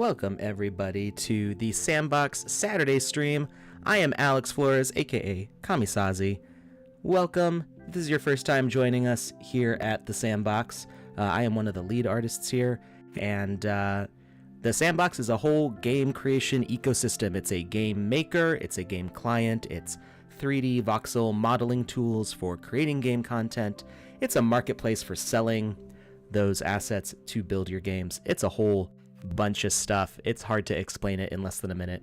Welcome everybody to the Sandbox Saturday stream. I am Alex Florez, aka Kamisazi. Welcome. If this is your first time joining us here at the Sandbox, I am one of the lead artists here, and the Sandbox is a whole game creation ecosystem. It's a game maker, it's a game client, it's 3D voxel modeling tools for creating game content. It's a marketplace for selling those assets to build your games. It's a whole bunch of stuff. It's hard to explain it in less than a minute.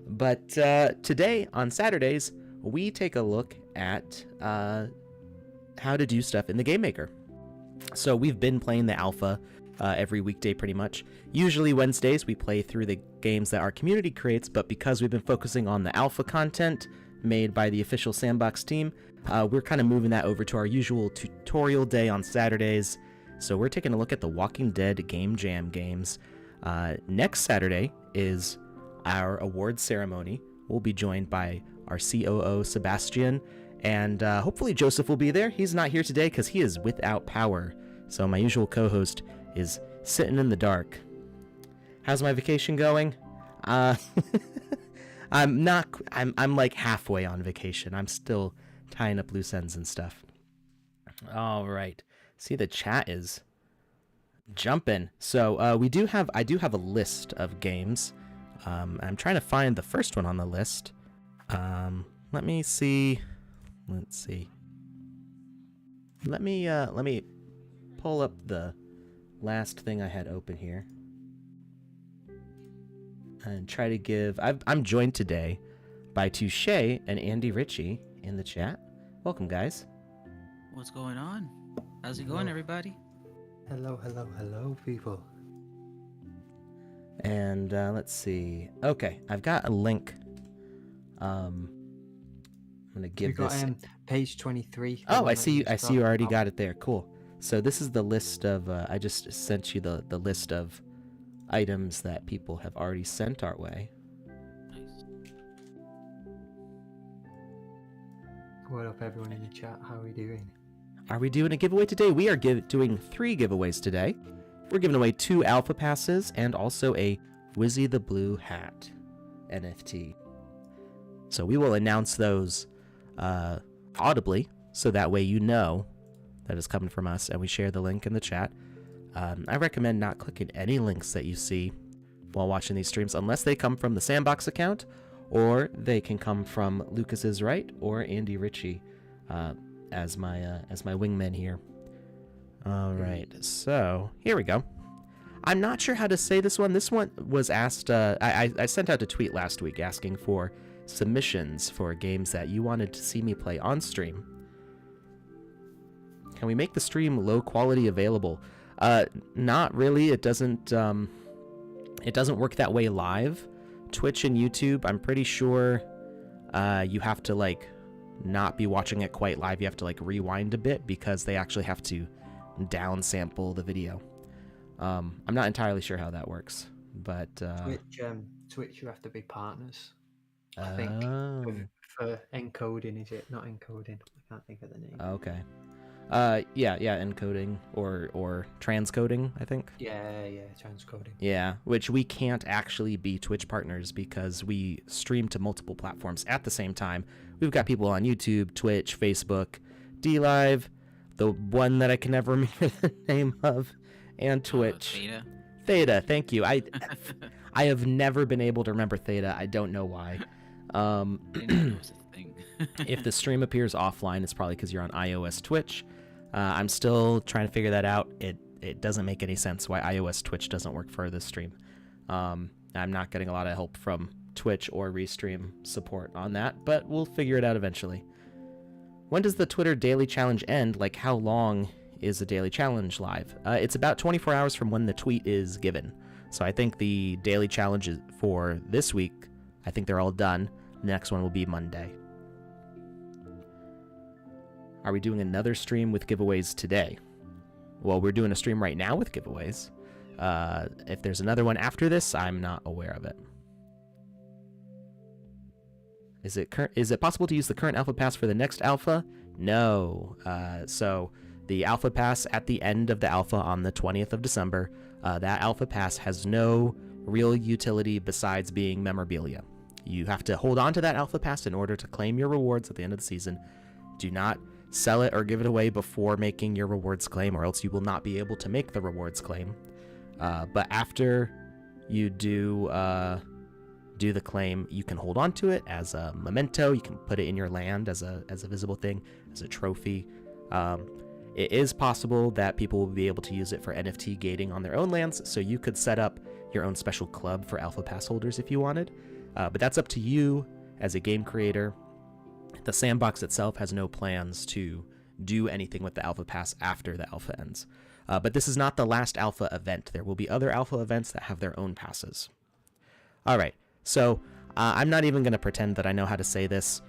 But today, on Saturdays, we take a look at how to do stuff in the Game Maker. So we've been playing the alpha every weekday pretty much. Usually Wednesdays we play through the games that our community creates, but because we've been focusing on the alpha content made by the official Sandbox team, we're kind of moving that over to our usual tutorial day on Saturdays. So we're taking a look at the Walking Dead Game Jam games. Next Saturday is our award ceremony. We'll be joined by our COO, Sebastian, and hopefully Joseph will be there. He's not here today because he is without power. So my usual co-host is sitting in the dark. How's my vacation going? I'm like halfway on vacation. I'm still tying up loose ends and stuff. All right. See, the chat is jumping. So I do have a list of games. I'm trying to find the first one on the list. Let me see. Let's see. Let me pull up the last thing I had open here and try to give. I'm joined today by Touche and Andy Ritchie in the chat. Welcome, guys. What's going on? How's it going, everybody? Hello, hello, hello, people. And let's see. Okay, I've got a link. I'm gonna give this. Page 23. Oh, I see. I see you already got it there. Cool. So this is the list of. I just sent you the list of items that people have already sent our way. Nice. What up, everyone in the chat? How are we doing? Are we doing a giveaway today? We are doing 3 giveaways today. We're giving away 2 alpha passes and also a Wizzy the Blue Hat NFT. So we will announce those audibly, so that way you know that it's coming from us, and we share the link in the chat. I recommend not clicking any links that you see while watching these streams unless they come from the Sandbox account, or they can come from Lucas Is Right or Andy Ritchie as my wingmen here. All right, so here we go. I'm not sure how to say this one. This one was asked. I sent out a tweet last week asking for submissions for games that you wanted to see me play on stream. Can we make the stream low quality available? Not really. It doesn't work that way live. Twitch and YouTube, I'm pretty sure you have to like not be watching it quite live. You have to like rewind a bit because they actually have to downsample the video. I'm not entirely sure how that works, but Twitch, you have to be partners. I think for encoding, is it not encoding? I can't think of the name. Okay. Yeah, encoding or transcoding, I think. Yeah, transcoding. Yeah, which we can't actually be Twitch partners because we stream to multiple platforms at the same time. We've got people on YouTube, Twitch, Facebook, DLive, the one that I can never remember the name of, and Twitch. Theta, thank you. I have never been able to remember Theta. I don't know why. If the stream appears offline, it's probably because you're on iOS Twitch. I'm still trying to figure that out. It doesn't make any sense why iOS Twitch doesn't work for this stream. I'm not getting a lot of help from Twitch or Restream support on that, but we'll figure it out eventually. When does the Twitter daily challenge end? Like, how long is a daily challenge live? It's about 24 hours from when the tweet is given. So I think the daily challenges for this week, I think they're all done. The next one will be Monday. Are we doing another stream with giveaways today? Well, we're doing a stream right now with giveaways. If there's another one after this, I'm not aware of it. Is it possible to use the current alpha pass for the next alpha? No. So the alpha pass at the end of the alpha on the 20th of December, that alpha pass has no real utility besides being memorabilia. You have to hold on to that alpha pass in order to claim your rewards at the end of the season. Do not sell it or give it away before making your rewards claim, or else you will not be able to make the rewards claim. But after you do the claim, you can hold on to it as a memento. You can put it in your land as a visible thing, as a trophy. It is possible that people will be able to use it for NFT gating on their own lands, so you could set up your own special club for alpha pass holders if you wanted. But that's up to you as a game creator. The sandbox itself has no plans to do anything with the alpha pass after the alpha ends. But this is not the last alpha event. There will be other alpha events that have their own passes. All right, so I'm not even going to pretend that I know how to say this.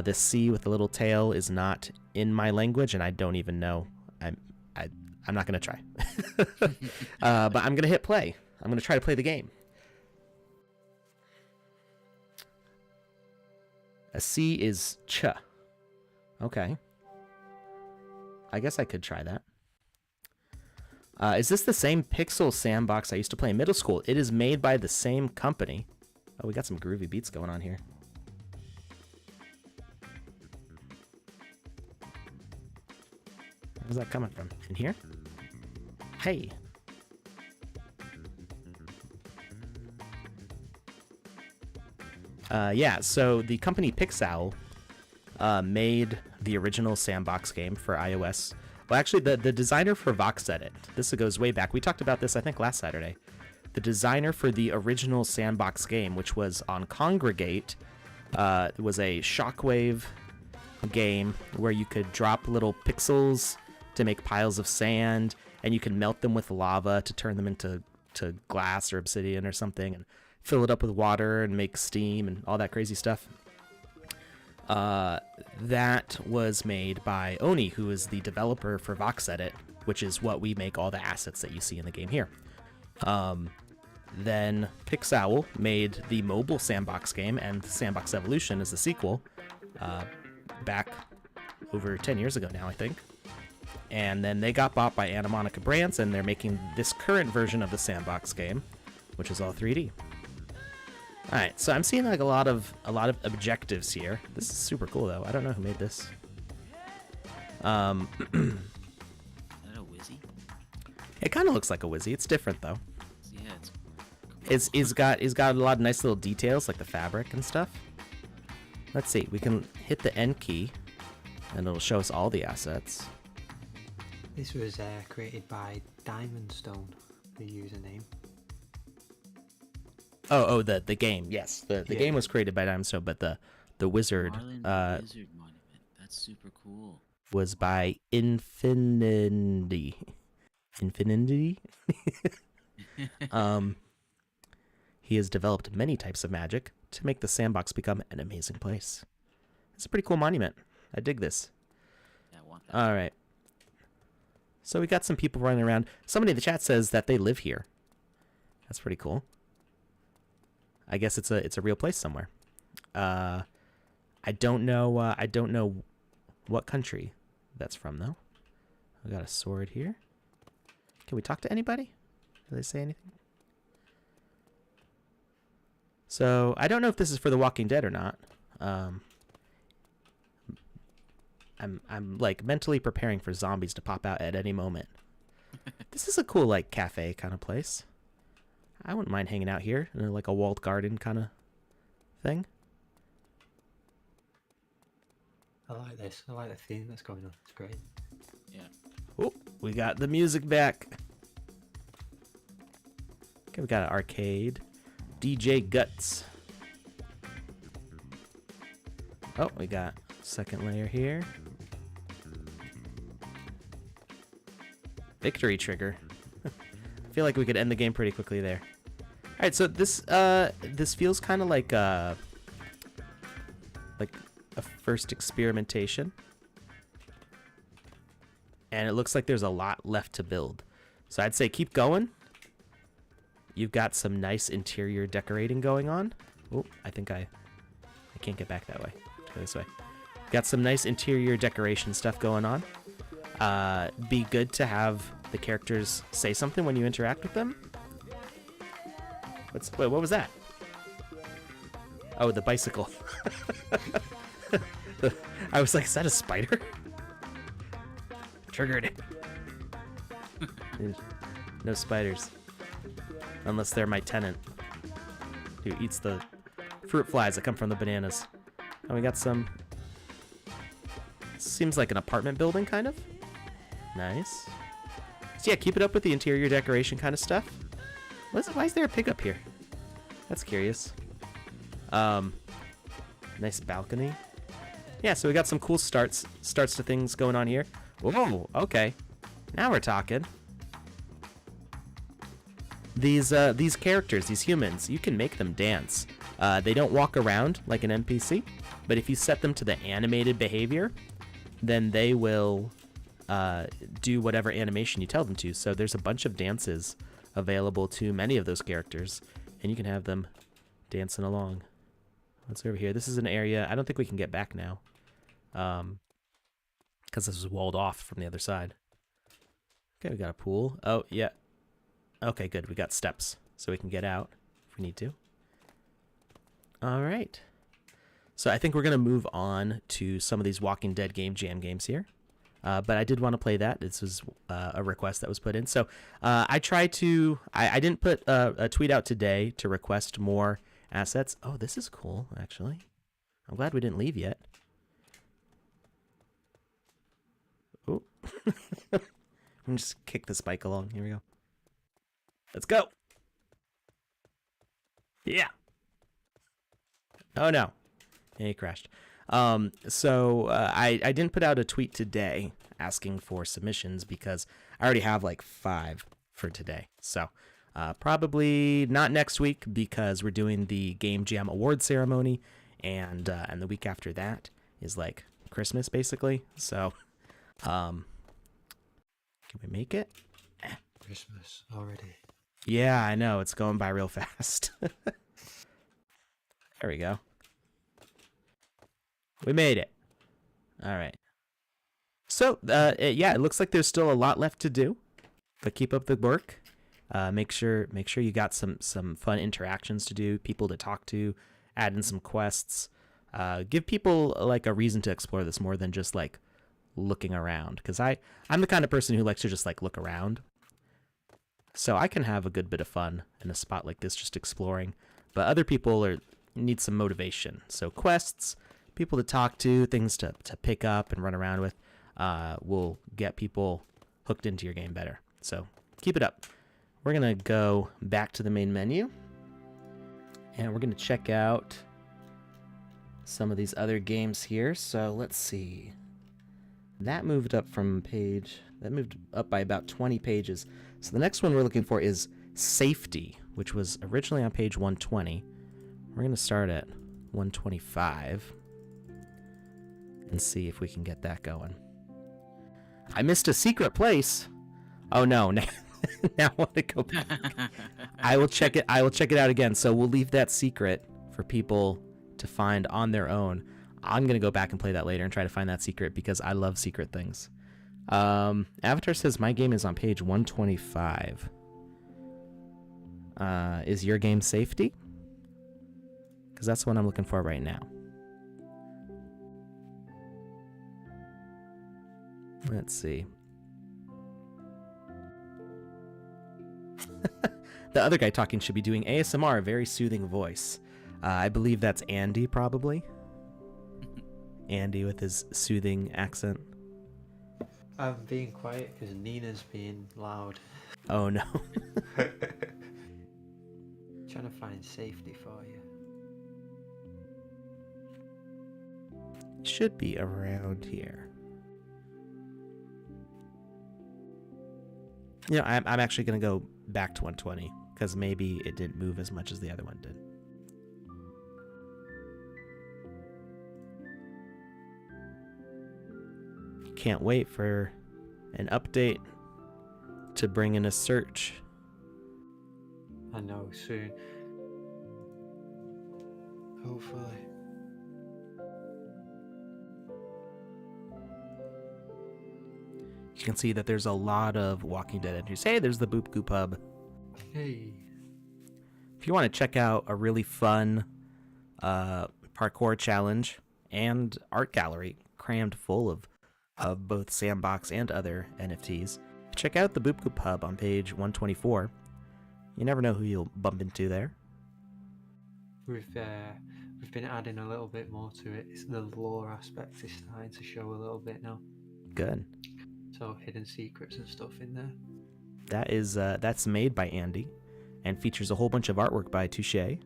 This C with the little tail is not in my language, and I don't even know. I'm not going to try. But I'm going to hit play. I'm going to try to play the game. A C is ch. Okay. I guess I could try that. Is this the same pixel sandbox I used to play in middle school? It is made by the same company. Oh, we got some groovy beats going on here. Where's that coming from? In here? Hey. Yeah, so the company Pixowl made the original Sandbox game for iOS. Well, actually, the designer for VoxEdit, this goes way back. We talked about this, I think, last Saturday. The designer for the original Sandbox game, which was on Congregate, was a shockwave game where you could drop little pixels to make piles of sand, and you can melt them with lava to turn them into glass or obsidian or something, and fill it up with water and make steam and all that crazy stuff. That was made by Oni, who is the developer for VoxEdit, which is what we make all the assets that you see in the game here. Then Pixowl made the mobile Sandbox game, and Sandbox Evolution is the sequel, back over 10 years ago now, I think. And then they got bought by Monica Brands, and they're making this current version of the Sandbox game, which is all 3D. All right, so I'm seeing like a lot of objectives here. This is super cool, though. I don't know who made this. Is that a Wizzy? It kind of looks like a Wizzy. It's different though. Yeah, It's got a lot of nice little details like the fabric and stuff. Let's see. We can hit the N key, and it'll show us all the assets. This was created by Diamondstone, the username. Oh, the game. Yes, the game was created by Diamondstone, but the wizard Wizard Monument. That's super cool. was by Infinity. He has developed many types of magic to make the sandbox become an amazing place. It's a pretty cool monument. I dig this. Yeah, I want that. All right. So we got some people running around. Somebody in the chat says that they live here. That's pretty cool. I guess it's a real place somewhere. I don't know what country that's from though. I got a sword here. Can we talk to anybody? Do they say anything? So I don't know if this is for The Walking Dead or not. I'm like mentally preparing for zombies to pop out at any moment. This is a cool like cafe kind of place. I wouldn't mind hanging out here in like a walled garden kind of thing. I like this. I like the theme that's going on. It's great. Yeah. Oh, we got the music back. Okay, we got an arcade. DJ Guts. Oh, we got second layer here. Victory trigger. I feel like we could end the game pretty quickly there. All right, so this feels kind of like a first experimentation, and it looks like there's a lot left to build. So I'd say keep going. You've got some nice interior decorating going on. Oh, I think I can't get back that way. Let's go this way. Got some nice interior decoration stuff going on. Be good to have the characters say something when you interact with them. Wait, what was that? Oh, the bicycle. I was like, is that a spider? Triggered it. No spiders. Unless they're my tenant, who eats the fruit flies that come from the bananas. And we got some... Seems like an apartment building, kind of. Nice. So yeah, keep it up with the interior decoration kind of stuff. Why is there a pickup here? That's curious. Nice balcony. Yeah, so we got some cool starts to things going on here. Whoa, okay. Now we're talking. These characters, these humans, you can make them dance. They don't walk around like an NPC, but if you set them to the animated behavior, then they will do whatever animation you tell them to. So there's a bunch of dances available to many of those characters, and you can have them dancing along. What's over here? This is an area. I don't think we can get back now, because this was walled off from the other side. Okay, we got a pool. Oh, yeah. Okay, good. We got steps, so we can get out if we need to. All right. So I think we're going to move on to some of these Walking Dead Game Jam games here. But I did want to play that. This was a request that was put in. So I tried to... I didn't put a tweet out today to request more assets. Oh, this is cool, actually. I'm glad we didn't leave yet. Oh. Let me just kick the spike along. Here we go. Let's go. Yeah. Oh, no. Yeah, he crashed. So I didn't put out a tweet today asking for submissions because I already have like 5 for today. So probably not next week because we're doing the Game Jam award ceremony, and the week after that is like Christmas basically. So can we make it? Christmas already. Yeah, I know, it's going by real fast. There we go. We made it. All right. So, yeah, it looks like there's still a lot left to do, but keep up the work. Make sure you got some fun interactions to do, people to talk to, add in some quests. Give people like a reason to explore this more than just like looking around, because I'm the kind of person who likes to just like look around. So I can have a good bit of fun in a spot like this, just exploring. But other people need some motivation. So quests, people to talk to, things to pick up and run around with, will get people hooked into your game better. So keep it up. We're going to go back to the main menu, and we're going to check out some of these other games here. So let's see. That moved up by about 20 pages. So the next one we're looking for is Safety, which was originally on page 120. We're going to start at 125 and see if we can get that going. I missed a secret place. Oh no, now I want to go back. I will check it out again. So we'll leave that secret for people to find on their own. I'm going to go back and play that later and try to find that secret because I love secret things. Avatar says my game is on page 125. Is your game Safety? Because that's the one I'm looking for right now. Let's see. The other guy talking should be doing ASMR, very soothing voice. I believe that's Andy, probably. Andy with his soothing accent. I'm being quiet because Nina's being loud. Oh no. Trying to find Safety for you. Should be around here. You know, I'm actually going to go back to 120 because maybe it didn't move as much as the other one did. Can't wait for an update to bring in a search. I know, soon. Hopefully. You can see that there's a lot of Walking Dead entries. Hey, there's the Boop Goop Hub. Hey. If if you want to check out a really fun parkour challenge and art gallery crammed full of both Sandbox and other NFTs, check out the Boop Coop Hub on page 124. You never know who you'll bump into there. We've been adding a little bit more to it. It's the lore aspect is starting to show a little bit now. Good. So hidden secrets and stuff in there. That is that's made by Andy, and features a whole bunch of artwork by Touche. It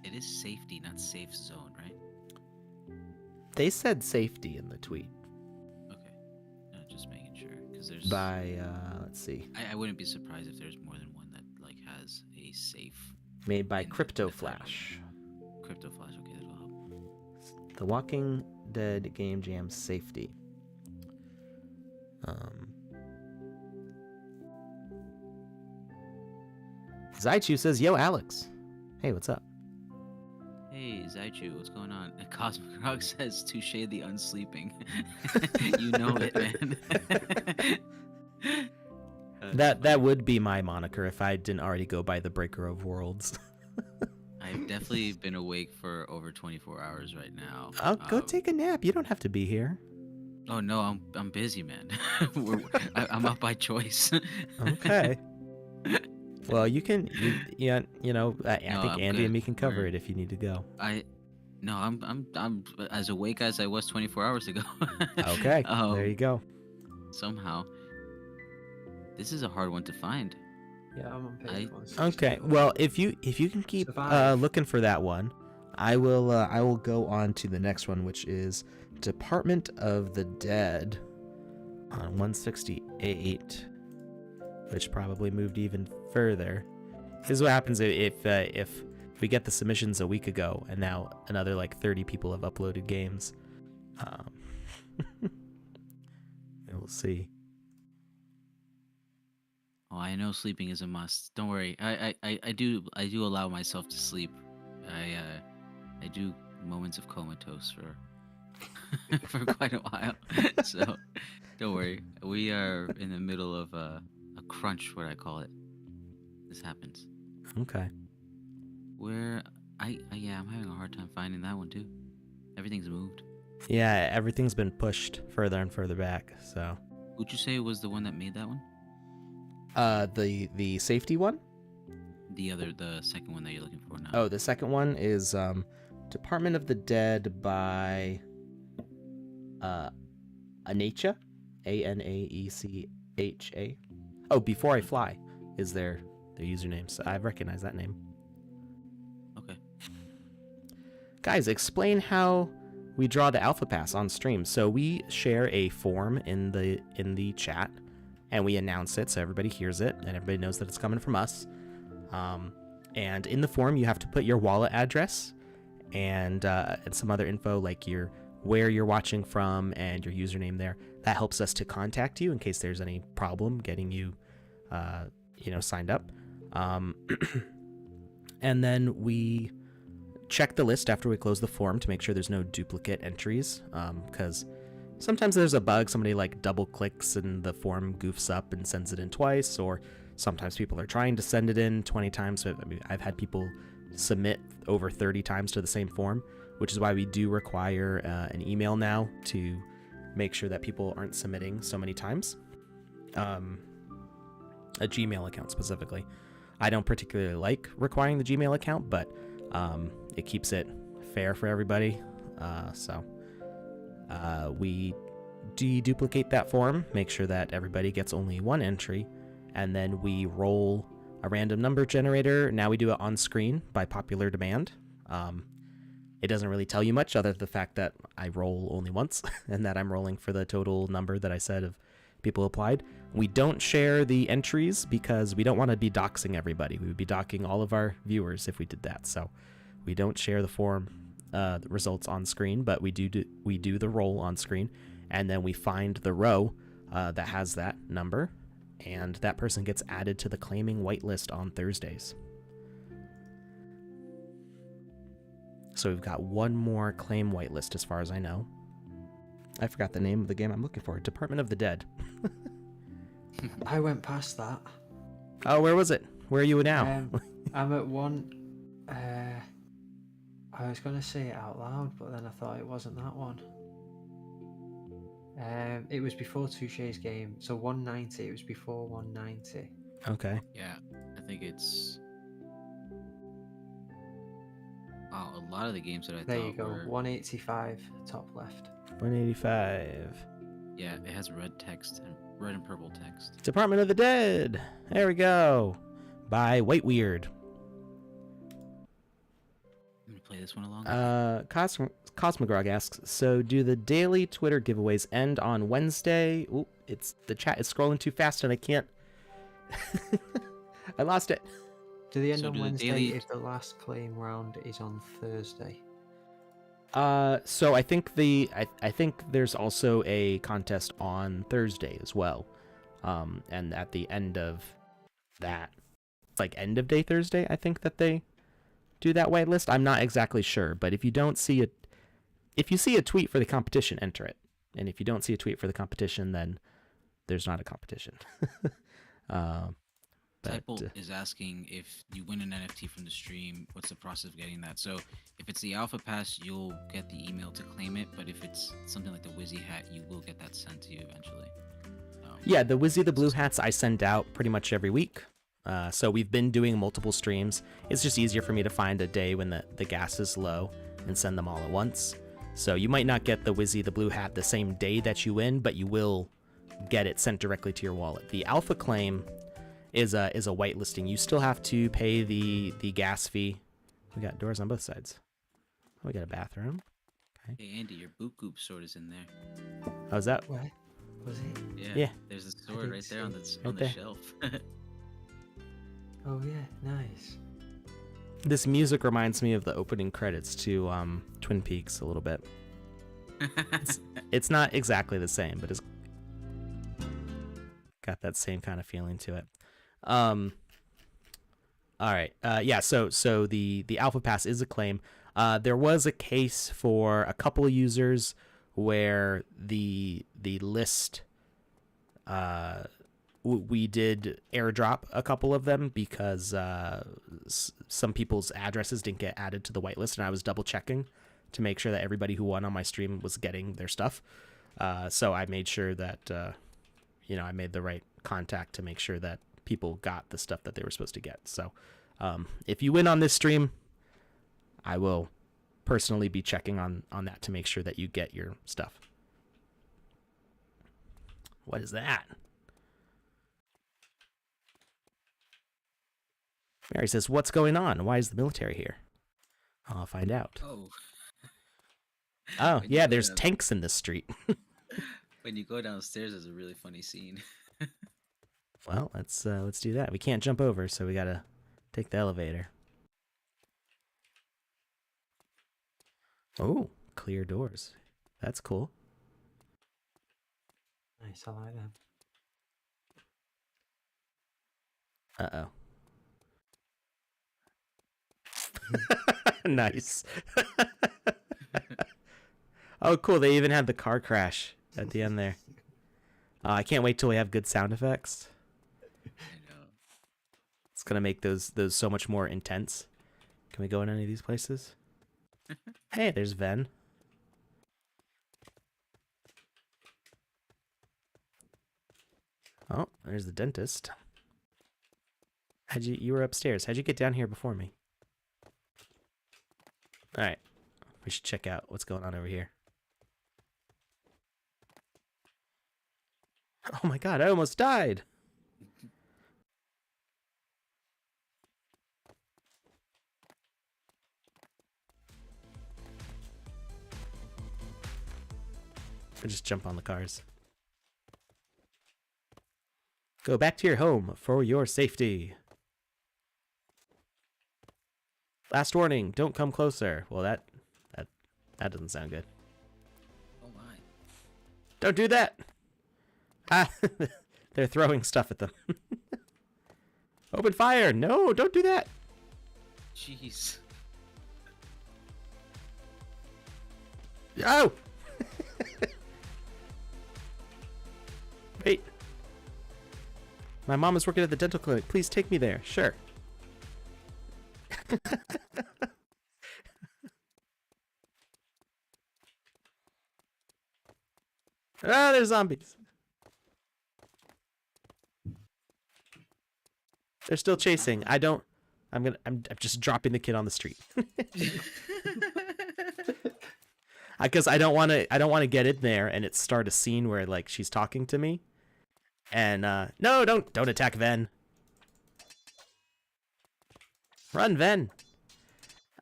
is safety, not safe zone, right? They said safety in the tweet. Okay, just making sure because there's let's see. I wouldn't be surprised if there's more than one that like has a safe. Made by Crypto Flash. Crypto Flash, okay, that'll help. The Walking Dead Game Jam Safety. Zaichu says, "Yo, Alex. Hey, what's up?" Hey, Zaichu, what's going on? Cosmic Rock says, "Touche the unsleeping." You know it, man. That would be my moniker if I didn't already go by the Breaker of Worlds. I've definitely been awake for over 24 hours right now. Oh, go take a nap. You don't have to be here. Oh no, I'm busy, man. I'm up by choice. Okay. Well, I think Andy and me can cover it if you need to go. I'm as awake as I was 24 hours ago. Okay, there you go. Somehow, this is a hard one to find. Yeah, I'm on page 160. Okay, well, if you can keep looking for that one, I will go on to the next one, which is Department of the Dead on 168, which probably moved even further. This is what happens if we get the submissions a week ago and now another like 30 people have uploaded games. We'll see. Oh, I know sleeping is a must. Don't worry. I do allow myself to sleep. I do moments of comatose for quite a while. So don't worry. We are in the middle of a crunch, what I call it. This happens. Okay. I'm having a hard time finding that one too. Everything's moved. Yeah, everything's been pushed further and further back. So. Would you say was the one that made that one? The safety one? The second one that you're looking for now. Oh, the second one is Department of the Dead by Anaecha, Anaecha. Oh, Before I Fly is their username. So I recognize that name. Okay. Guys, explain how we draw the alpha pass on stream. So we share a form in the chat, and we announce it so everybody hears it and everybody knows that it's coming from us. And in the form, you have to put your wallet address and some other info like where you're watching from and your username there. That helps us to contact you in case there's any problem getting you, signed up. And then we check the list after we close the form to make sure there's no duplicate entries, because sometimes there's a bug. Somebody like double clicks and the form goofs up and sends it in twice, or sometimes people are trying to send it in 20 times. So, I've had people submit over 30 times to the same form, which is why we do require an email now to make sure that people aren't submitting so many times. A Gmail account specifically. I don't particularly like requiring the Gmail account, but it keeps it fair for everybody. So we deduplicate that form, make sure that everybody gets only one entry, and then we roll a random number generator. Now we do it on screen by popular demand. It doesn't really tell you much other than the fact that I roll only once and that I'm rolling for the total number that I said of people applied. We don't share the entries because we don't want to be doxing everybody. We would be docking all of our viewers if we did that. So we don't share the form the results on screen, but we do the roll on screen, and then we find the row that has that number, and that person gets added to the claiming whitelist on Thursdays. So we've got one more claim whitelist as far as I know. I forgot the name of the game I'm looking for. Department of the Dead. I went past that. Oh, where was it? Where are you now? I'm at one. I was going to say it out loud, but then I thought it wasn't that one. It was before Touche's game, so 190. It was before 190. Okay. Yeah, I think it's. Wow, a lot of the games that I There thought you go. were. 185, top left. 185. Yeah, it has red text and red and purple text. Department of the Dead. There we go. By White Weird. I'm gonna play this one along. Cosmogrog asks, so do the daily Twitter giveaways end on Wednesday? Ooh, the chat is scrolling too fast and I can't. I lost it. Do they end on Wednesday if the last claim round is on Thursday? So I think I think there's also a contest on Thursday as well. And at the end of that, it's like end of day Thursday, I think that they do that whitelist. I'm not exactly sure, but if you see a tweet for the competition, enter it. And if you don't see a tweet for the competition, then there's not a competition. Typel is asking if you win an NFT from the stream, what's the process of getting that? So if it's the Alpha Pass, you'll get the email to claim it, but if it's something like the Wizzy hat, you will get that sent to you eventually. Yeah, the Wizzy the Blue hats I send out pretty much every week. So we've been doing multiple streams. It's just easier for me to find a day when the gas is low and send them all at once. So you might not get the Wizzy the Blue hat the same day that you win, but you will get it sent directly to your wallet. The Alpha claim is a whitelisting. You still have to pay the gas fee. We got doors on both sides. Oh, we got a bathroom. Okay. Hey Andy, your boot goop sword is in there. How's that? Where was it? Yeah. There's a sword right there on the there. shelf. Oh yeah, nice. This music reminds me of the opening credits to Twin Peaks a little bit. It's not exactly the same, but it's got that same kind of feeling to it. All right. Yeah. So the Alpha Pass is a claim. There was a case for a couple of users where the list, we did airdrop a couple of them because some people's addresses didn't get added to the whitelist, and I was double checking to make sure that everybody who won on my stream was getting their stuff. So I made sure that I made the right contact to make sure that people got the stuff that they were supposed to get. So if you win on this stream, I will personally be checking on that to make sure that you get your stuff. What is that? Mary says, what's going on? Why is the military here? I'll find out. Oh, yeah, there's tanks in this street. When you go downstairs, there's a really funny scene. Well, let's do that. We can't jump over, so we gotta take the elevator. Oh, clear doors. That's cool. Nice, I like them. Uh-oh. Nice. Oh, cool. They even had the car crash at the end there. I can't wait till we have good sound effects. I know. It's gonna make those so much more intense. Can we go in any of these places? Hey, there's Ven. Oh, there's the dentist. You were upstairs. How'd you get down here before me? All right, we should check out what's going on over here. Oh my god, I almost died. I just jump on the cars. Go back to your home for your safety. Last warning, don't come closer. Well, that doesn't sound good. Oh my. Don't do that. Ah, they're throwing stuff at them. Open fire. No, don't do that. Jeez. Oh. Wait. My mom is working at the dental clinic. Please take me there. Sure. Ah, there's zombies. They're still chasing. I'm just dropping the kid on the street. Because I don't want to get in there and it start a scene where like she's talking to me. And no, don't attack Ven. Run, Ven.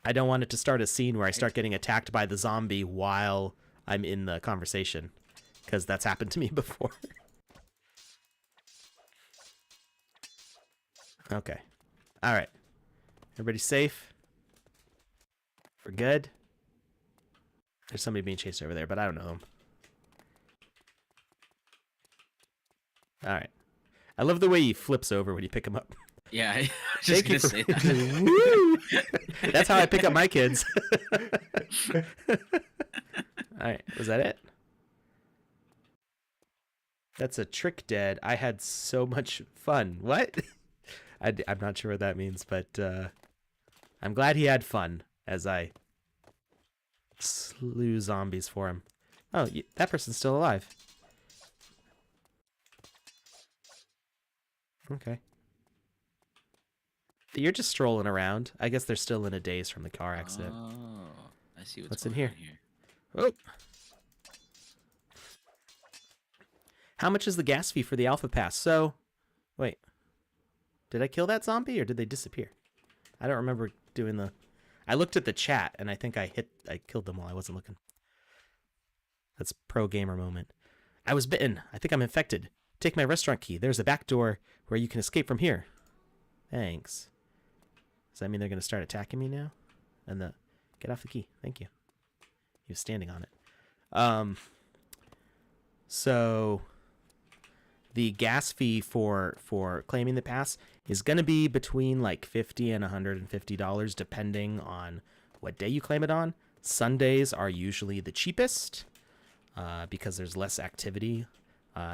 I don't want it to start a scene where I start getting attacked by the zombie while I'm in the conversation, because that's happened to me before. Okay. All right. Everybody safe? We're good? There's somebody being chased over there, but I don't know him. All right. I love the way he flips over when you pick him up. Yeah, I was just going to say that. Woo! That's how I pick up my kids. All right. Was that it? That's a trick dead. I had so much fun. What? I'm not sure what that means, but I'm glad he had fun as I slew zombies for him. Oh, that person's still alive. Okay. You're just strolling around. I guess they're still in a daze from the car accident. Oh, I see what's going in here. On here. Oh. How much is the gas fee for the Alpha Pass? So, wait. Did I kill that zombie or did they disappear? I don't remember doing the... I looked at the chat and I think I killed them while I wasn't looking. That's pro gamer moment. I was bitten. I think I'm infected. Take my restaurant key. There's a back door where you can escape from here. Thanks. Does that mean they're going to start attacking me now? And get off the key. Thank you. He was standing on it. So the gas fee for claiming the pass is going to be between like $50 and $150 depending on what day you claim it on. Sundays are usually the cheapest because there's less activity.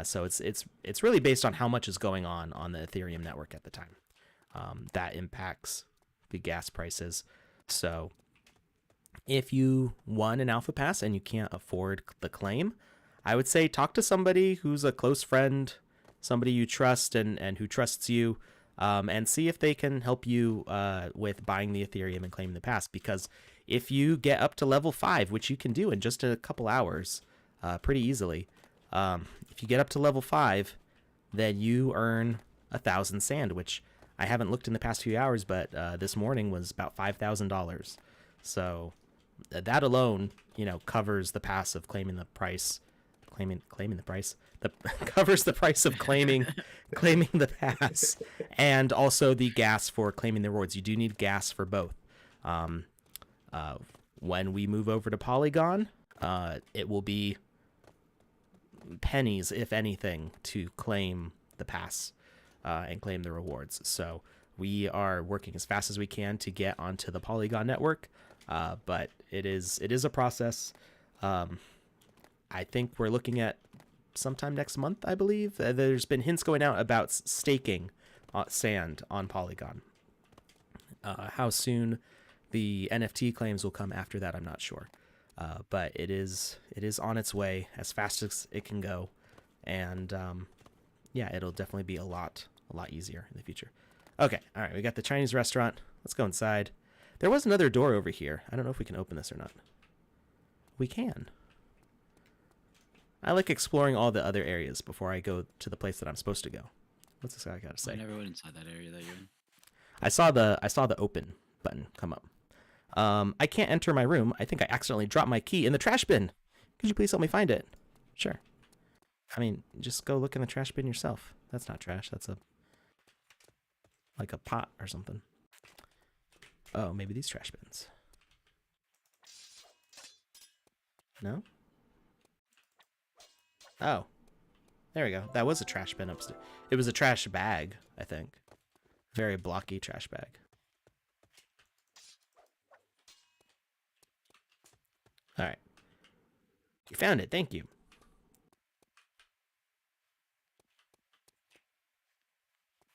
So it's really based on how much is going on the Ethereum network at the time. That impacts the gas prices. So if you won an Alpha Pass and you can't afford the claim, I would say talk to somebody who's a close friend, somebody you trust and who trusts you, and see if they can help you with buying the Ethereum and claiming the pass. Because if you get up to level 5, which you can do in just a couple hours pretty easily, if you get up to level 5, then you earn 1,000 sand, which I haven't looked in the past few hours, but this morning was about $5,000. So that alone, covers the pass of claiming the price. Claiming the price. Covers the price of claiming the pass, and also the gas for claiming the rewards. You do need gas for both. When we move over to Polygon, it will be pennies, if anything, to claim the pass and claim the rewards. So we are working as fast as we can to get onto the Polygon network, but it is a process. I think we're looking at sometime next month, I believe. There's been hints going out about staking sand on Polygon. How soon the NFT claims will come after that, I'm not sure. But it is on its way as fast as it can go. And yeah, it'll definitely be a lot easier in the future. Okay, all right, we got the Chinese restaurant. Let's go inside. There was another door over here. I don't know if we can open this or not. We can. I like exploring all the other areas before I go to the place that I'm supposed to go. What's this guy got to say? I never went inside that area that you're in. I saw the open button come up. I can't enter my room. I think I accidentally dropped my key in the trash bin. Could you please help me find it? Sure. I mean, just go look in the trash bin yourself. That's not trash. That's like a pot or something. Oh, maybe these trash bins. No? Oh. There we go. That was a trash bin upstairs. It was a trash bag, I think. Very blocky trash bag. All right. You found it. Thank you.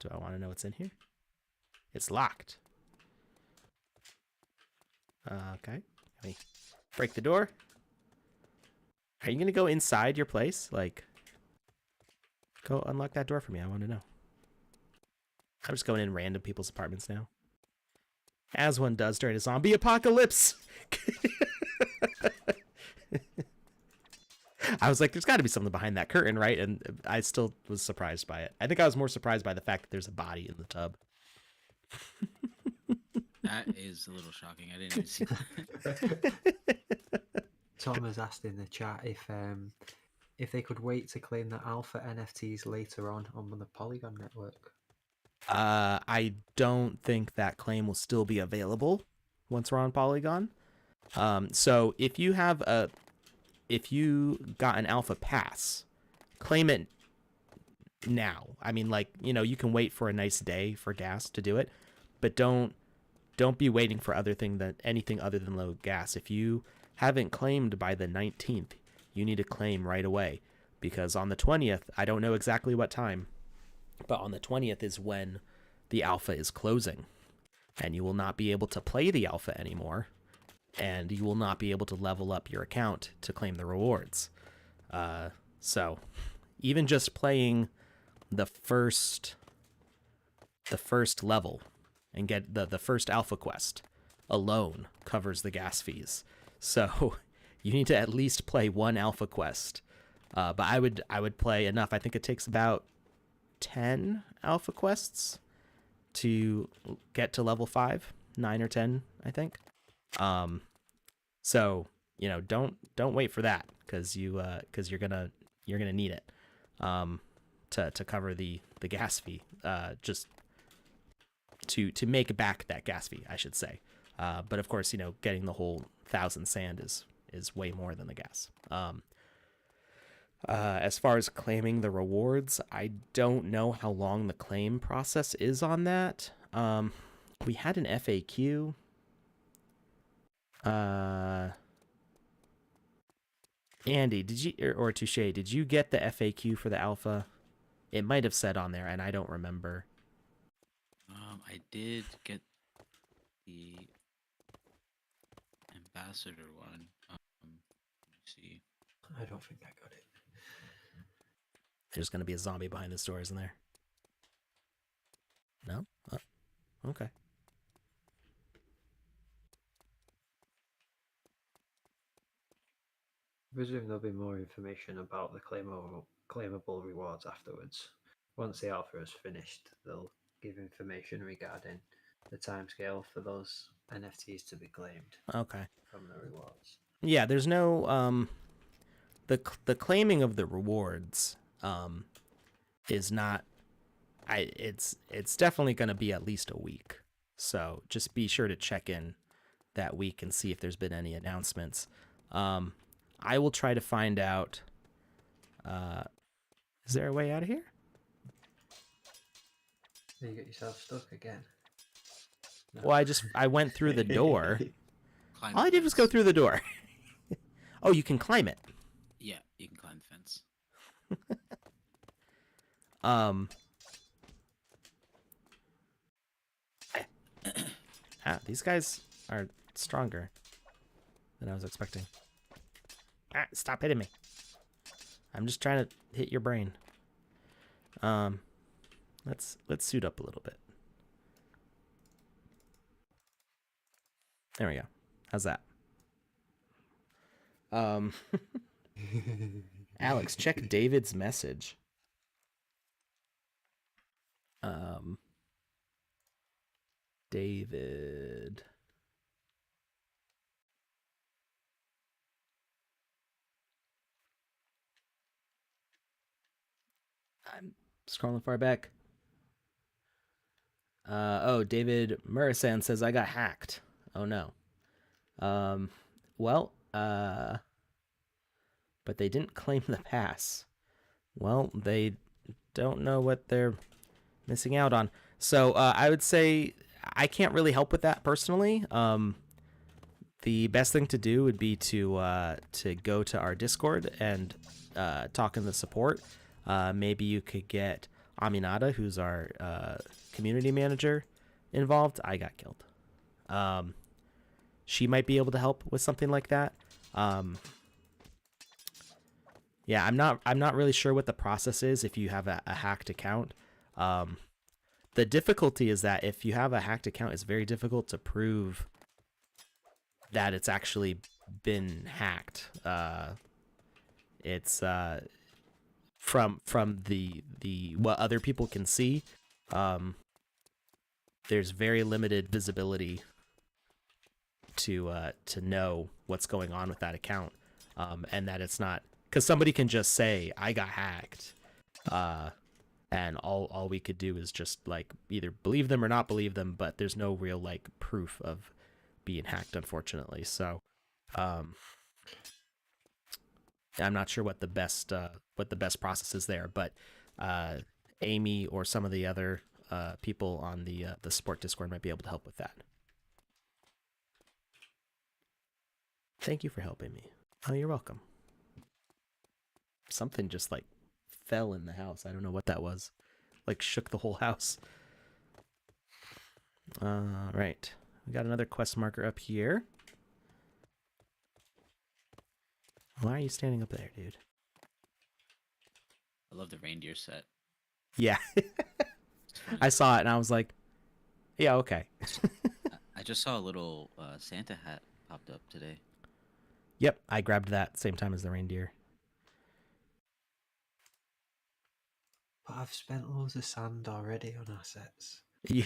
Do I want to know what's in here? It's locked. Okay. Let me break the door. Are you going to go inside your place? Like, go unlock that door for me. I want to know. I'm just going in random people's apartments now. As one does during a zombie apocalypse. I was like, there's got to be something behind that curtain, right? And I still was surprised by it. I think I was more surprised by the fact that there's a body in the tub. That is a little shocking. I didn't even see that. Tom has asked in the chat if they could wait to claim the alpha NFTs later on the Polygon network. I don't think that claim will still be available once we're on Polygon. So if you got an alpha pass, claim it now. I mean, like, you know, you can wait for a nice day for gas to do it, but don't be waiting for anything other than low gas. If you haven't claimed by the 19th, you need to claim right away, because on the 20th, I don't know exactly what time, but on the 20th is when the alpha is closing, and you will not be able to play the alpha anymore, and you will not be able to level up your account to claim the rewards. So even just playing the first level and get the first alpha quest alone covers the gas fees. So you need to at least play one alpha quest. But I would play enough. I think it takes about 10 alpha quests to get to level 5, 9 or 10, I think. So, you know, don't wait for that, because you're gonna need it to cover the gas fee, just to make back that gas fee, I should say. But of course, you know, getting the whole 1,000 sand is way more than the gas. As far as claiming the rewards, I don't know how long the claim process is on that. We had an FAQ. Andy, did you, or Touche, did you get the FAQ for the alpha? It might have said on there, and I don't remember. I did get the ambassador one. Let me see. I don't think I got it. There's going to be a zombie behind this door, isn't there? No? Oh, okay. I presume there'll be more information about the claimable rewards afterwards. Once the alpha is finished, they'll give information regarding the timescale for those NFTs to be claimed. Okay. From the rewards. Yeah, there's no the claiming of the rewards is not. It's definitely going to be at least a week. So just be sure to check in that week and see if there's been any announcements. I will try to find out. Is there a way out of here? You get yourself stuck again. No. Well, I went through the door. Climb All I the did was go fence. through the door. Oh, you can climb it. Yeah, you can climb the fence. These guys are stronger than I was expecting. Stop hitting me. I'm just trying to hit your brain. Let's suit up a little bit. There we go. How's that? Alex, check David's message. David. I'm scrolling far back. David Murasan says I got hacked. Oh no. But they didn't claim the pass. Well, they don't know what they're missing out on. So I would say I can't really help with that personally. The best thing to do would be to go to our Discord and talk in the support. Maybe you could get Aminata, who's our community manager, involved, I got killed. She might be able to help with something like that. Yeah, I'm not really sure what the process is if you have a hacked account. The difficulty is that if you have a hacked account, it's very difficult to prove that it's actually been hacked. It's from the what other people can see. There's very limited visibility to know what's going on with that account, and that it's not, because somebody can just say I got hacked, and all we could do is just like either believe them or not believe them, but there's no real like proof of being hacked, unfortunately. So I'm not sure what the best process is there, but Amy or some of the other people on the support Discord might be able to help with that. Thank you for helping me. Oh, you're welcome. Something just like fell in the house. I don't know what that was. Like shook the whole house. Right. We got another quest marker up here. Why are you standing up there, dude? I love the reindeer set. Yeah. I saw it and I was like, yeah, okay. I just saw a little Santa hat popped up today. Yep, I grabbed that same time as the reindeer. But I've spent loads of sand already on assets. Yeah.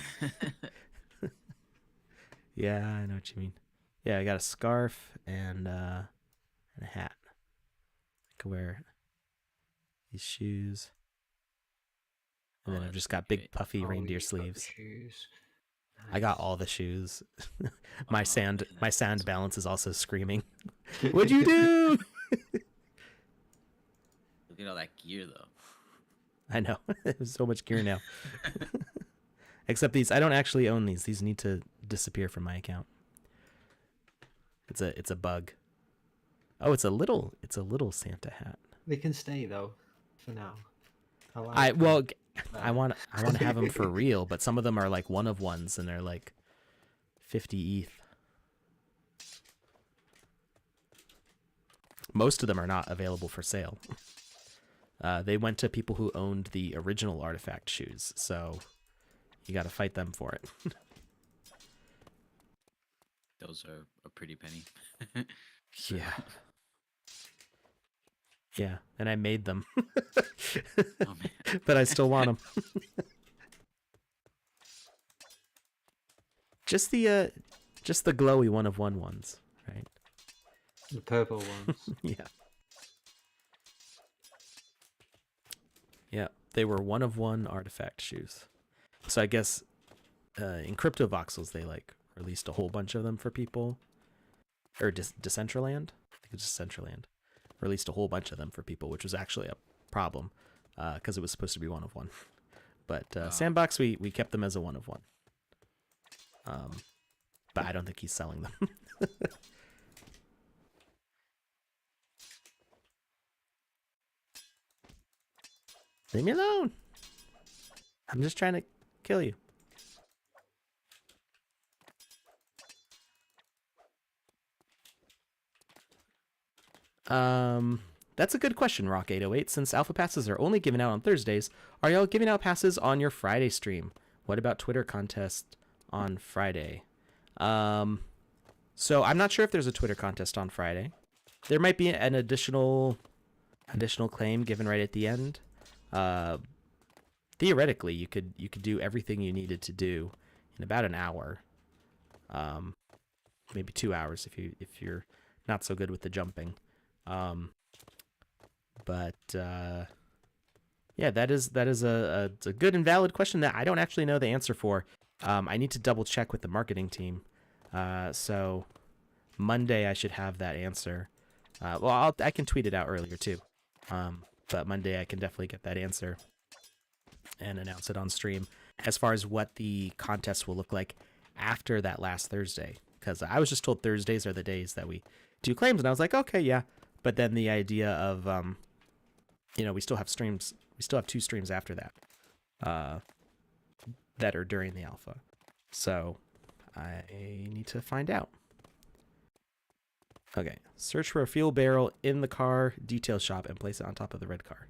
Yeah, I know what you mean. Yeah, I got a scarf and a hat. I can wear these shoes. And then I've just got big puffy reindeer sleeves. Shoes. Nice. I got all the shoes. my sand balance is also screaming. What'd you do? Look at all that gear though. I know. There's so much gear now. Except these, I don't actually own these. These need to disappear from my account. It's a bug. Oh, it's a little Santa hat. They can stay though, for now. I want to have them for real, but some of them are like one of ones and they're like 50 ETH. Most of them are not available for sale. They went to people who owned the original artifact shoes, so you got to fight them for it. Those are a pretty penny. Yeah. Yeah, and I made them. Oh man. But I still want them. Just the glowy one of one ones, right? The purple ones. Yeah. Yeah, they were one of one artifact shoes. So I guess in crypto voxels they like released a whole bunch of them for people, or Decentraland. I think it's Decentraland. Released a whole bunch of them for people, which was actually a problem because it was supposed to be one of one. But Sandbox, we kept them as a one of one. But I don't think he's selling them. Leave me alone. I'm just trying to kill you. That's a good question, Rock808. Since alpha passes are only given out on Thursdays, are y'all giving out passes on your Friday stream? What about Twitter contest on Friday? So I'm not sure if there's a Twitter contest on Friday. There might be an additional claim given right at the end. Theoretically, you could do everything you needed to do in about an hour, maybe 2 hours if you're not so good with the jumping. But yeah, that is a good and valid question that I don't actually know the answer for. I need to double check with the marketing team. So Monday I should have that answer. Well, I can tweet it out earlier too. But Monday I can definitely get that answer and announce it on stream as far as what the contest will look like after that last Thursday. Because I was just told Thursdays are the days that we do claims, and I was like, okay, yeah. But then the idea of, we still have streams. We still have 2 streams after that. uh, that are during the alpha. So I need to find out. Okay, search for a fuel barrel in the car detail shop and place it on top of the red car.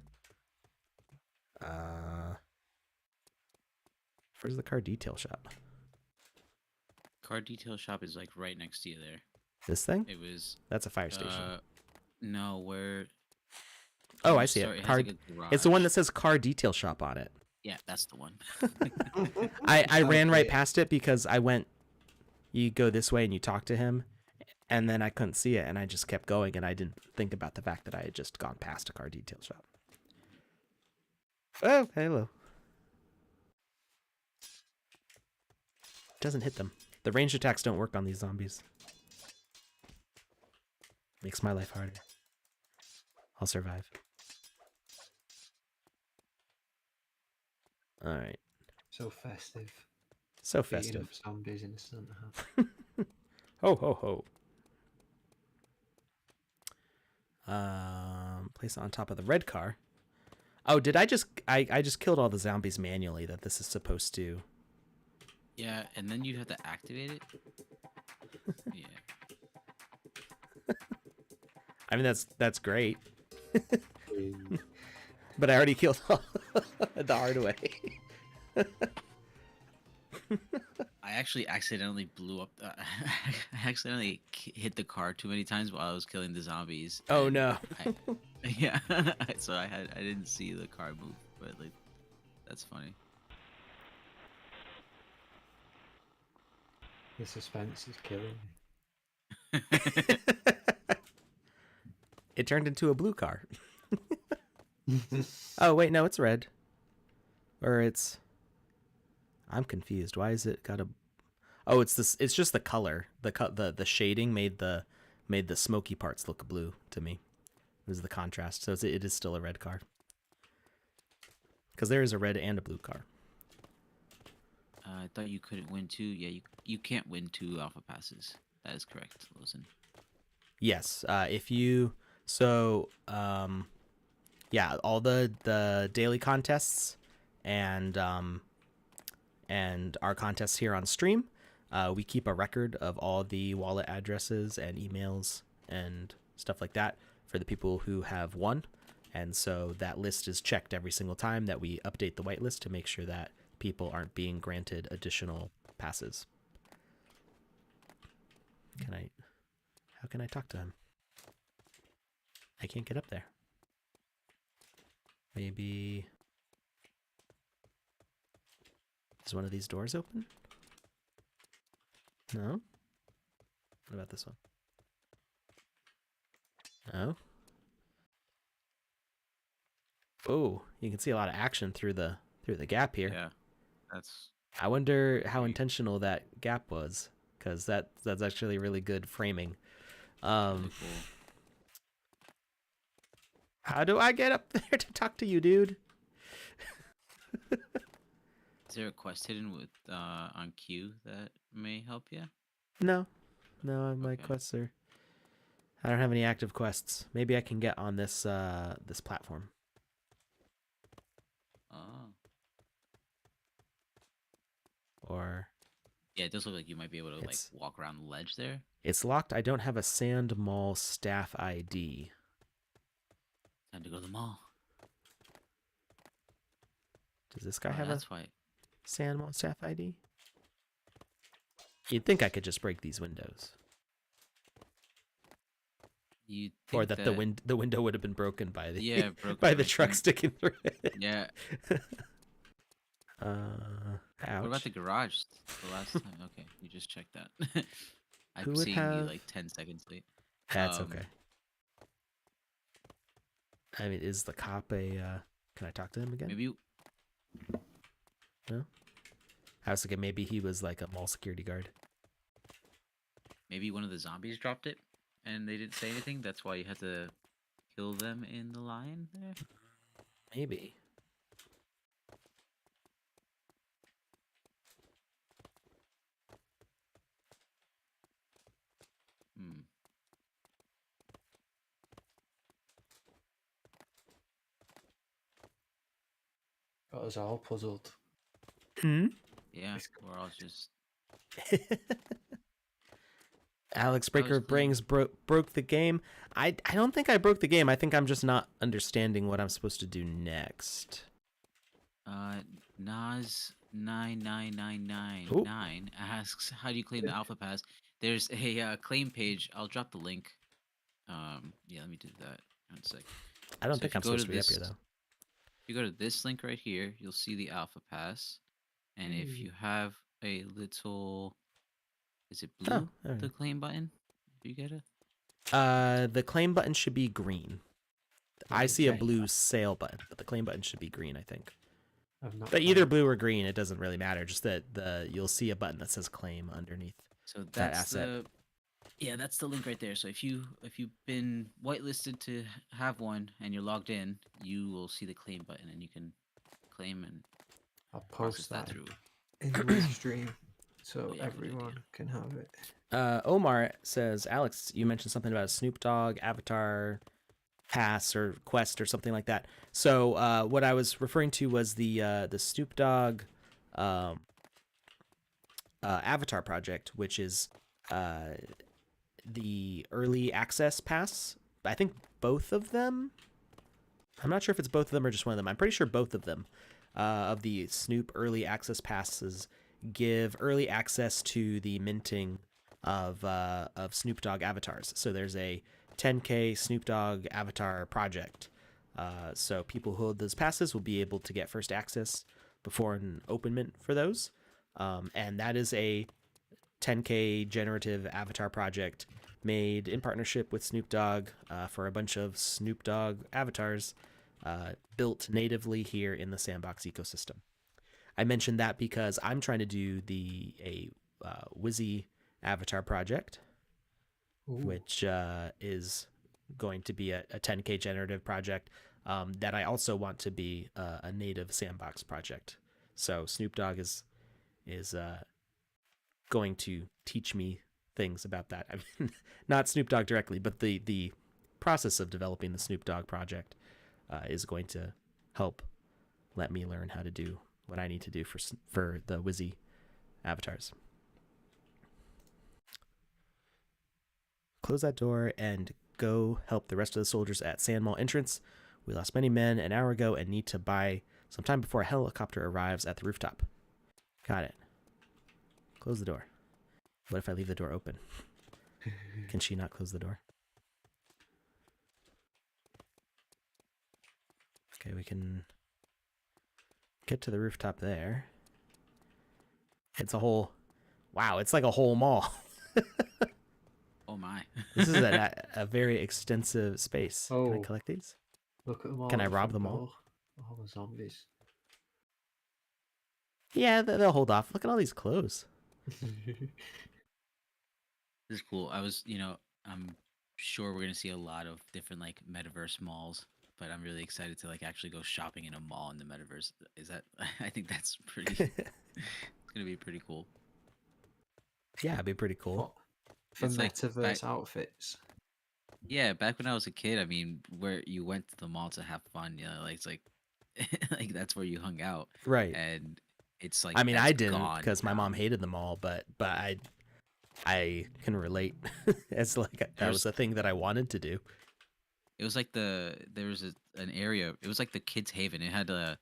Where's the car detail shop? Car detail shop is like right next to you there. This thing? It was. That's a fire station. No, where. Oh, I see it. Sorry, it has Car. like a garage. It's the one that says car detail shop on it. Yeah, that's the one. I ran right Okay. past it because I went. You go this way and you talk to him, and then I couldn't see it, and I just kept going, and I didn't think about the fact that I had just gone past a car detail shop. Oh, hello. Doesn't hit them. The ranged attacks don't work on these zombies. Makes my life harder. I'll survive. Alright. So festive. So Beating festive. up zombies in a Santa hat. Ho ho ho. Place it on top of the red car. Oh, did I just just killed all the zombies manually that this is supposed to. Yeah, and then you have to activate it. Yeah. I mean that's great. But I already killed all the hard way. I actually accidentally blew up. I accidentally hit the car too many times while I was killing the zombies. Oh and no. Yeah. So I didn't see the car move, but like, that's funny. The suspense is killing me. It turned into a blue car. Oh wait, no, it's red. Or it's I'm confused. Why is it got a Oh, it's this it's just the color. The shading made the smoky parts look blue to me. It was the contrast. So it is still a red car. Cuz there is a red and a blue car. I thought you couldn't win two. Yeah, you can't win two alpha passes. That is correct, Wilson. Yes, if you so yeah, all the daily contests and our contests here on stream, we keep a record of all the wallet addresses and emails and stuff like that for the people who have won, and so that list is checked every single time that we update the whitelist to make sure that people aren't being granted additional passes. How can I talk to him? I can't get up there. Maybe... Is one of these doors open? No? What about this one? No? Oh, you can see a lot of action through the gap here. Yeah, that's. I wonder how intentional that gap was, because that's actually really good framing. Really cool. How do I get up there to talk to you, dude? Is there a quest hidden with on Q that may help you? No, my Okay. quests are. I don't have any active quests. Maybe I can get on this this platform. Oh. Or Yeah, it does look like you might be able to like It's- walk around the ledge there. it's locked. I don't have a Sand Mall staff ID. Time to go to the mall. Does this guy Oh, have a that's why. Sand Mall staff ID? You'd think I could just break these windows, You or that the window would have been broken by the Yeah, broken by the by truck some- sticking through it. Yeah. Ouch. What about the garage? The last time. Okay, you just checked that. Who I'm would seeing you have- like 10 seconds late. That's um, okay. I mean, is the cop a? Can I talk to him again? Maybe you, No. I was thinking maybe he was like a mall security guard. maybe one of the zombies dropped it and they didn't say anything. That's why you had to kill them in the line there. Maybe. Hmm. Got us all puzzled. Hmm? Yeah, we're all just. Alex I was Breaker playing. Brings broke the game. I don't think I broke the game. I think I'm just not understanding what I'm supposed to do next. Nas 9999 Ooh, asks, "How do you claim the alpha pass?" There's a claim page. I'll drop the link. Yeah, let me do that. 1 sec. I don't So think if you I'm go to supposed to be up here this, though. if you go to this link right here, you'll see the alpha pass. And if you have a little, is it Oh, blue? all The right. claim button. Do you get it? The claim button should be green. Let I me see a check. blue sale button, but the claim button should be green, I think. I've not But got either it. blue or green, it doesn't really matter. Just that you'll see a button that says claim underneath So that that's asset. the yeah, that's the link right there. So if you've been whitelisted to have one and you're logged in, you will see the claim button and you can claim and I'll process post that that through. in the stream so Oh yeah, good idea. everyone can have it. Omar says, Alex, you mentioned something about a Snoop Dogg avatar pass or quest or something like that. So what I was referring to was the Snoop Dogg um, avatar project, which is the early access pass. I think both of them. I'm not sure if it's both of them or just one of them. I'm pretty sure both of them of the Snoop early access passes give early access to the minting of Snoop Dogg avatars. So there's a 10K Snoop Dogg avatar project. So people who hold those passes will be able to get first access before an open mint for those. And that is a 10K generative avatar project made in partnership with Snoop Dogg for a bunch of Snoop Dogg avatars built natively here in the Sandbox ecosystem. I mentioned that because I'm trying to do a Wizzy avatar project, Ooh. which is going to be a 10K generative project that I also want to be a native Sandbox project. So Snoop Dogg is going to teach me things about that. I mean, not Snoop Dogg directly, but the process of developing the Snoop Dogg project is going to help let me learn how to do what I need to do for the Wizzy avatars. Close that door and go help the rest of the soldiers at Sand Mall entrance. We lost many men an hour ago and need to buy some time before a helicopter arrives at the rooftop. Got it. Close the door. What if I leave the door open? Can she not close the door? Okay, we can get to the rooftop there. It's a whole... Wow, it's like a whole mall. Oh my. This is a very extensive space. Can I Oh. collect these? Look at them all. Can I at the rob front them all? door. All the zombies. Yeah, they'll hold off. Look at all these clothes. This is cool. I'm sure we're gonna see a lot of different like metaverse malls, but I'm really excited to like actually go shopping in a mall in the metaverse. Is that? I think that's pretty. It's gonna be pretty cool. Yeah, it'd be pretty cool. What? For It's like metaverse outfits. yeah, back when I was a kid, I mean, where you went to the mall to have fun, like it's like, like that's where you hung out, Right. and it's like I mean, that's I didn't gone because my now. mom hated them all, but I can relate as like that There's was a thing that I wanted to do. It was like there was an area. It was like the kids' haven. It had or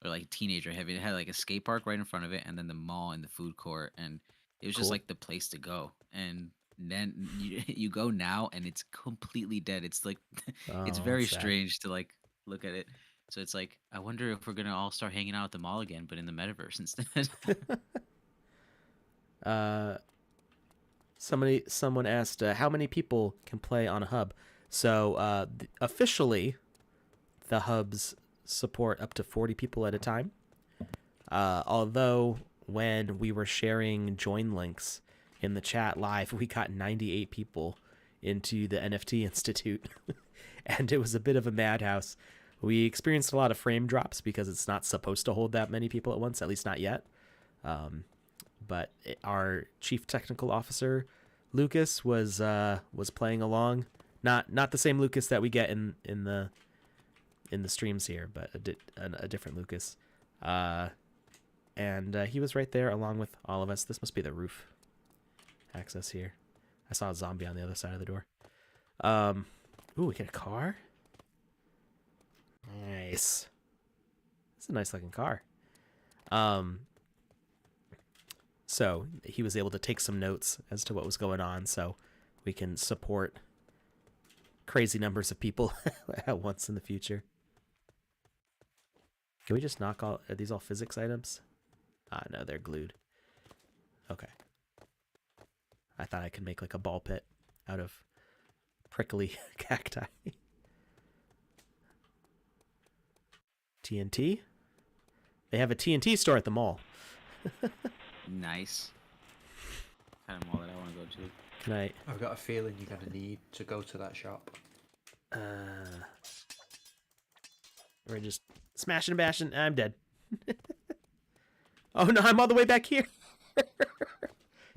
like teenager haven. It had like a skate park right in front of it, and then the mall and the food court, and it was just Cool. like the place to go. And then you go now, and it's completely dead. It's like it's Oh, very that's sad. strange to like look at it. So it's like I wonder if we're gonna all start hanging out at the mall again, but in the metaverse instead. Someone asked how many people can play on a hub. So officially, the hubs support up to 40 people at a time. Although when we were sharing join links in the chat live, we got 98 people into the NFT Institute, and it was a bit of a madhouse. We experienced a lot of frame drops because it's not supposed to hold that many people at once, at least not yet. But our chief technical officer, Lucas, was playing along. Not the same Lucas that we get in the streams here, but a different Lucas. And he was right there along with all of us. This must be the roof access here. I saw a zombie on the other side of the door. Ooh, we get a car. Nice. It's a nice looking car. So he was able to take some notes as to what was going on, so we can support crazy numbers of people at once in the future. Can we just knock all... Are these all physics items? No, they're glued. Okay. I thought I could make like a ball pit out of prickly cacti. TNT? They have a TNT store at the mall. Nice. Kind of mall that I want to go to. Can I... I've got a feeling you're going to need to go to that shop. We're just smashing and bashing. I'm dead. Oh no, I'm all the way back here.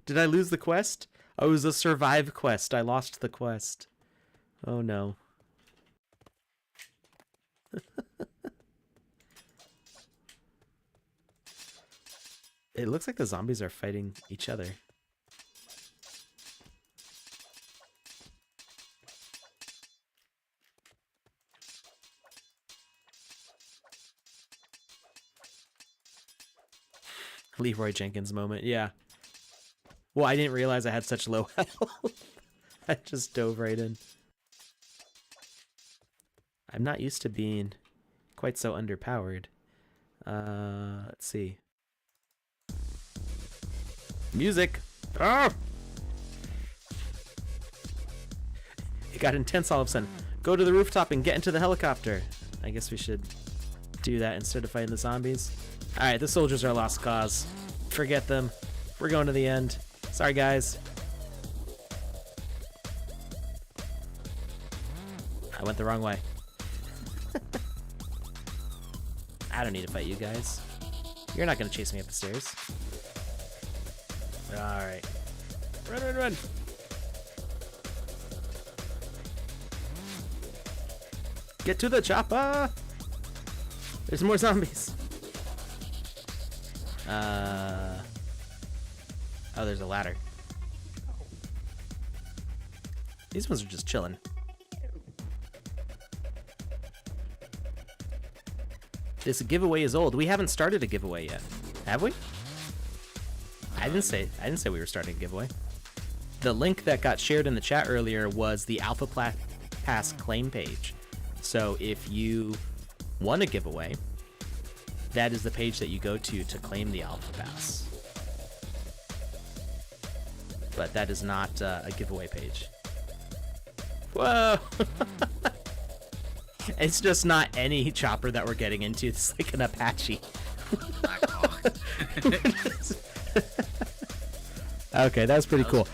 Did I lose the quest? Oh, it was a survive quest. I lost the quest. Oh no. It looks like the zombies are fighting each other. Leroy Jenkins moment, yeah. Well, I didn't realize I had such low health. I just dove right in. I'm not used to being quite so underpowered. Let's see. Music! Ah! It got intense all of a sudden. Go to the rooftop and get into the helicopter. I guess we should do that instead of fighting the zombies. Alright, the soldiers are a lost cause. Forget them. We're going to the end. Sorry, guys. I went the wrong way. I don't need to fight you guys. You're not going to chase me up the stairs. Alright. Run, run, run! Get to the chopper! There's more zombies. Oh, there's a ladder. These ones are just chilling. This giveaway is old. We haven't started a giveaway yet, have we? I didn't say we were starting a giveaway. The link that got shared in the chat earlier was the Alpha Pass claim page. So if you won a giveaway, that is the page that you go to claim the Alpha Pass. But that is not a giveaway page. Whoa! It's just not any chopper that we're getting into. It's like an Apache. Okay, that's pretty cool.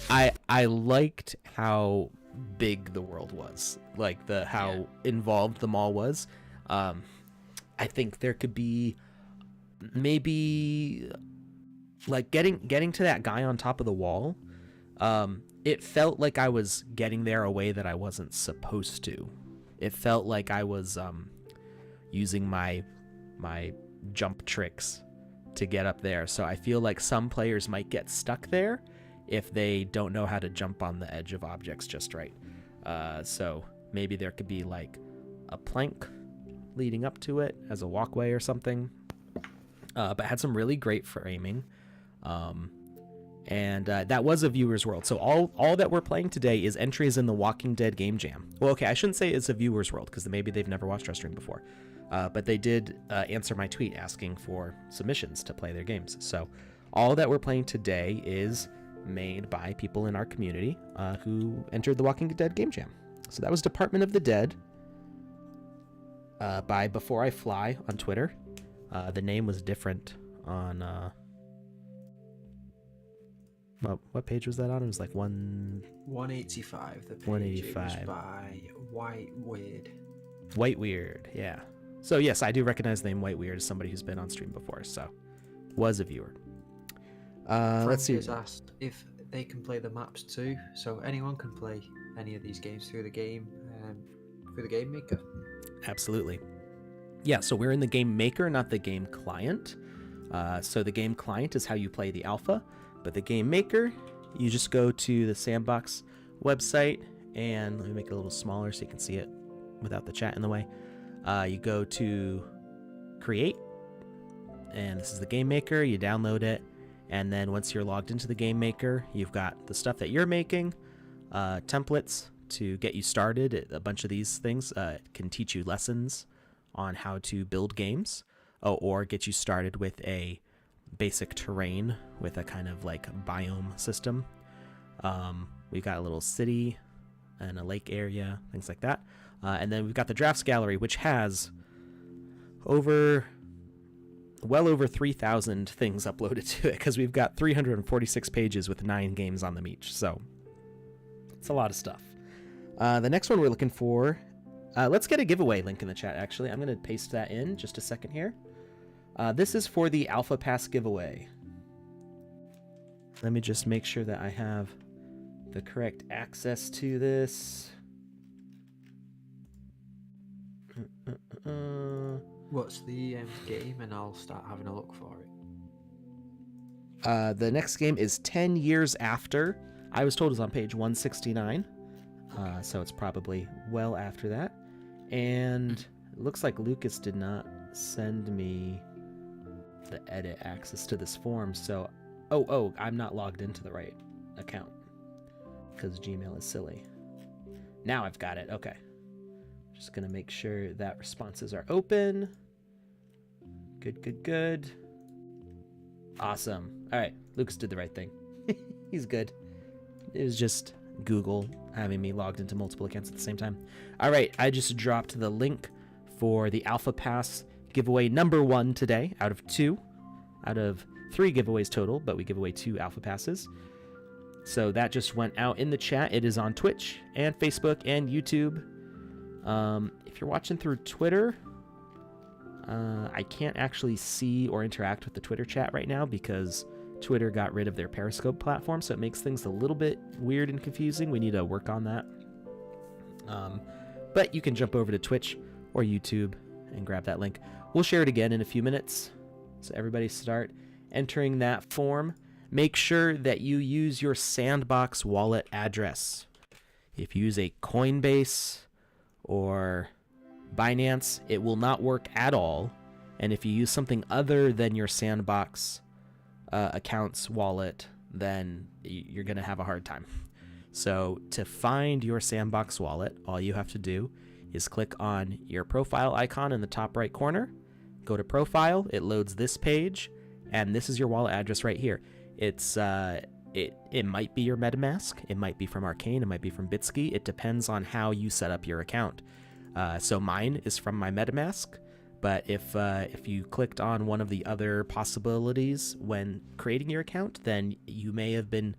I liked how big the world was, like how involved the mall was. I think there could be maybe like getting to that guy on top of the wall. It felt like I was getting there a way that I wasn't supposed to. It felt like I was using my jump tricks to get up there. So I feel like some players might get stuck there if they don't know how to jump on the edge of objects just right. So maybe there could be like a plank leading up to it as a walkway or something. But had some really great framing. And that was a viewer's world. So all that we're playing today is entries in the Walking Dead game jam. Well, okay, I shouldn't say it's a viewer's world because maybe they've never watched our stream before. But they did answer my tweet asking for submissions to play their games. So all that we're playing today is made by people in our community who entered the Walking Dead game jam. So that was Department of the Dead by Before I Fly on Twitter. The name was different on... what page was that on? It was like 185. The page 185. was by White Weird. White Weird, yeah. So yes, I do recognize the name White Weird as somebody who's been on stream before, so was a viewer. Let's see. Frank has asked if they can play the maps too, so anyone can play any of these games through the game maker. Absolutely. Yeah, so we're in the game maker, not the game client. So the game client is how you play the alpha, but the game maker, you just go to the Sandbox website, and let me make it a little smaller so you can see it without the chat in the way. You go to create, and this is the game maker. You download it, and then once you're logged into the game maker, you've got the stuff that you're making, templates to get you started. A bunch of these things can teach you lessons on how to build games, or get you started with a basic terrain with a kind of like biome system. We've got a little city and a lake area, things like that. And then we've got the drafts gallery, which has well over 3,000 things uploaded to it, because we've got 346 pages with 9 games on them each. So it's a lot of stuff. The next one we're looking for, let's get a giveaway link in the chat, actually. I'm going to paste that in just a second here. This is for the Alpha Pass giveaway. Let me just make sure that I have the correct access to this. What's the game, and I'll start having a look for it. The next game is 10 Years After. I was told it was on page 169, so it's probably well after that. And it looks like Lucas did not send me the edit access to this form, so I'm not logged into the right account because Gmail is silly. Now I've got it. Okay, just gonna make sure that responses are open. Good. Awesome. All right, Lucas did the right thing. He's good. It was just Google having me logged into multiple accounts at the same time. All right, I just dropped the link for the Alpha Pass giveaway number 1 today, out of 2, out of 3 giveaways total, but we give away 2 Alpha Passes. So that just went out in the chat. It is on Twitch and Facebook and YouTube. If you're watching through Twitter, I can't actually see or interact with the Twitter chat right now because Twitter got rid of their Periscope platform, so it makes things a little bit weird and confusing. We need to work on that. But you can jump over to Twitch or YouTube and grab that link. We'll share it again in a few minutes. So everybody start entering that form. Make sure that you use your Sandbox wallet address. If you use a Coinbase or Binance, it will not work at all. And if you use something other than your Sandbox account's wallet, then you're going to have a hard time. So to find your Sandbox wallet, all you have to do is click on your profile icon in the top right corner, go to profile, it loads this page, and this is your wallet address right here. It's it might be your MetaMask, it might be from Arcane, it might be from Bitsky. It depends on how you set up your account. So mine is from my MetaMask, but if you clicked on one of the other possibilities when creating your account, then you may have been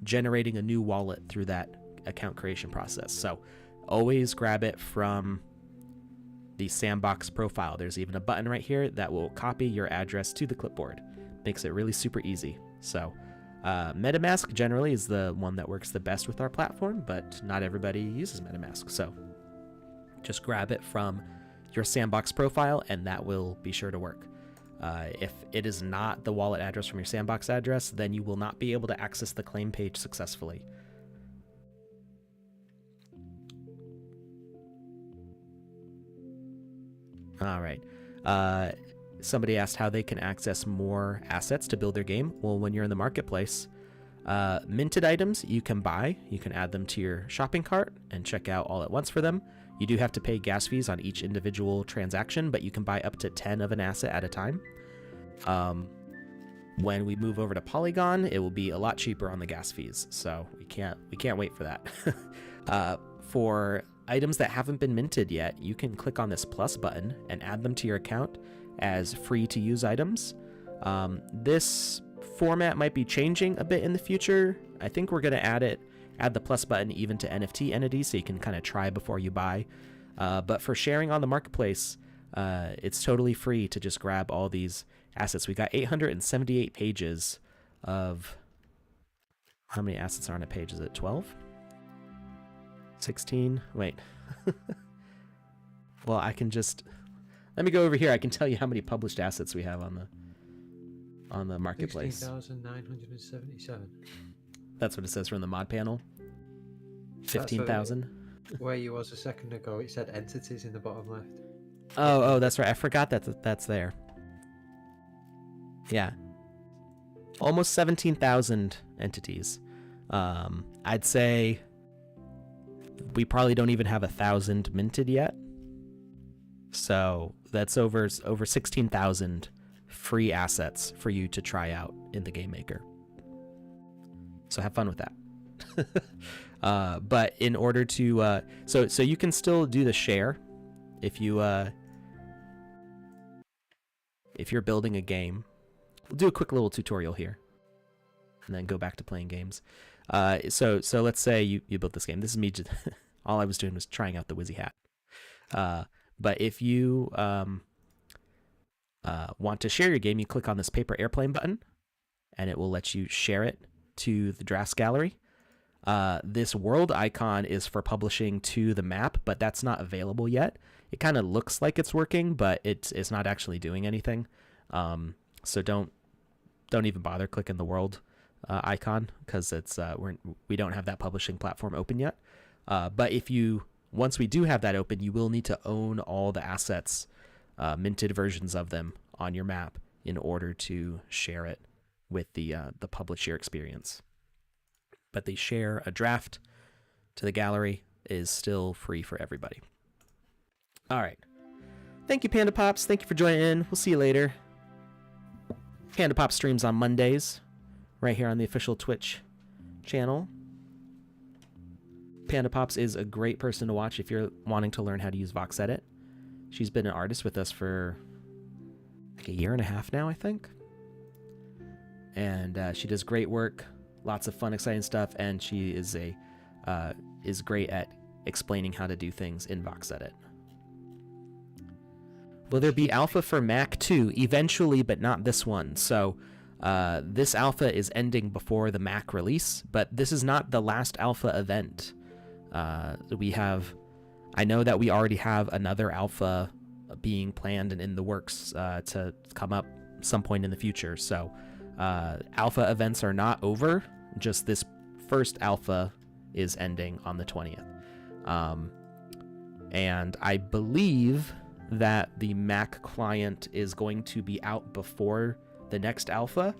generating a new wallet through that account creation process. So always grab it from the Sandbox profile. There's even a button right here that will copy your address to the clipboard. Makes it really super easy. So MetaMask generally is the one that works the best with our platform, but not everybody uses MetaMask. So just grab it from your Sandbox profile and that will be sure to work. If it is not the wallet address from your Sandbox address, then you will not be able to access the claim page successfully. All right. Somebody asked how they can access more assets to build their game. Well, when you're in the marketplace, minted items you can buy. You can add them to your shopping cart and check out all at once for them. You do have to pay gas fees on each individual transaction, but you can buy up to 10 of an asset at a time. When we move over to Polygon, it will be a lot cheaper on the gas fees, so we can't wait for that. For items that haven't been minted yet, you can click on this plus button and add them to your account as free to use items. This format might be changing a bit in the future. I think we're going to add the plus button even to NFT entities so you can kind of try before you buy. But for sharing on the marketplace, it's totally free to just grab all these assets. We got 878 pages of, how many assets are on a page? Is it 12? 16? Wait. Well, I can just, Let me go over here. I can tell you how many published assets we have on the marketplace. 16,977. That's what it says from the mod panel. 15,000. Where you was a second ago, it said entities in the bottom left. Oh, that's right. I forgot that's there. Yeah. Almost 17,000 entities. I'd say we probably don't even have 1,000 minted yet. So that's over 16,000 free assets for you to try out in the Game Maker. So have fun with that. But in order to so you can still do the share if you're building a game. We'll do a quick little tutorial here and then go back to playing games. So let's say you built this game. This is me just all I was doing was trying out the Wizzy hat. But if you want to share your game, you click on this paper airplane button and it will let you share it to the drafts gallery. This world icon is for publishing to the map, but that's not available yet. It kind of looks like it's working, but it's not actually doing anything. So don't even bother clicking the world icon because we don't have that publishing platform open yet. But once we do have that open, you will need to own all the assets, minted versions of them on your map in order to share it with the publish share experience. But the share a draft to the gallery is still free for everybody. All right. Thank you, Panda Pops. Thank you for joining in. We'll see you later. Panda Pop streams on Mondays, right here on the official Twitch channel. Panda Pops is a great person to watch if you're wanting to learn how to use VoxEdit. She's been an artist with us for like a year and a half now, I think. And she does great work, lots of fun, exciting stuff, and she is great at explaining how to do things in VoxEdit. Will there be alpha for Mac too? Eventually, but not this one. So this alpha is ending before the Mac release, but this is not the last alpha event. I know that we already have another alpha being planned and in the works to come up some point in the future. So alpha events are not over. Just this first alpha is ending on the 20th. And I believe that the Mac client is going to be out before the next alpha.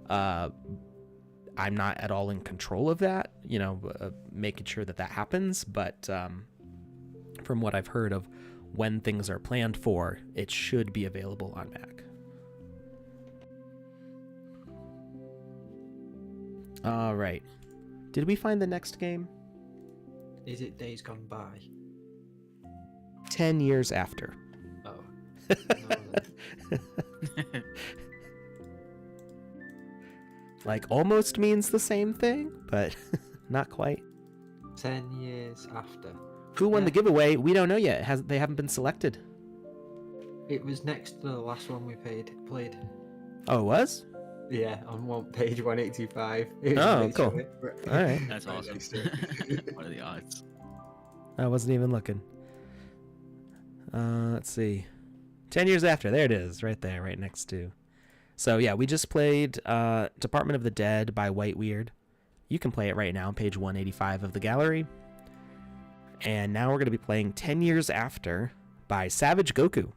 I'm not at all in control of that, making sure that happens. But from what I've heard of when things are planned for, it should be available on Mac. All right. Did we find the next game? Is it Days Gone By? 10 years after. Oh. Like almost means the same thing, but not quite. 10 years after. Who won the giveaway? We don't know yet. They haven't been selected. It was next to the last one we played. Oh, it was? Yeah, on page 185. Oh, cool. All right. That's awesome. What are the odds? I wasn't even looking. Let's see. 10 years after. There it is. Right there. Right next to. So, yeah, we just played Department of the Dead by White Weird. You can play it right now on page 185 of the gallery. And now we're going to be playing 10 Years After by Savage Goku.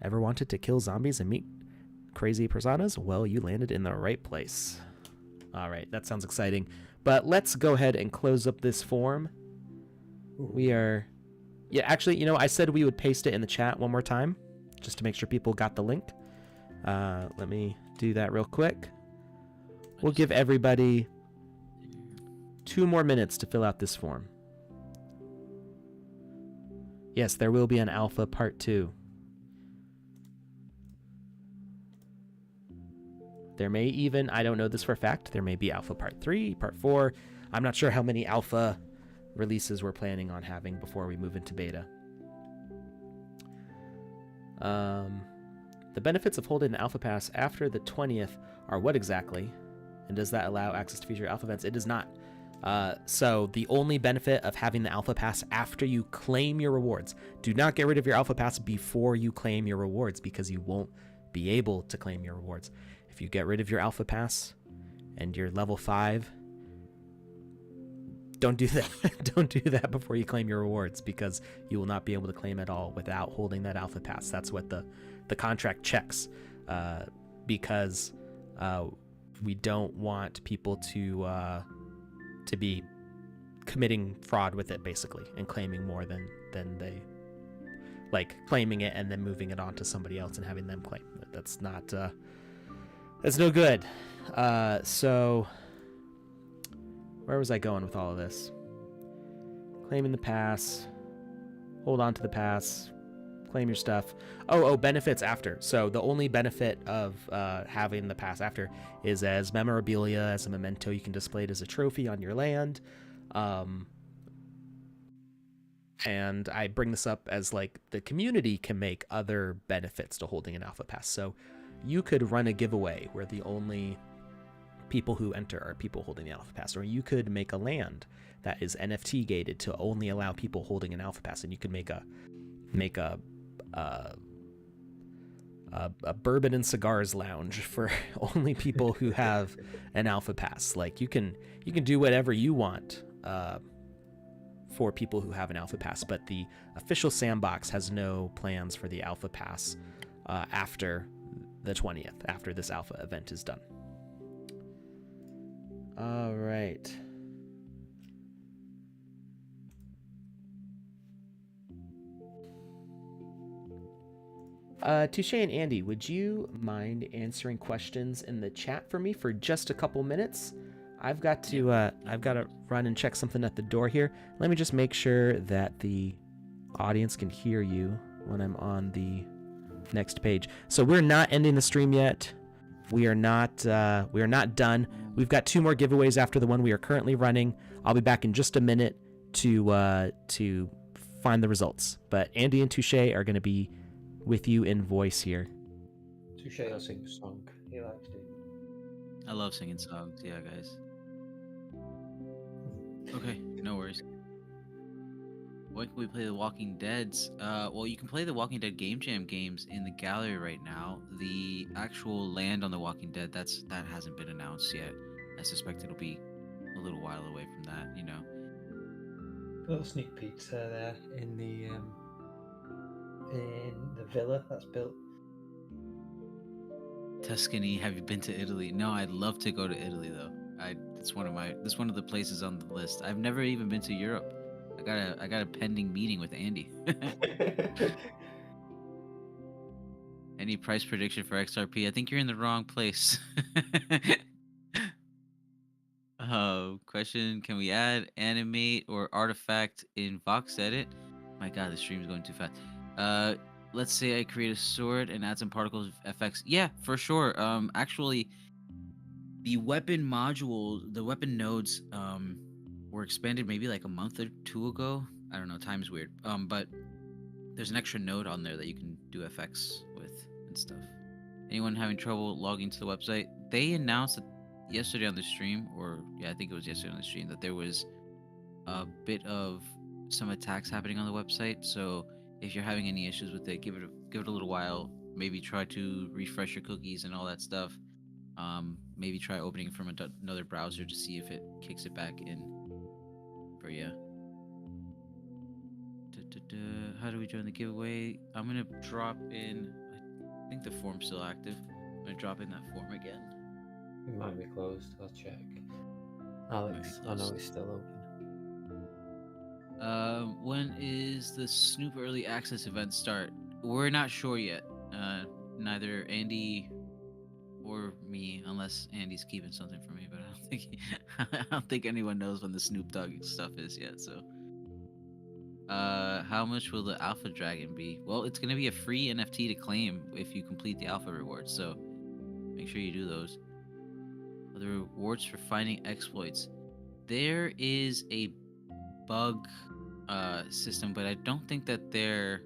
Ever wanted to kill zombies and meet crazy personas? Well, you landed in the right place. All right, that sounds exciting. But let's go ahead and close up this form. We are... Yeah, actually, I said we would paste it in the chat one more time, just to make sure people got the link. Let me do that real quick. We'll give everybody 2 more minutes to fill out this form. Yes, there will be an alpha part 2. There may even, I don't know this for a fact, there may be alpha part 3, part 4. I'm not sure how many alpha releases we're planning on having before we move into beta. The benefits of holding the alpha pass after the 20th are what exactly? And does that allow access to future alpha events? It does not. So the only benefit of having the Alpha Pass after you claim your rewards, do not get rid of your Alpha Pass before you claim your rewards, because you won't be able to claim your rewards. If you get rid of your Alpha Pass and you're level 5, don't do that. Don't do that before you claim your rewards, because you will not be able to claim at all without holding that Alpha Pass. That's what the contract checks, because we don't want people to be committing fraud with it, basically, and claiming more than they, like claiming it and then moving it on to somebody else and having them claim. That's not that's no good. So where was I going with all of this? Claiming the pass, hold on to the pass, claim your stuff. Oh, benefits after. So the only benefit of having the pass after is as memorabilia, as a memento. You can display it as a trophy on your land. And I bring this up as like the community can make other benefits to holding an Alpha Pass. So you could run a giveaway where the only people who enter are people holding the Alpha Pass, or you could make a land that is NFT gated to only allow people holding an Alpha Pass, and you could make a bourbon and cigars lounge for only people who have an Alpha Pass. Like you can do whatever you want for people who have an Alpha Pass, but the official Sandbox has no plans for the Alpha Pass after the 20th, after this Alpha event is done. All right. Touche and Andy, would you mind answering questions in the chat for me for just a couple minutes? I've got to run and check something at the door here. Let me just make sure that the audience can hear you when I'm on the next page. So we're not ending the stream yet. We are not done. We've got 2 more giveaways after the one we are currently running. I'll be back in just a minute to find the results. But Andy and Touche are going to be with you in voice here. Touche will sing a song. He likes to. I love singing songs. Yeah, guys. Okay, no worries. When can we play The Walking Dead's? Well, you can play the Walking Dead Game Jam games in the gallery right now. The actual land on The Walking Dead, that hasn't been announced yet. I suspect it'll be a little while away from that, you know. Little sneak peeks there in the villa that's built. Tuscany. Have you been to Italy? No, I'd love to go to Italy though. It's one of the places on the list. I've never even been to Europe. I got a pending meeting with Andy. Any price prediction for XRP? I think you're in the wrong place. Question: can we add animate or artifact in VoxEdit? My God, the stream's going too fast. Let's say I create a sword and add some particles of FX. Yeah, for sure. Actually, the weapon module, the weapon nodes, were expanded maybe like a month or 2 ago. I don't know, time's weird. But there's an extra node on there that you can do FX with and stuff. Anyone having trouble logging to the website? They announced that yesterday on the stream, or yeah, I think it was yesterday on the stream, that there was a bit of some attacks happening on the website. So if you're having any issues with it, give it a little while. Maybe try to refresh your cookies and all that stuff. Maybe try opening from another browser to see if it kicks it back in for you. How do we join the giveaway? I'm gonna drop in. I think the form's still active. I'm gonna drop in that form again. It might be closed. I'll check. Alex, I know it's still open. When is the Snoop Early Access event start? We're not sure yet. Neither Andy or me, unless Andy's keeping something from me. But I don't think anyone knows when the Snoop Dogg stuff is yet. So, how much will the Alpha Dragon be? Well, it's gonna be a free NFT to claim if you complete the Alpha rewards. So, make sure you do those. The rewards for finding exploits. There is a bug system, but I don't think that they're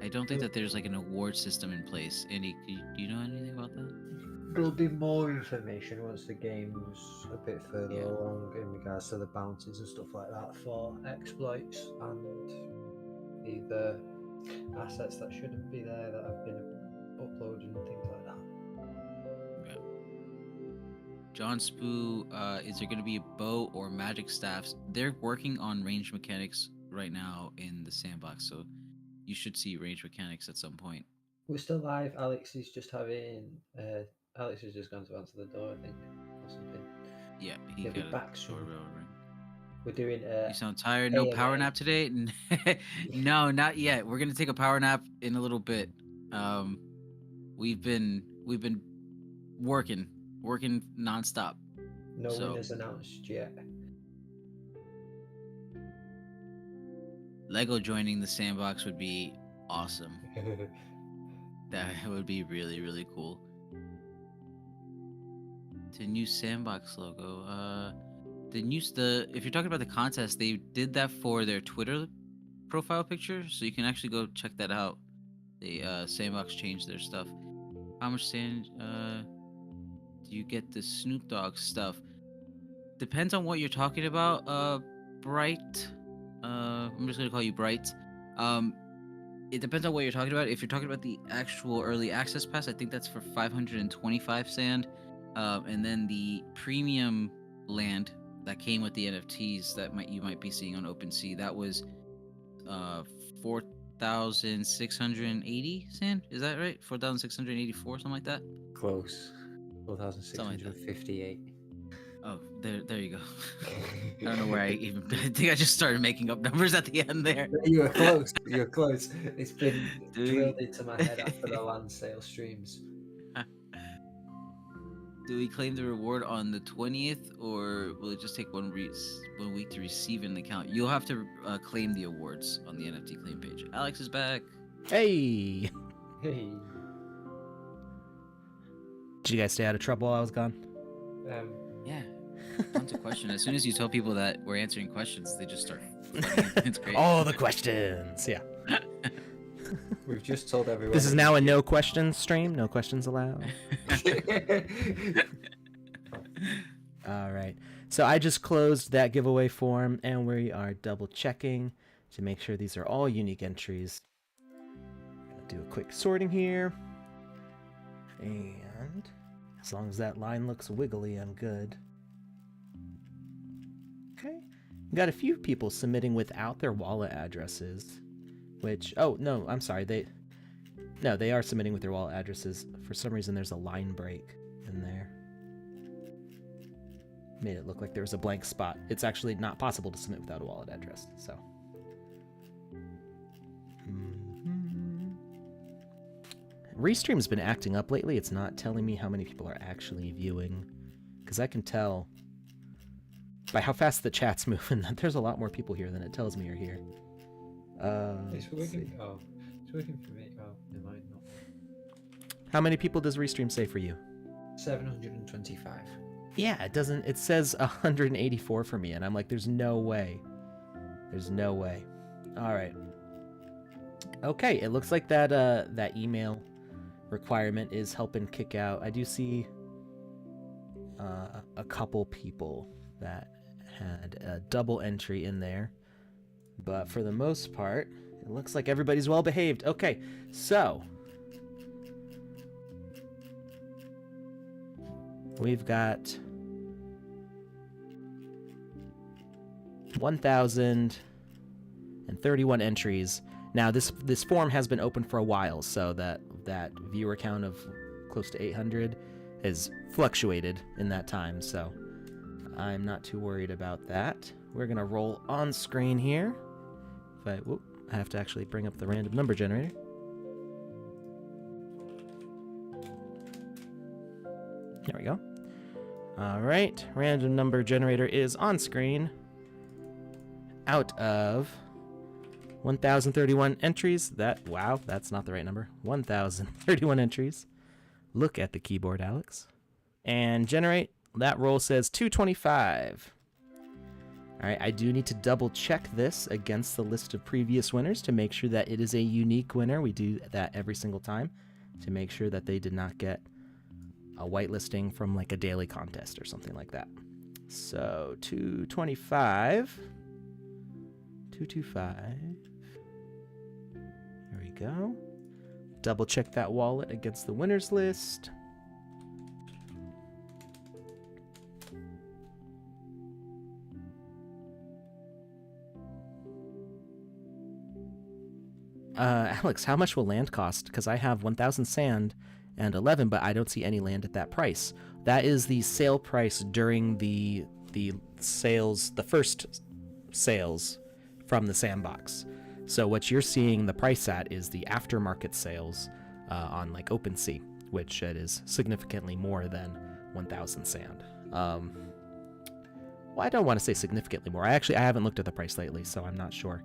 I don't think that there's like an award system in place. Andy, do you know anything about that? There'll be more information once the game's a bit further Yeah. along in regards to the bounties and stuff like that for exploits and either assets that shouldn't be there that have been uploaded and things like that. Yeah. John Spoo, is there going to be a bow or magic staffs? They're working on range mechanics right now in the sandbox, so you should see range mechanics at some point. We're still live. Alex is just having. Alex has just gone to answer the door, I think, or something. Yeah, he He'll got be a back soon. doorbell ring. We're doing. You sound tired? No power AMA. nap today? No, not yet. We're gonna take a power nap in a little bit. We've been working nonstop. No So- winners announced yet. Lego joining the sandbox would be awesome. That would be really, really cool. The new sandbox logo. If you're talking about the contest, they did that for their Twitter profile picture, so you can actually go check that out. They Sandbox changed their stuff. How much sand do you get the Snoop Dogg stuff? Depends on what you're talking about. Bright. I'm just gonna call you Bright. It depends on what you're talking about. If you're talking about the actual early access pass, I think that's for 525 sand. And then the premium land that came with the NFTs that you might be seeing on OpenSea, that was 4,680 sand. Is that right? 4,684, something like that. Close. 4,658. Oh, there you go. I don't know where I think I just started making up numbers at the end there. You were close. You were close. It's been Dude. drilled into my head after the land sale streams. Do we claim the reward on the 20th, or will it just take 1 week to receive an account? You'll have to claim the awards on the NFT claim page. Alex is back. Hey! Hey. Did you guys stay out of trouble while I was gone? Yeah. Tons of questions. As soon as you tell people that we're answering questions, they just start. It's great. All the questions. Yeah. We've just told everyone. This is now a no questions stream. No questions allowed. All right. So I just closed that giveaway form, and we are double checking to make sure these are all unique entries. Gonna do a quick sorting here. And as long as that line looks wiggly, I'm good. Okay. Got a few people submitting without their wallet addresses, which, oh, no, I'm sorry. They are submitting with their wallet addresses. For some reason, there's a line break in there. Made it look like there was a blank spot. It's actually not possible to submit without a wallet address, so. Restream's been acting up lately. It's not telling me how many people are actually viewing, because I can tell by how fast the chat's moving that there's a lot more people here than it tells me are here. It's working. Oh, it's working for me. Oh, it might not. How many people does Restream say for you? 725. Yeah, it doesn't. It says 184 for me, and I'm like, there's no way. There's no way. All right. Okay, it looks like that email requirement is helping kick out. I do see a couple people that had a double entry in there, but for the most part, it looks like everybody's well behaved. Okay, so we've got 1,031 entries. Now this form has been open for a while, so that viewer count of close to 800 has fluctuated in that time, so I'm not too worried about that. We're gonna roll on screen here. I have to actually bring up the random number generator. There we go. All right, random number generator is on screen. Out of 1,031 entries. Wow, that's not the right number. 1,031 entries. Look at the keyboard, Alex. And generate. That roll says 225. All All right, I do need to double check this against the list of previous winners to make sure that it is a unique winner. We do that every single time to make sure that they did not get a whitelisting from like a daily contest or something like that. So 225. 225. There we go. Double check that wallet against the winners list. Alex, how much will land cost? Because I have 1,000 sand and 11, but I don't see any land at that price. That is the sale price during the sales, the first sales from the sandbox. So what you're seeing the price at is the aftermarket sales on like OpenSea, which it is significantly more than 1,000 sand. Well, I don't want to say significantly more. I haven't looked at the price lately, so I'm not sure.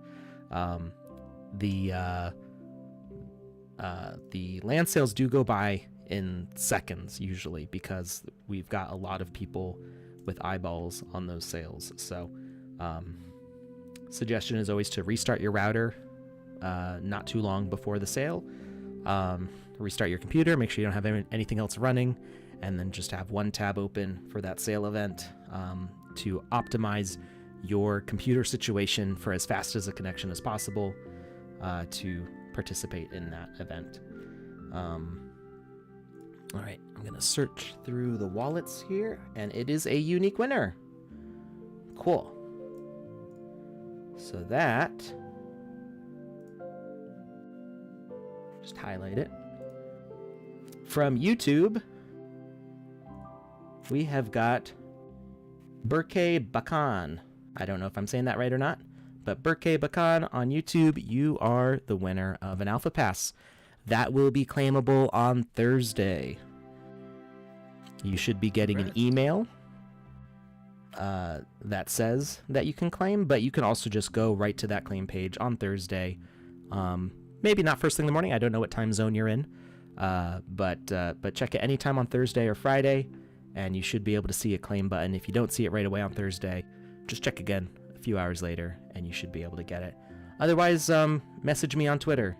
The land sales do go by in seconds usually because we've got a lot of people with eyeballs on those sales. So suggestion is always to restart your router not too long before the sale. Restart your computer, make sure you don't have anything else running, and then just have one tab open for that sale event to optimize your computer situation for as fast as a connection as possible to participate in that event. All right, I'm gonna search through the wallets here, and it is a unique winner. Cool. So that, just highlight it. From YouTube, we have got Burke Bakan. I don't know if I'm saying that right or not, but Burke Bakan on YouTube, you are the winner of an Alpha Pass. That will be claimable on Thursday. You should be getting an email that says that you can claim, but you can also just go right to that claim page on Thursday. Maybe not first thing in the morning. I don't know what time zone you're in, but check it anytime on Thursday or Friday, and you should be able to see a claim button. If you don't see it right away on Thursday, just check again a few hours later, and you should be able to get it. Otherwise, message me on Twitter.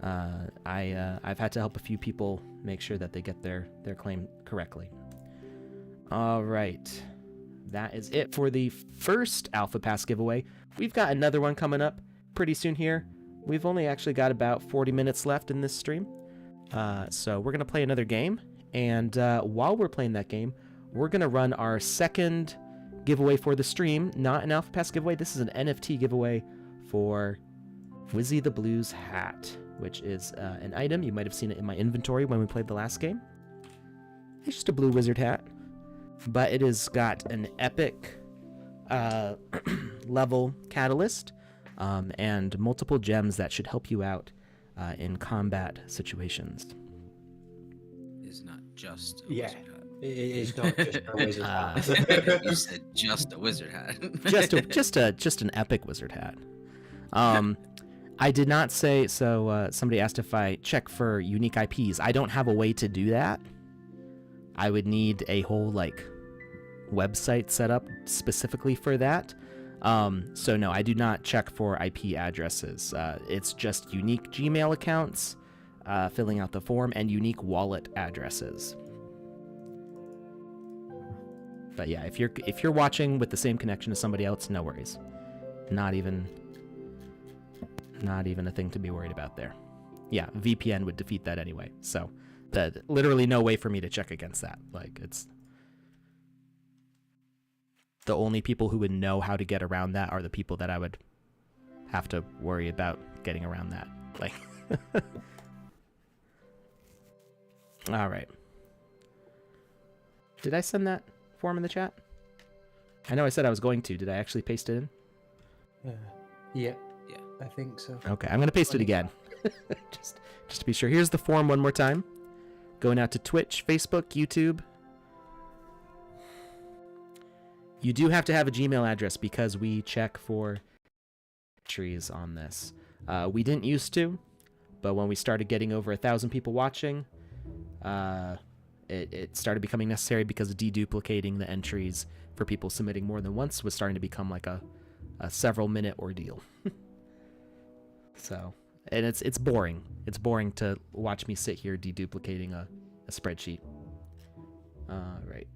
I've had to help a few people make sure that they get their claim correctly. All right. That is it for the first Alpha Pass giveaway. We've got another one coming up pretty soon here. We've only actually got about 40 minutes left in this stream. So we're going to play another game. And while we're playing that game, we're going to run our second giveaway for the stream. Not an Alpha Pass giveaway. This is an NFT giveaway for Wizzy the Blues hat, which is an item. You might have seen it in my inventory when we played the last game. It's just a blue wizard hat, but it has got an epic level catalyst and multiple gems that should help you out in combat situations. It's not just a wizard hat. It is not just a wizard hat. You said just a wizard hat. just an epic wizard hat. I did not say, so somebody asked if I check for unique IPs. I don't have a way to do that. I would need a whole website set up specifically for that. So no, I do not check for IP addresses. It's just unique Gmail accounts, filling out the form, and unique wallet addresses. But yeah, if you're watching with the same connection as somebody else, no worries. Not even a thing to be worried about there. Yeah, VPN would defeat that anyway. So that literally no way for me to check against that. It's the only people who would know how to get around that are the people that I would have to worry about getting around that. All right. Did I send that form in the chat? I know I said I was going to. Did I actually paste it in? Yeah. I think so. Okay, I'm going to paste it again. just to be sure. Here's the form one more time. Going out to Twitch, Facebook, YouTube. You do have to have a Gmail address because we check for trees on this. We didn't used to, but when we started getting over 1,000 people watching, it started becoming necessary because deduplicating the entries for people submitting more than once was starting to become like a several minute ordeal. So, and it's boring. It's boring to watch me sit here deduplicating a spreadsheet. Right.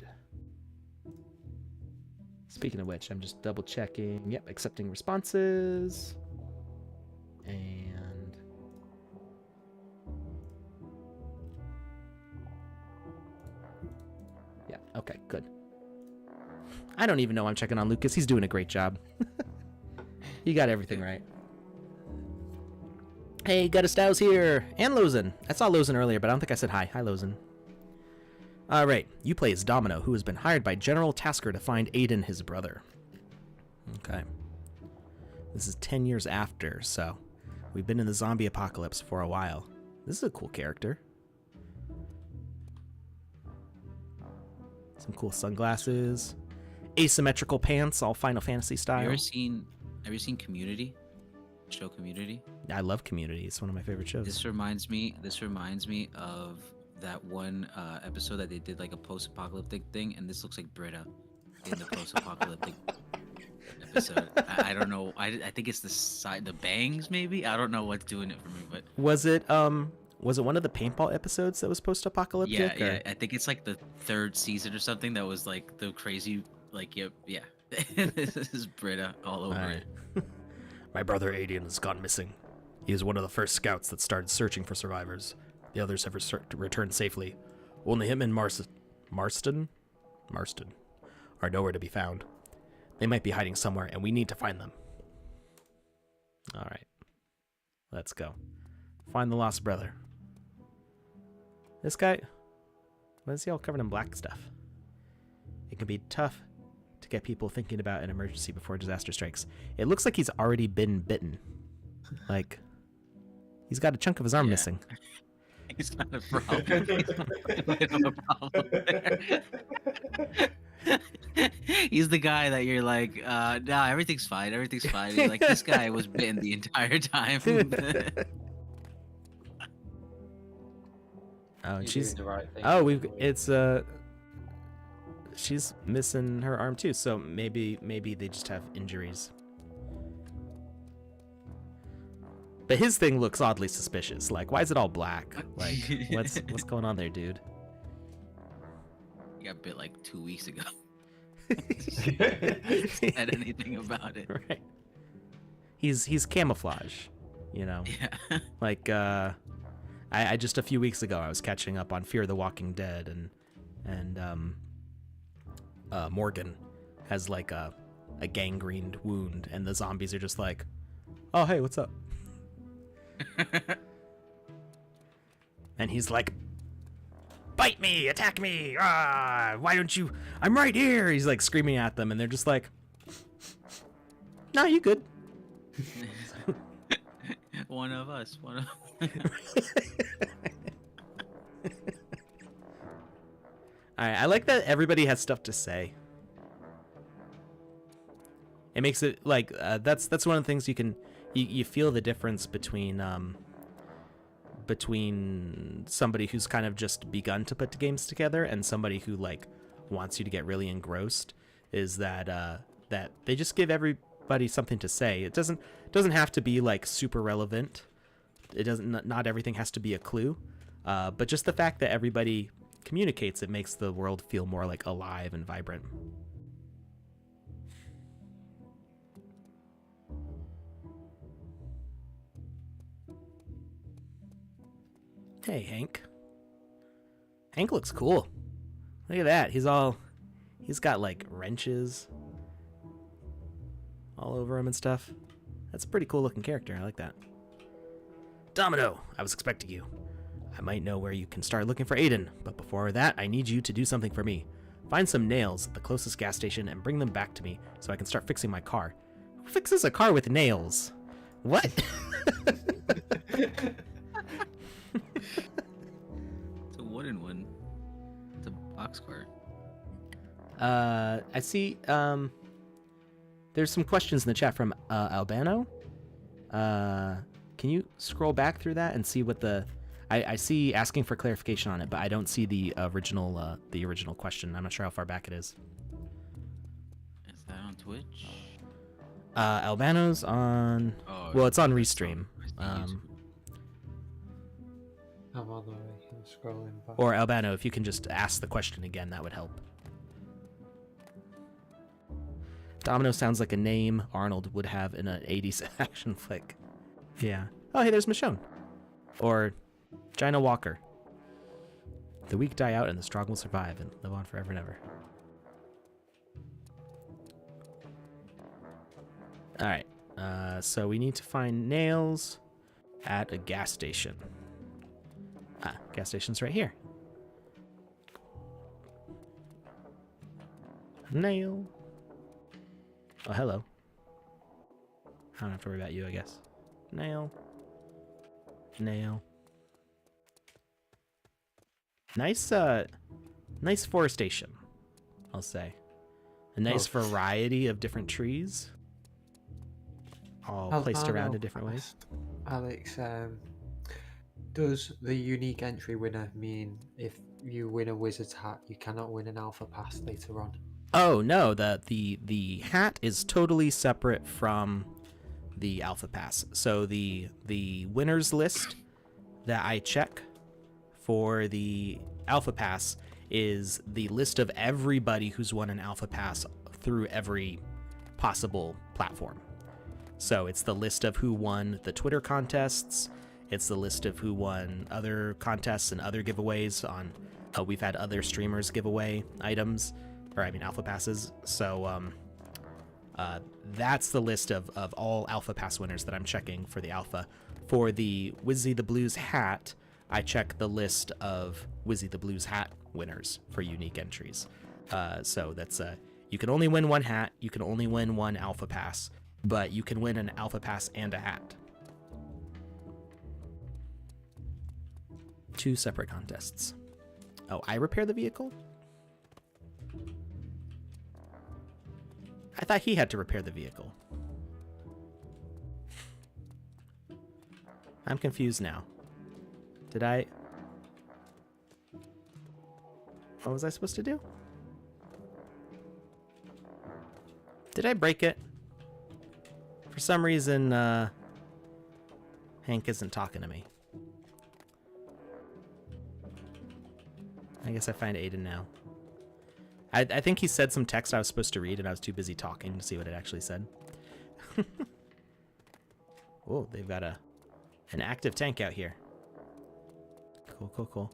Speaking of which, I'm just double checking. Yep, accepting responses. And yeah, okay, good. I don't even know I'm checking on Lucas. He's doing a great job. He got everything right. Hey, Guttastow's here. And Lozen. I saw Lozen earlier, but I don't think I said hi. Hi, Lozen. Alright, you play as Domino, who has been hired by General Tasker to find Aiden, his brother. Okay. This is 10 years after, so we've been in the zombie apocalypse for a while. This is a cool character. Some cool sunglasses. Asymmetrical pants, all Final Fantasy style. Have you ever seen Community? Show Community? I love Community. It's one of my favorite shows. This reminds me of that one episode that they did like a post-apocalyptic thing, and this looks like Britta in the post-apocalyptic episode. I don't know. I think it's the bangs maybe. I don't know what's doing it for me, but was it one of the paintball episodes that was post-apocalyptic? Yeah. I think it's like the 3rd season or something that was like the crazy like yeah. This is Britta all over it. My brother Aiden has gone missing. He is one of the first scouts that started searching for survivors. The others have returned safely. Only him and Marston are nowhere to be found. They might be hiding somewhere, and we need to find them. All right. Let's go. Find the lost brother. This guy... Why is he all covered in black stuff? It can be tough to get people thinking about an emergency before disaster strikes. It looks like he's already been bitten. Like, he's got a chunk of his arm missing. He's got a problem. He's a problem there. He's the guy that you're like, nah, everything's fine. Everything's fine. You're like, this guy was bitten the entire time. Oh, and she's doing the right thing. She's missing her arm too, so maybe they just have injuries. But his thing looks oddly suspicious. Like, why is it all black? Like, what's going on there, dude? He got bit like 2 weeks ago. Said anything about it? Right. He's camouflage, you know. Yeah. Like, I just a few weeks ago I was catching up on Fear the Walking Dead, and Morgan has like a gangrened wound, and the zombies are just like, oh hey, what's up? And he's like, bite me, attack me, why don't you, I'm right here. He's like screaming at them, and they're just like, no, you good. One of us. I like that everybody has stuff to say. It makes it like that's one of the things you feel the difference between somebody who's kind of just begun to put games together and somebody who like wants you to get really engrossed, is that that they just give everybody something to say. It doesn't have to be like super relevant. It doesn't, not everything has to be a clue, but just the fact that everybody communicates, it makes the world feel more like alive and vibrant. Hey, Hank. Hank looks cool. Look at that. He's got like wrenches all over him and stuff. That's a pretty cool looking character. I like that. Domino, I was expecting you. I might know where you can start looking for Aiden, but before that, I need you to do something for me. Find some nails at the closest gas station and bring them back to me so I can start fixing my car. Who fixes a car with nails? What? It's a wooden one. It's a boxcar. I see, there's some questions in the chat from Albano. Can you scroll back through that and see what the... I see asking for clarification on it, but I don't see the original question. I'm not sure how far back it is. Is that on Twitch? Albano's on. Oh, Well, it's on that's Restream. YouTube. I'm on the way. I'm scrolling back. Or Albano, if you can just ask the question again, that would help. Domino sounds like a name Arnold would have in an 80s action flick. Yeah. Oh, hey, there's Michonne. Or Gina Walker. The weak die out and the strong will survive and live on forever and ever. Alright. So we need to find nails at a gas station. Gas station's right here. Nail. Oh, hello. I don't have to worry about you, I guess. Nail. Nail. Nice, nice forestation, I'll say. A nice variety of different trees. All placed around in different ways. Alex, does the unique entry winner mean if you win a wizard's hat, you cannot win an alpha pass later on? Oh no, the hat is totally separate from the alpha pass. So the winners list that I check for the alpha pass is the list of everybody who's won an alpha pass through every possible platform. So it's the list of who won the Twitter contests. It's the list of who won other contests and other giveaways on. We've had other streamers give away items, or I mean alpha passes. So that's the list of all alpha pass winners that I'm checking for the alpha. For the Wizzy the Blues hat, I check the list of Wizzy the Blues hat winners for unique entries. So that's you can only win one hat, you can only win one alpha pass, but you can win an alpha pass and a hat. 2 separate contests. Oh, I repair the vehicle? I thought he had to repair the vehicle. I'm confused now. Did I... What was I supposed to do? Did I break it? For some reason, Hank isn't talking to me. I guess I find Aiden now. I think he said some text I was supposed to read, and I was too busy talking to see what it actually said. Oh, they've got an active tank out here. Cool, cool, cool.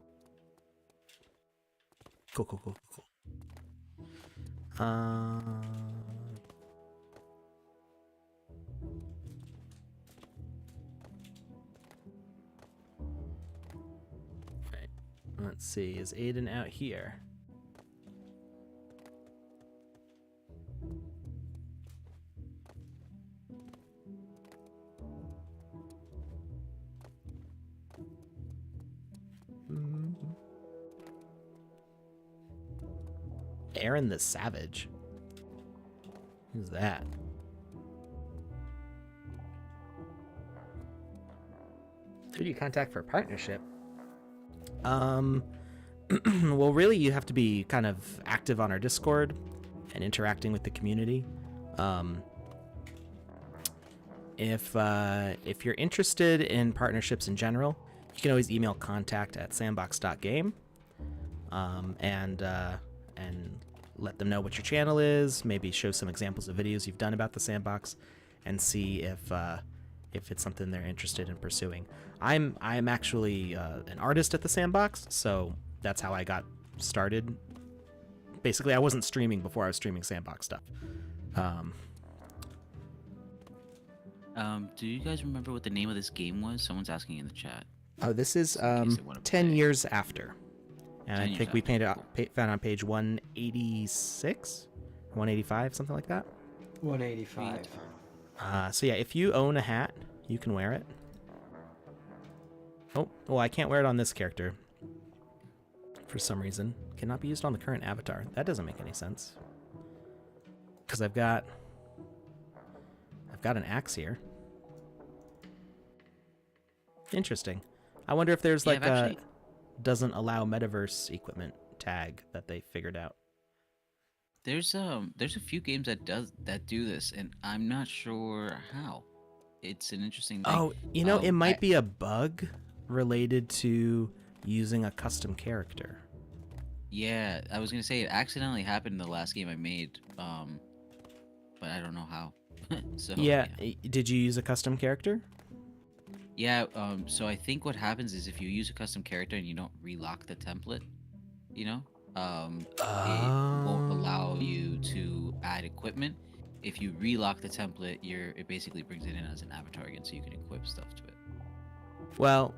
Cool, cool, cool, cool. Right. Let's see. Is Aiden out here? Aaron the Savage. Who's that? Who do you contact for a partnership? Well, really, you have to be kind of active on our Discord and interacting with the community. If you're interested in partnerships in general, you can always email contact@sandbox.game, and let them know what your channel is. Maybe show some examples of videos you've done about the sandbox, and see if it's something they're interested in pursuing. I'm actually an artist at the sandbox, so that's how I got started. Basically, I wasn't streaming before I was streaming sandbox stuff. Do you guys remember what the name of this game was? Someone's asking in the chat. Oh, this is In case they wanna 10 play. years after. And 10 I years think we after, found on page 186, 185, something like that. 185. So yeah, if you own a hat, you can wear it. Oh, well, I can't wear it on this character. For some reason. Cannot be used on the current avatar. That doesn't make any sense. Because I've got an axe here. Interesting. I wonder if there's Yeah, like I've actually, doesn't allow metaverse equipment tag that they figured out. there's a few games that do this, and I'm not sure how. It's an interesting thing. Oh, it I might be a bug related to using a custom character. Yeah, I was gonna say it accidentally happened in the last game I made, but I don't know how. So Yeah, did you use a custom character? yeah, so I think what happens is if you use a custom character and you don't relock the template, you know, it won't allow you to add equipment. If you relock the template, it basically brings it in as an avatar again, so you can equip stuff to it. Well,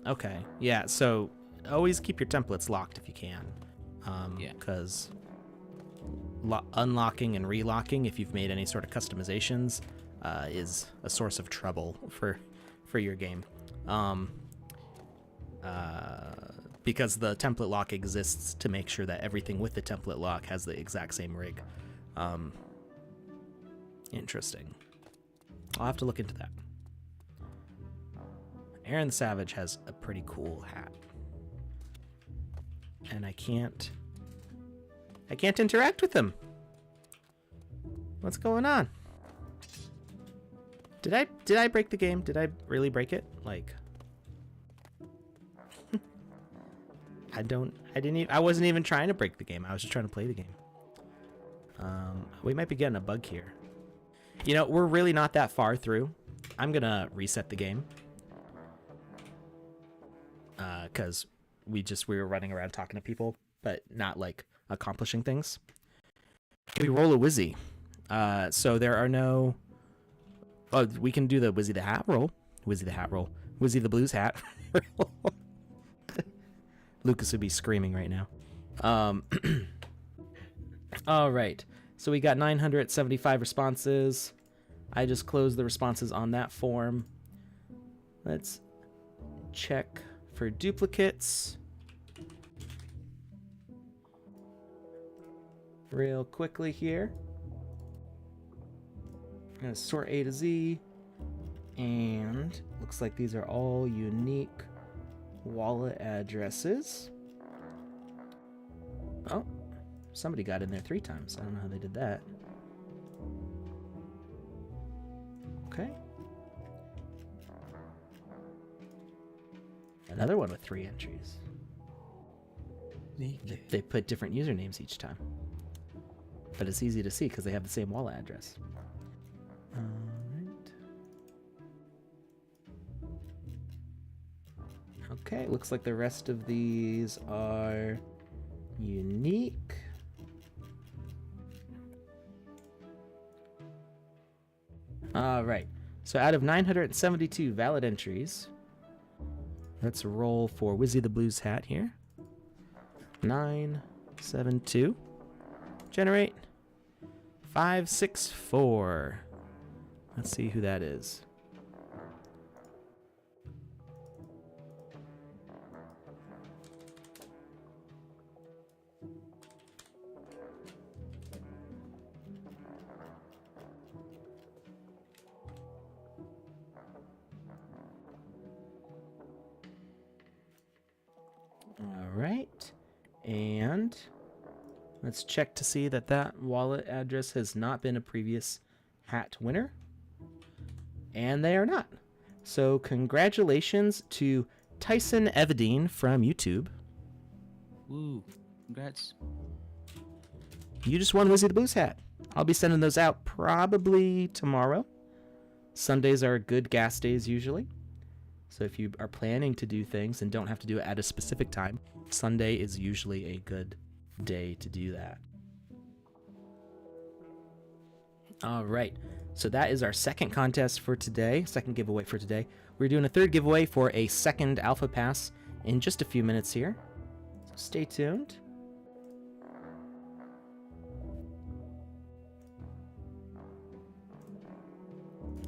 okay. Yeah, so always keep your templates locked if you can. Yeah. Because unlocking and relocking, if you've made any sort of customizations, is a source of trouble for your game. Because the template lock exists to make sure that everything with the template lock has the exact same rig. Interesting. I'll have to look into that. Aaron the Savage has a pretty cool hat. And I can't interact with him. What's going on? Did I break the game? Did I really break it? Like I wasn't even trying to break the game. I was just trying to play the game. We might be getting a bug here. We're really not that far through. I'm gonna reset the game. Because we were running around talking to people, but not like accomplishing things. We roll a Wizzy. So there are no. Oh, we can do the Wizzy the Hat roll. Wizzy the Hat roll. Wizzy the Blues Hat. Lucas would be screaming right now. All right. So we got 975 responses. I just closed the responses on that form. Let's check for duplicates real quickly here. I'm gonna sort A to Z, and looks like these are all unique wallet addresses. Oh, somebody got in there 3 times. I don't know how they did that. Okay. Another one with 3 entries. They put different usernames each time. But it's easy to see because they have the same wallet address. Alright. Okay, looks like the rest of these are unique. Alright, so out of 972 valid entries, let's roll for Wizzy the Blues Hat here. 972. Generate. 564. Let's see who that is. All right. And let's check to see that wallet address has not been a previous hat winner. And they are not. So congratulations to Tyson Evadine from YouTube. Woo! Congrats. You just won Wizzy the Blues Hat. I'll be sending those out probably tomorrow. Sundays are good gas days usually. So if you are planning to do things and don't have to do it at a specific time, Sunday is usually a good day to do that. All right. So that is our second contest for today, second giveaway for today. We're doing a third giveaway for a second Alpha Pass in just a few minutes here. So stay tuned.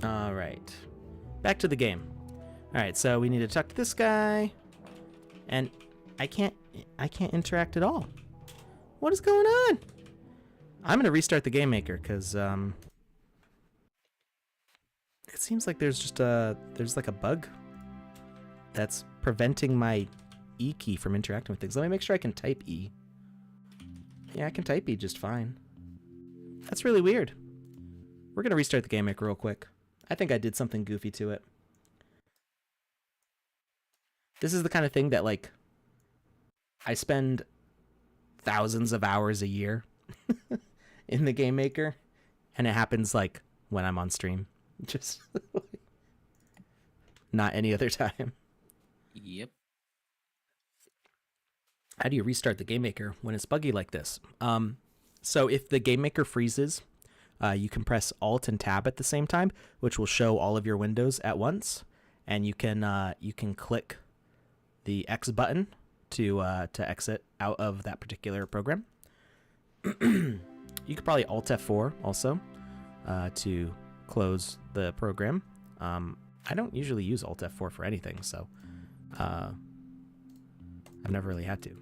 All right. Back to the game. All right, so we need to talk to this guy, and I can't interact at all. What is going on? I'm gonna restart the game maker because It seems like there's just there's like a bug that's preventing my E key from interacting with things. Let me make sure I can type E. Yeah, I can type E just fine. That's really weird. We're going to restart the game maker real quick. I think I did something goofy to it. This is the kind of thing that, like, I spend thousands of hours a year in the game maker, and it happens, like, when I'm on stream. Just not any other time. Yep. How do you restart the game maker when it's buggy like this? So if the game maker freezes, you can press Alt and Tab at the same time, which will show all of your windows at once, and you can click the X button to exit out of that particular program. You could probably Alt F4 also to close the program. I don't usually use Alt F4 for anything, so I've never really had to.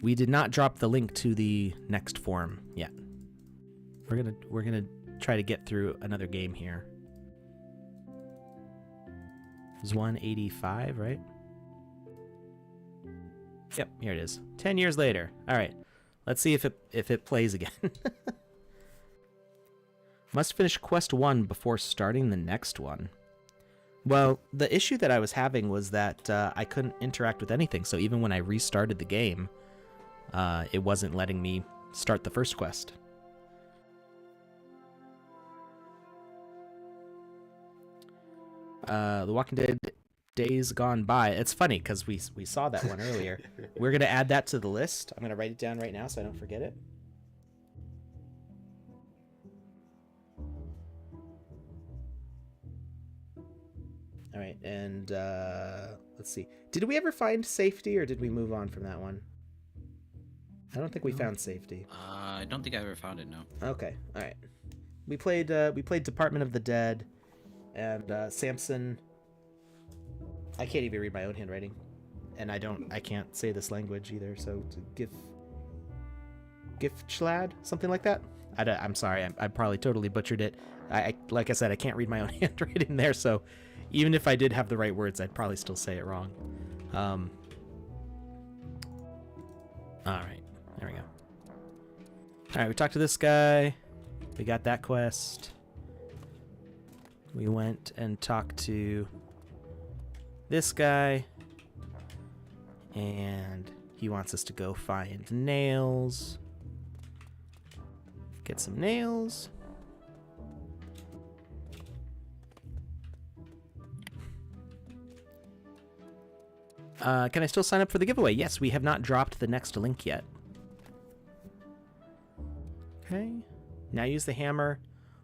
We did not drop the link to the next forum yet. We're gonna try to get through another game here. It was 185, right? Yep, here it is. 10 years later. All right, let's see if it plays again. Must finish quest 1 before starting the next one. Well, the issue that I was having was that I couldn't interact with anything. So even when I restarted the game, it wasn't letting me start the first quest. The Walking Dead Days Gone By. It's funny because we saw that one earlier. We're going to add that to the list. I'm going to write it down right now so I don't forget it. All right, and let's see. Did we ever find safety, or did we move on from that one? I don't think we found safety. I don't think I ever found it. No. Okay, all right. We played Department of the Dead, and Samson. I can't even read my own handwriting, and I can't say this language either. So Giftschlad, something like that. I'm sorry, I probably totally butchered it. I like I said, I can't read my own handwriting there, so. Even if I did have the right words, I'd probably still say it wrong. All right, there we go. All right, we talked to this guy. We got that quest. We went and talked to this guy. And he wants us to go find nails. Get some nails. Can I still sign up for the giveaway? Yes, we have not dropped the next link yet. Okay. Now use the hammer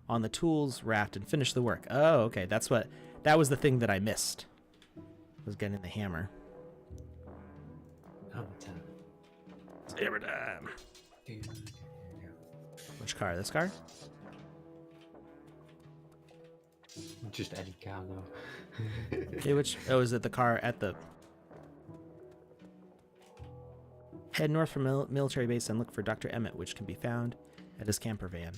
on the tools raft and finish the work. Oh, okay. That was the thing that I missed. Was getting the hammer. Hammer time. It's hammer time. Which car? This car? Just any car though. Okay, is it the car at the... Head north from military base and look for Dr. Emmett, which can be found at his camper van.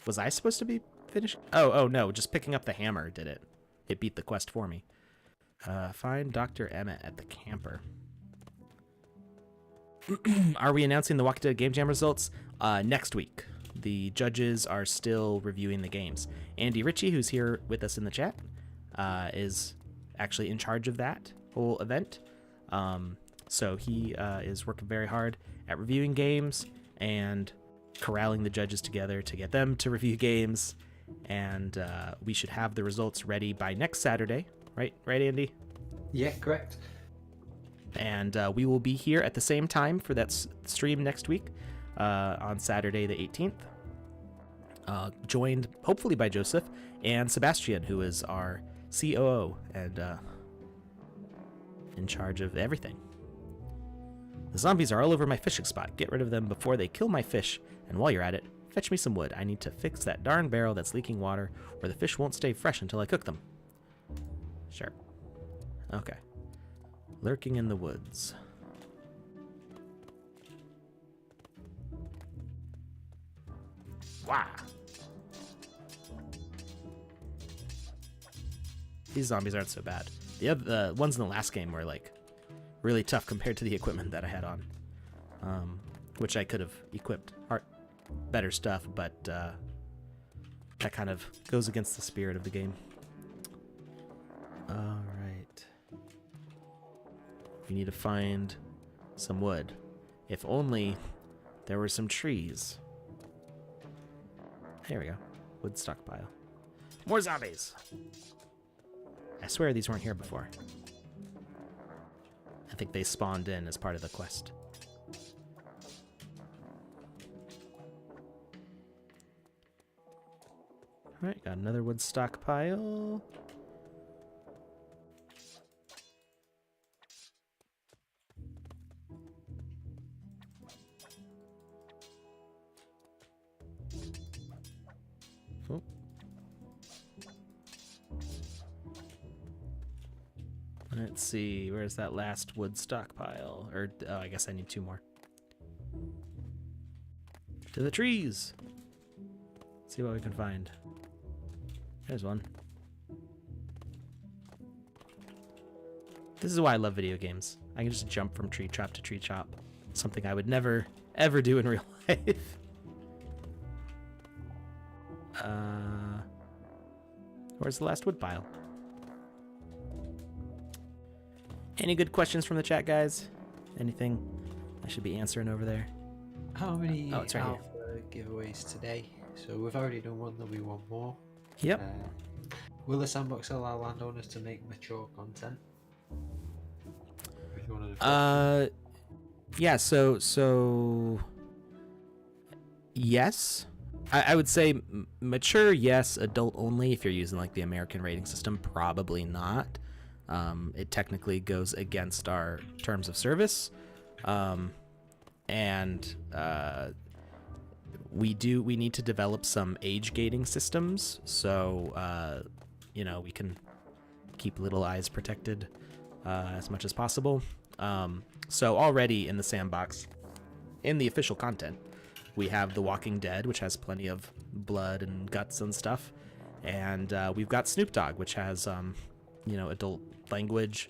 Was I supposed to be finishing? Oh no, just picking up the hammer did it. It beat the quest for me. Find Dr. Emmett at the camper. Are we announcing the Walking Dead Game Jam results? Next week. The judges are still reviewing the games. Andy Ritchie, who's here with us in the chat, is actually in charge of that whole event. So he is working very hard at reviewing games and corralling the judges together to get them to review games. And we should have the results ready by next Saturday. Right, Andy? Yeah, correct. And we will be here at the same time for that stream next week on Saturday the 18th. Joined hopefully by Joseph and Sebastian, who is our COO and in charge of everything. The zombies are all over my fishing spot. Get rid of them before they kill my fish. And while you're at it, fetch me some wood. I need to fix that darn barrel that's leaking water, or the fish won't stay fresh until I cook them. Sure. Okay. Lurking in the woods. Swah! These zombies aren't so bad. The other ones in the last game were like really tough compared to the equipment that I had on, which I could have equipped better stuff, but that kind of goes against the spirit of the game. All right, we need to find some wood. If only there were some trees. There we go. Wood stockpile. More zombies! I swear these weren't here before. I think they spawned in as part of the quest. Alright, got another wood stockpile. Oh. Let's see, where's that last wood stockpile? Or, oh, I guess I need 2 more. To the trees! Let's see what we can find. There's one. This is why I love video games. I can just jump from tree top to tree top. Something I would never, ever do in real life. Where's the last wood pile? Any good questions from the chat, guys? Anything I should be answering over there? How many it's right alpha giveaways today? So we've already done one, there'll be one more. Yep. Will the Sandbox allow landowners to make mature content? Which one of the Yeah, so yes. I would say mature, yes. Adult only if you're using like the American rating system, probably not. It technically goes against our terms of service. And we need to develop some age gating systems, so we can keep little eyes protected as much as possible. So already in the sandbox, in the official content, we have The Walking Dead, which has plenty of blood and guts and stuff, and we've got Snoop Dogg, which has adult language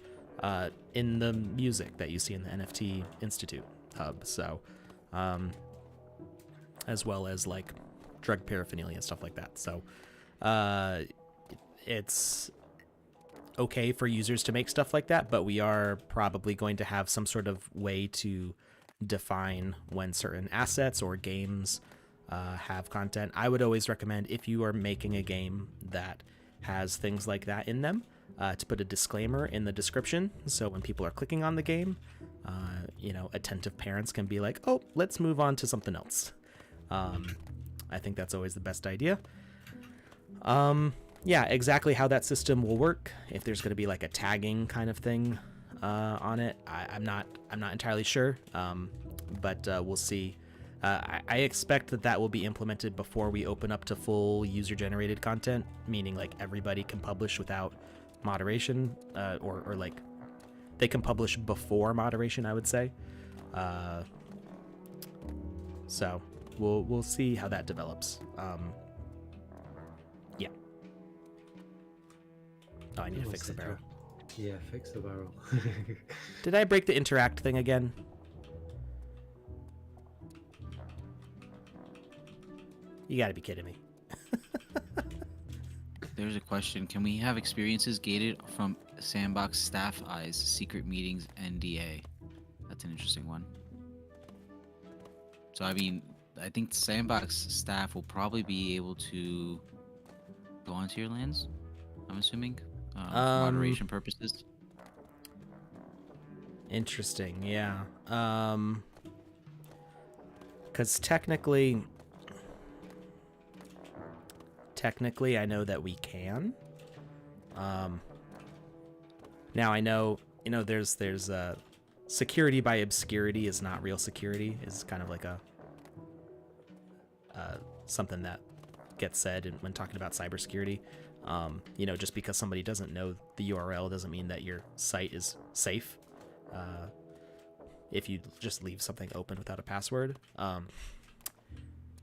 in the music that you see in the NFT Institute hub. So as well as like drug paraphernalia and stuff like that. So it's okay for users to make stuff like that, but we are probably going to have some sort of way to define when certain assets or games have content. I would always recommend, if you are making a game that has things like that in them, to put a disclaimer in the description, so when people are clicking on the game, attentive parents can be like, oh, let's move on to something else. I think that's always the best idea. Yeah, exactly how that system will work, if there's going to be like a tagging kind of thing on it, I'm not entirely sure, but we'll see. I expect that will be implemented before we open up to full user-generated content, meaning like everybody can publish without moderation, or like they can publish before moderation, I would say. So we'll see how that develops. Yeah. Oh, I need to fix the barrel. Yeah, fix the barrel. Did I break the interact thing again? You gotta be kidding me. There's a question. Can we have experiences gated from Sandbox staff eyes, secret meetings, NDA? That's an interesting one. So, I mean, I think Sandbox staff will probably be able to go onto your lands, I'm assuming, for moderation purposes. Interesting, yeah. Because technically, I know that we can. Now I know, there's security by obscurity is not real security. Is kind of like a something that gets said when talking about cybersecurity. Just because somebody doesn't know the URL doesn't mean that your site is safe. If you just leave something open without a password.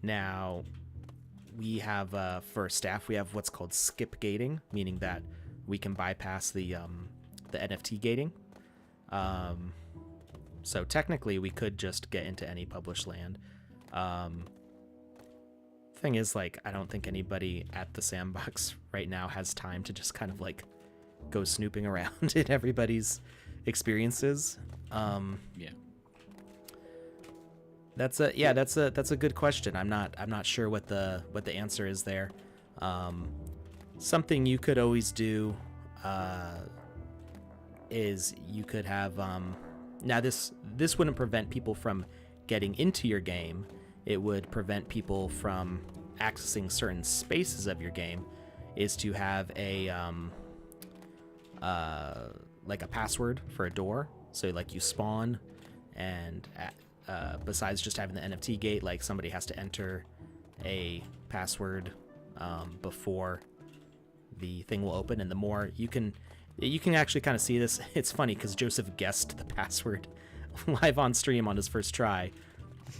Now, we have for staff, we have what's called skip gating, meaning that we can bypass the NFT gating. So technically, we could just get into any published land. Thing is, like, I don't think anybody at the Sandbox right now has time to just kind of like go snooping around in everybody's experiences. Yeah. That's a good question. I'm not sure what the answer is there. Something you could always do is you could have now this wouldn't prevent people from getting into your game. It would prevent people from accessing certain spaces of your game, is to have a like a password for a door. So like you spawn, and besides just having the NFT gate, like somebody has to enter a password before the thing will open. And the more you can actually kind of see this. It's funny because Joseph guessed the password live on stream on his first try.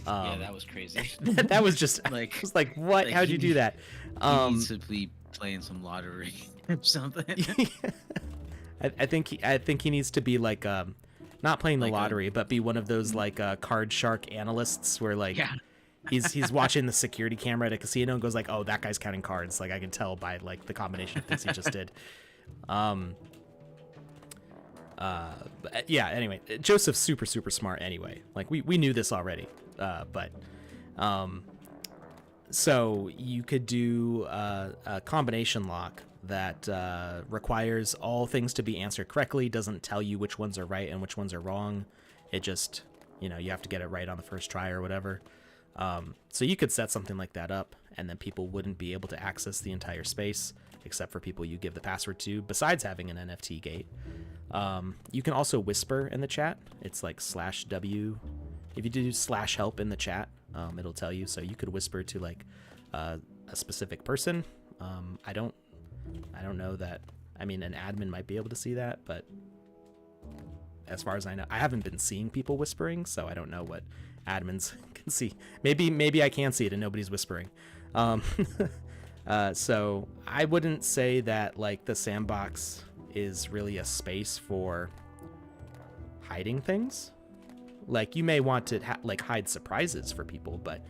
Yeah, that was crazy. That was just like, I was like, what? How'd you do that? He needs to be playing some lottery or something. I think he needs to be like not playing the lottery, but be one of those like card shark analysts where like he's watching the security camera at a casino and goes like, oh, that guy's counting cards. Like I can tell by like the combination of things he just did. But yeah, anyway, Joseph's super smart anyway. Like we knew this already. But so you could do a combination lock that requires all things to be answered correctly, doesn't tell you which ones are right and which ones are wrong. It just, you have to get it right on the first try or whatever. So you could set something like that up, and then people wouldn't be able to access the entire space except for people you give the password to, besides having an NFT gate. You can also whisper in the chat. It's like /w. If you do /help in the chat, it'll tell you. So you could whisper to like a specific person. I don't know that. I mean, an admin might be able to see that, but as far as I know, I haven't been seeing people whispering, so I don't know what admins can see. Maybe I can see it and nobody's whispering. So I wouldn't say that like the Sandbox is really a space for hiding things. Like you may want to like hide surprises for people, but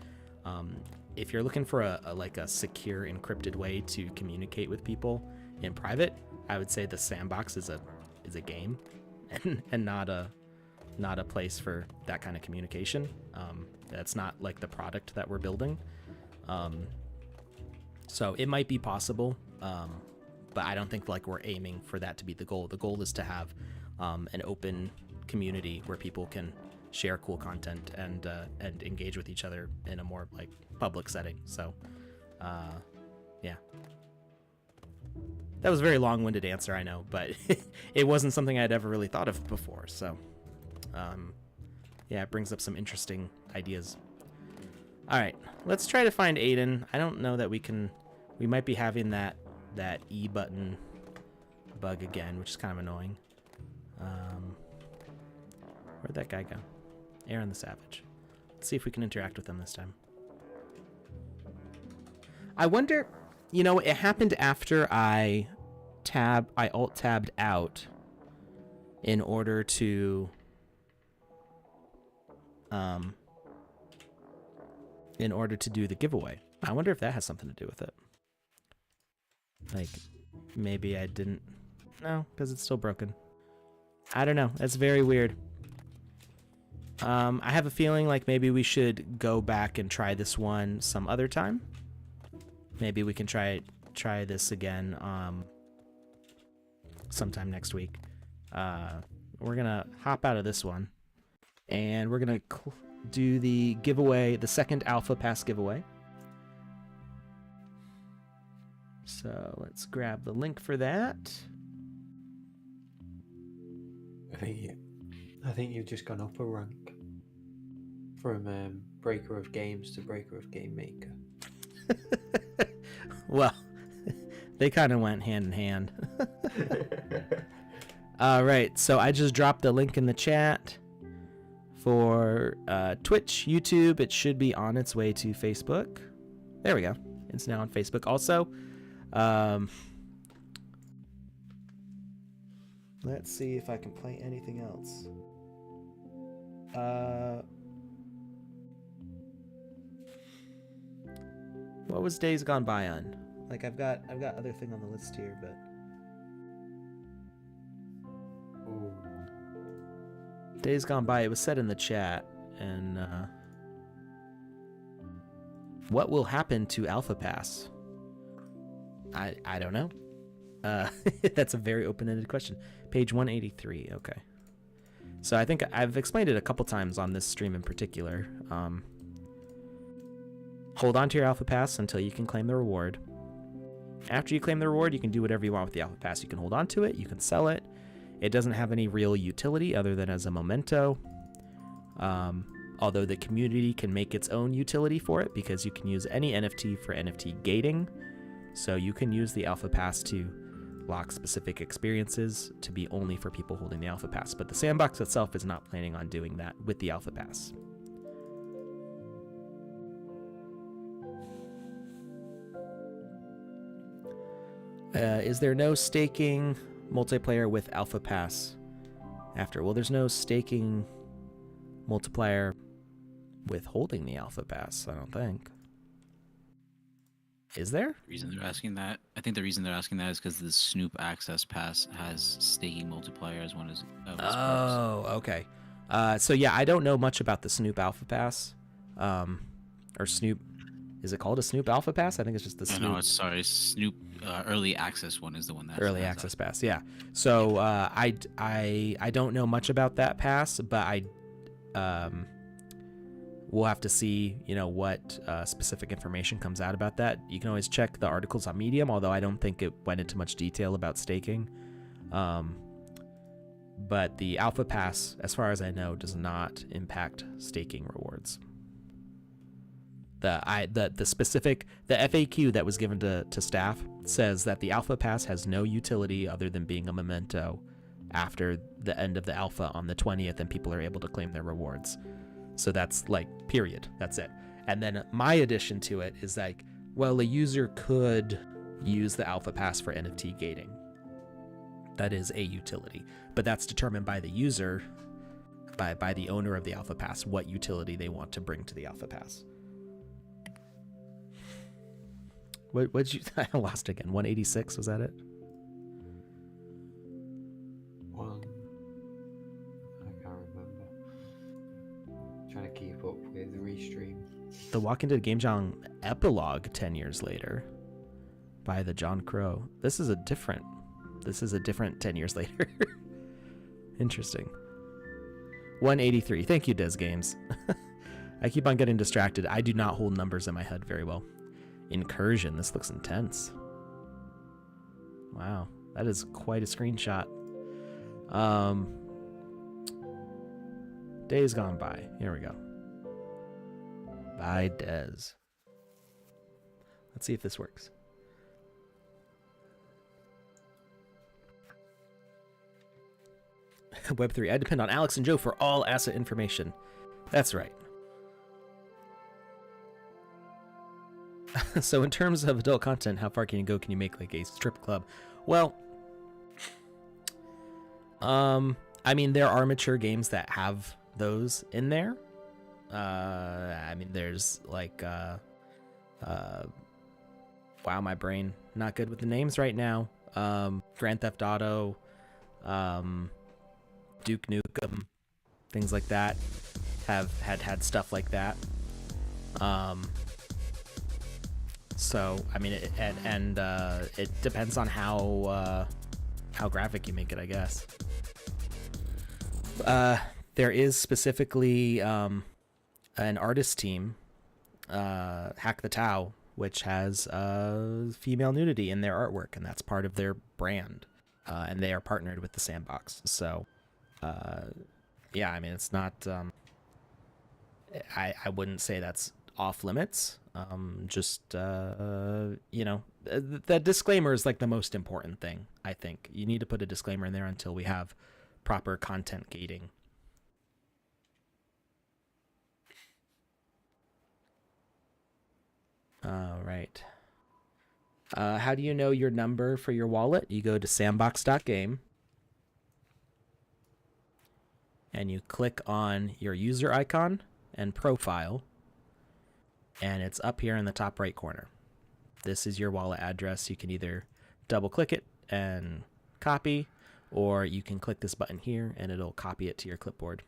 if you're looking for a secure encrypted way to communicate with people in private, I would say the Sandbox is a game and not a place for that kind of communication. That's not like the product that we're building. So it might be possible, but I don't think like we're aiming for that to be the goal. The goal is to have an open community where people can share cool content and engage with each other in a more like public setting. So yeah, that was a very long-winded answer, I know, but it wasn't something I'd ever really thought of before. So yeah, it brings up some interesting ideas. All right, let's try to find Aiden. I don't know that we might be having that E button bug again, which is kind of annoying. Where'd that guy go? Aaron the Savage. Let's see if we can interact with him this time. I wonder, it happened after I alt-tabbed out in order to do the giveaway. I wonder if that has something to do with it. Like, maybe I didn't. No, because it's still broken. I don't know. That's very weird. I have a feeling like maybe we should go back and try this one some other time. Maybe we can try this again sometime next week. We're gonna hop out of this one, and we're gonna do the giveaway, the second Alpha Pass giveaway. So let's grab the link for that. I think you've just gone up a rank from breaker of games to breaker of game maker. Well, they kind of went hand in hand. All right, so I just dropped the link in the chat for Twitch, YouTube. It should be on its way to Facebook. There we go. It's now on Facebook. Also, let's see if I can play anything else. What was Days Gone By on? Like I've got other thing on the list here, but Days Gone By, it was said in the chat, and what will happen to Alpha Pass? I don't know. That's a very open-ended question. Page 183. Okay. So I think I've explained it a couple times on this stream in particular. Hold on to your Alpha Pass until you can claim the reward. After you claim the reward, you can do whatever you want with the Alpha Pass. You can hold on to it. You can sell it. It doesn't have any real utility other than as a memento. Although the community can make its own utility for it because you can use any NFT for NFT gating. So you can use the Alpha Pass to lock specific experiences to be only for people holding the Alpha Pass. But the Sandbox itself is not planning on doing that with the Alpha Pass. Is there no staking multiplayer with Alpha Pass after? Well, there's no staking multiplier with holding the Alpha Pass, I don't think. Is there? The reason they're asking that, I think the reason they're asking that is because the Snoop Access Pass has staking multiplier as one of its perks. Oh, okay. So yeah, I don't know much about the Snoop Alpha Pass. Or Snoop, is it called a Snoop Alpha Pass? I think it's just the Snoop. No, it's sorry, Snoop Early Access one is the one that Early Access Pass, yeah. So I don't know much about that pass, but we'll have to see, what specific information comes out about that. You can always check the articles on Medium, although I don't think it went into much detail about staking. But the Alpha Pass, as far as I know, does not impact staking rewards. The FAQ that was given to staff says that the Alpha Pass has no utility other than being a memento after the end of the alpha on the 20th, and people are able to claim their rewards. So that's period. That's it. And then my addition to it is a user could use the Alpha Pass for NFT gating. That is a utility, but that's determined by the user, by the owner of the Alpha Pass, what utility they want to bring to the Alpha Pass. What'd you? I lost again. 186, was that it? I can't remember. Trying to keep up with the restream. The Walking Dead Game Jam epilogue 10 years later by the John Crow. This is a different 10 years later. Interesting. 183. Thank you, Des Games. I keep on getting distracted. I do not hold numbers in my head very well. Incursion. This looks intense. Wow. That is quite a screenshot. Days Gone By. Here we go. By Des. Let's see if this works. Web3. I depend on Alex and Joe for all asset information. That's right. So in terms of adult content, how far can you go? Can you make a strip club? Well, there are mature games that have those in there. There's wow, my brain not good with the names right now. Grand Theft Auto, Duke Nukem, things like that have had stuff like that. So it depends on how graphic you make it, I guess. There is specifically an artist team, Hack the Tau, which has female nudity in their artwork, and that's part of their brand, and they are partnered with the Sandbox. So, it's not. I wouldn't say that's off limits. The disclaimer is the most important thing. I think you need to put a disclaimer in there until we have proper content gating. All right. How do you know your number for your wallet? You go to sandbox.game and you click on your user icon and profile, and it's up here in the top right corner. This is your wallet address. You can either double click it and copy, or you can click this button here and it'll copy it to your clipboard.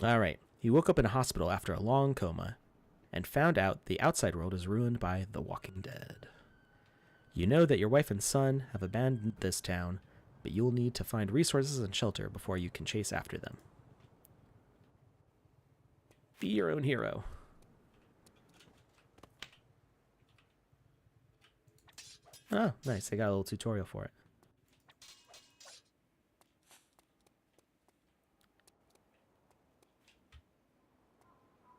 All right. He woke up in a hospital after a long coma and found out the outside world is ruined by the Walking Dead. You know that your wife and son have abandoned this town, but you'll need to find resources and shelter before you can chase after them. Be your own hero. Oh, nice. They got a little tutorial for it.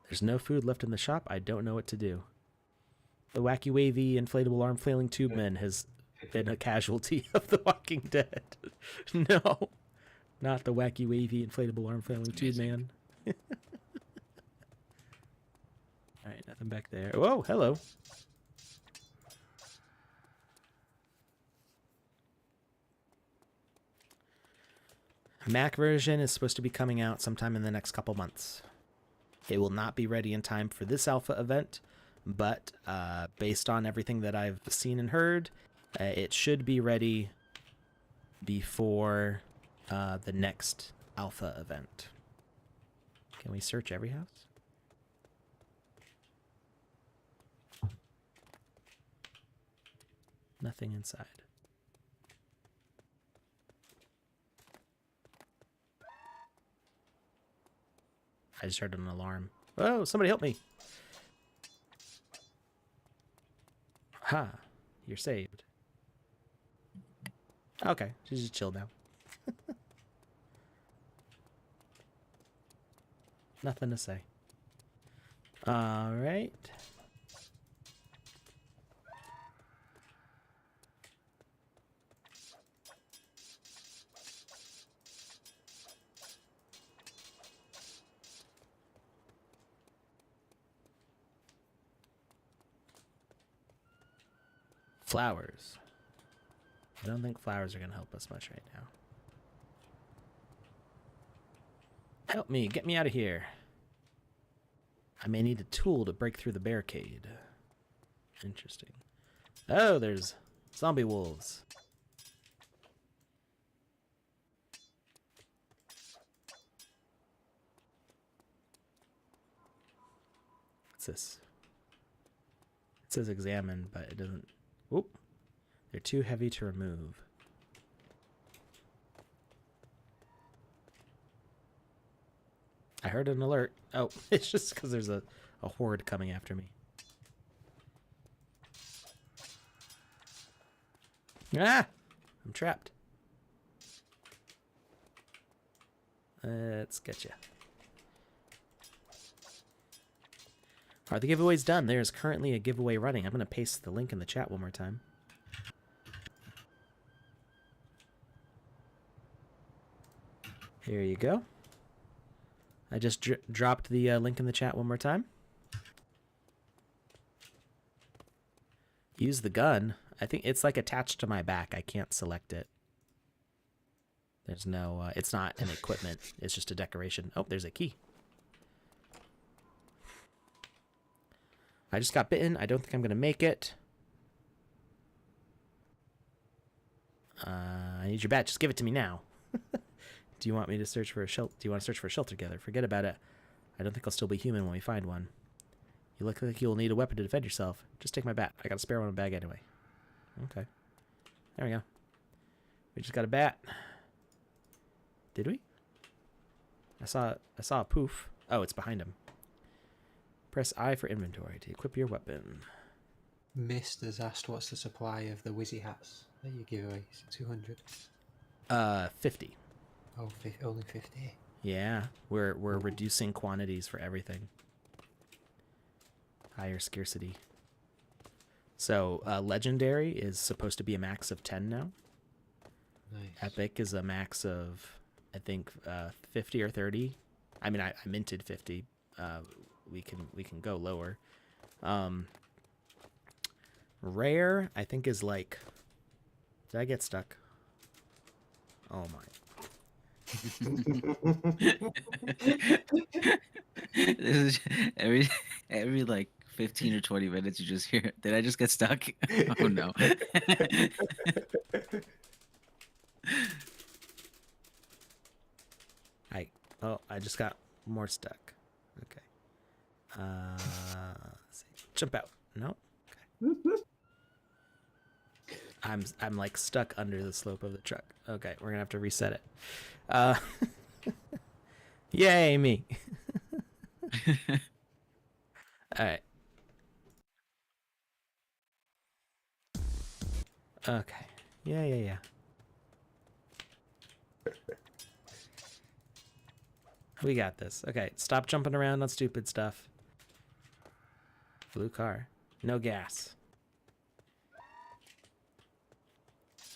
There's no food left in the shop. I don't know what to do. The wacky wavy inflatable arm flailing tube man has been a casualty of the Walking Dead. No, not the wacky wavy inflatable arm flailing tube man. All right, nothing back there. Whoa, hello. Mac version is supposed to be coming out sometime in the next couple months. It will not be ready in time for this alpha event, but based on everything that I've seen and heard, it should be ready before the next alpha event. Can we search every house? Nothing inside. I just heard an alarm. Whoa, somebody help me. Ha, you're saved. Okay, she's just chill now. Nothing to say. All right. Flowers. I don't think flowers are going to help us much right now. Help me, get me out of here. I may need a tool to break through the barricade. Interesting. Oh, there's zombie wolves. What's this? It says examine, but it doesn't. Whoop. They're too heavy to remove. I heard an alert. Oh, it's just because there's a horde coming after me. Ah! I'm trapped. Let's get you. Alright, the giveaway's done. There's currently a giveaway running. I'm going to paste the link in the chat one more time. Here you go. I just dropped the link in the chat one more time. Use the gun. I think it's like attached to my back. I can't select it. There's no, it's not an equipment. It's just a decoration. Oh, there's a key. I just got bitten. I don't think I'm going to make it. I need your bat. Just give it to me now. Do you want me to search for a shelter? Do you want to search for a shelter together? Forget about it. I don't think I'll still be human when we find one. You look like you'll need a weapon to defend yourself. Just take my bat. I got a spare one in my bag anyway. Okay. There we go. We just got a bat. Did we? I saw a poof. Oh, it's behind him. Press I for inventory to equip your weapon. Mist has asked what's the supply of the Wizzy hats that you give away? Is it 200? 50. Oh, only 50. Yeah, we're reducing quantities for everything. Higher scarcity. So legendary is supposed to be a max of 10 now. Nice. Epic is a max of, I think, 50 or 30. I mean, I minted 50. we can go lower. Rare, I think, is like... Did I get stuck? Oh my. This is every like 15 or 20 minutes you just hear, did I just get stuck? Oh no. I just got more stuck. Okay. Let's see. Jump out. No. Okay. I'm like stuck under the slope of the truck. Okay, we're gonna have to reset it. Yay, me. All right. Okay. Yeah. We got this. Okay, stop jumping around on stupid stuff. Blue car. No gas.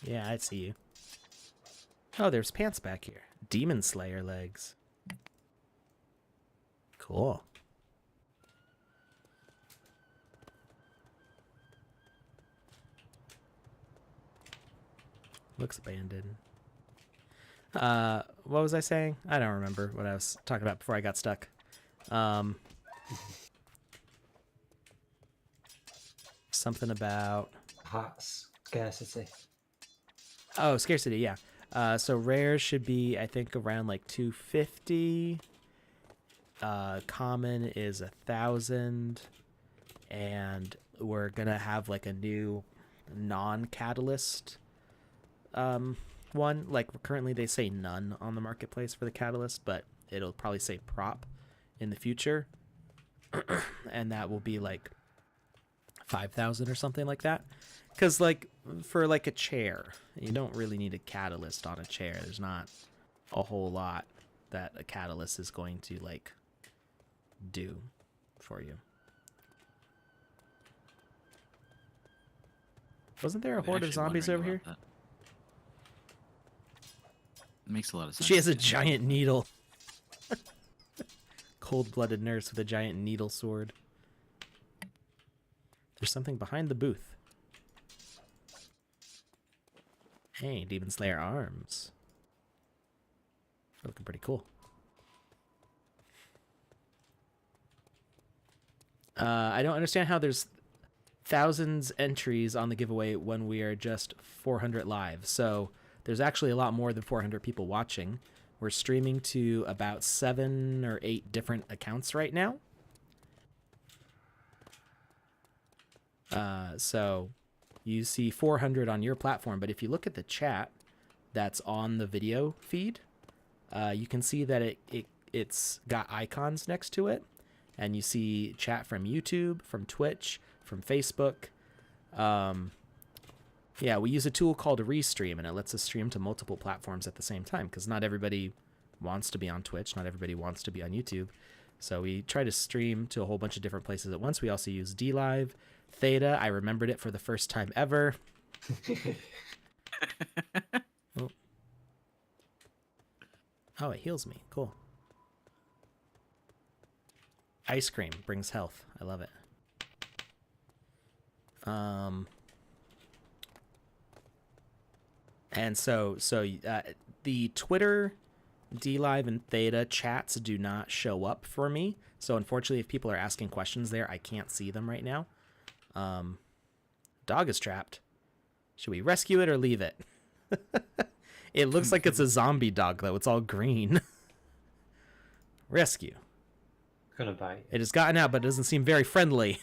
Yeah, I see you. Oh, there's pants back here. Demon Slayer legs. Cool. Looks abandoned. What was I saying? I don't remember what I was talking about before I got stuck. Something about... Hats. Scarcity. Oh, scarcity, yeah. So rare should be, I think, around like 250. Common is 1,000. And we're gonna have like a new non-catalyst one. Like currently they say none on the marketplace for the catalyst, but it'll probably say prop in the future. And that will be like 5,000 or something like that. Because like for like a chair, you don't really need a catalyst on a chair. There's not a whole lot that a catalyst is going to like do for you. Wasn't there a horde of zombies over here? That. It makes a lot of sense. She has a giant needle. Cold-blooded nurse with a giant needle sword. There's something behind the booth. Hey, Demon Slayer arms. They're looking pretty cool. I don't understand how there's thousands entries on the giveaway when we are just 400 live. So there's actually a lot more than 400 people watching. We're streaming to about 7 or 8 different accounts right now. So you see 400 on your platform, but if you look at the chat that's on the video feed, you can see that it's got icons next to it, and you see chat from YouTube, from Twitch, from Facebook. Yeah, we use a tool called Restream, and it lets us stream to multiple platforms at the same time, because not everybody wants to be on Twitch, not everybody wants to be on YouTube. So we try to stream to a whole bunch of different places at once. We also use DLive, Theta. I remembered it for the first time ever. Oh, it heals me. Cool. Ice cream brings health. I love it. And so the Twitter, DLive, and Theta chats do not show up for me. So unfortunately, if people are asking questions there, I can't see them right now. Dog is trapped. Should we rescue it or leave it? It looks like it's a zombie dog, though. It's all green. Rescue. Gonna bite. It has gotten out, but it doesn't seem very friendly.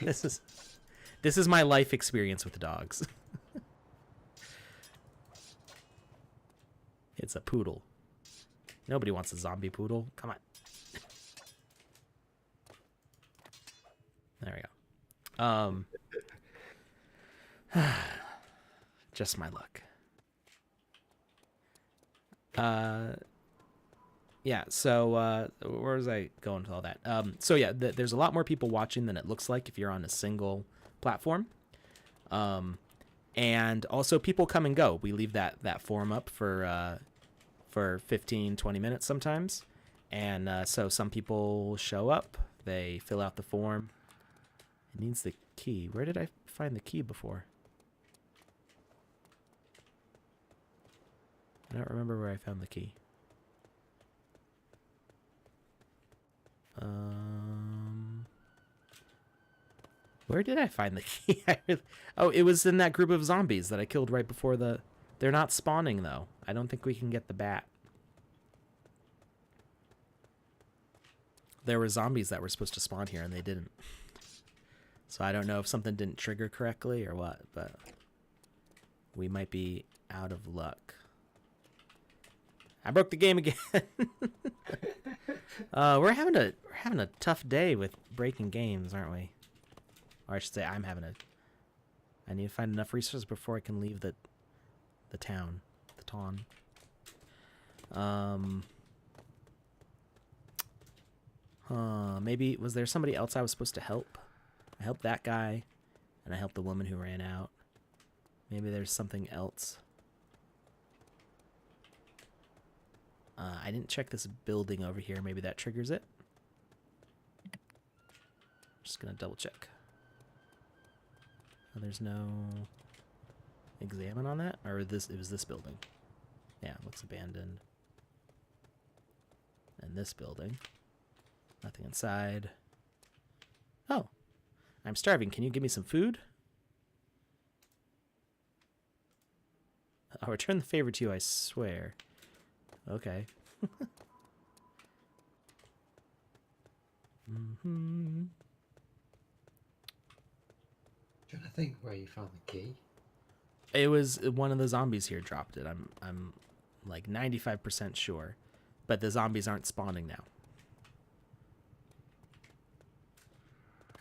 This is my life experience with dogs. It's a poodle. Nobody wants a zombie poodle. Come on. There we go. Just my luck. Yeah, so where was I going with all that? So yeah, there's a lot more people watching than it looks like if you're on a single platform. And also people come and go. We leave that forum up for 15, 20 minutes sometimes. And so some people show up, they fill out the form. It needs the key. Where did I find the key before? I don't remember where I found the key. Where did I find the key? Oh, it was in that group of zombies that I killed right before the... They're not spawning, though. I don't think we can get the bat. There were zombies that were supposed to spawn here, and they didn't. So I don't know if something didn't trigger correctly or what, but... We might be out of luck. I broke the game again. We're having a tough day with breaking games, aren't we? Or I should say, I need to find enough resources before I can leave the town, the town. Maybe was there somebody else I was supposed to help? I helped that guy, and I helped the woman who ran out. Maybe there's something else. I didn't check this building over here. Maybe that triggers it. Just gonna double check. Oh, there's no examine on that, or this? It was this building. Yeah, it looks abandoned. And this building, nothing inside. Oh, I'm starving. Can you give me some food? I'll return the favor to you, I swear. Okay. Trying to think where you found the key. It was one of the zombies here dropped it. I'm like 95% sure, but the zombies aren't spawning now.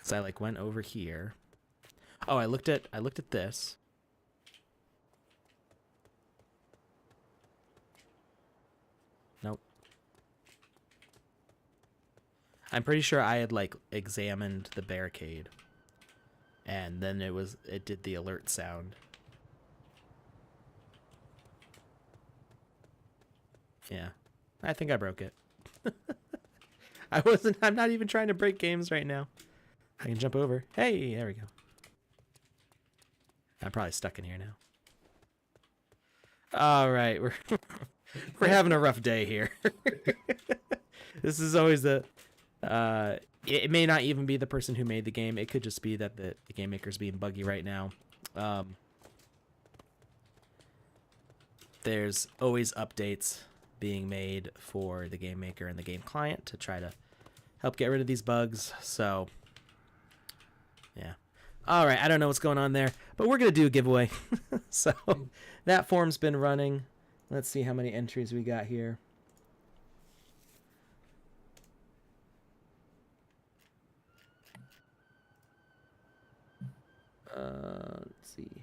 So I like went over here. Oh, I looked at this. Nope. I'm pretty sure I had like examined the barricade, and then it did the alert sound. Yeah, I think I broke it. I'm not even trying to break games right now. I can jump over. Hey, there we go. I'm probably stuck in here now. All right, we're having a rough day here. This is always it may not even be the person who made the game. It could just be that the game maker's being buggy right now. There's always updates being made for the game maker and the game client to try to help get rid of these bugs. So, yeah. All right, I don't know what's going on there, but we're going to do a giveaway. So that form's been running. Let's see how many entries we got here. Let's see.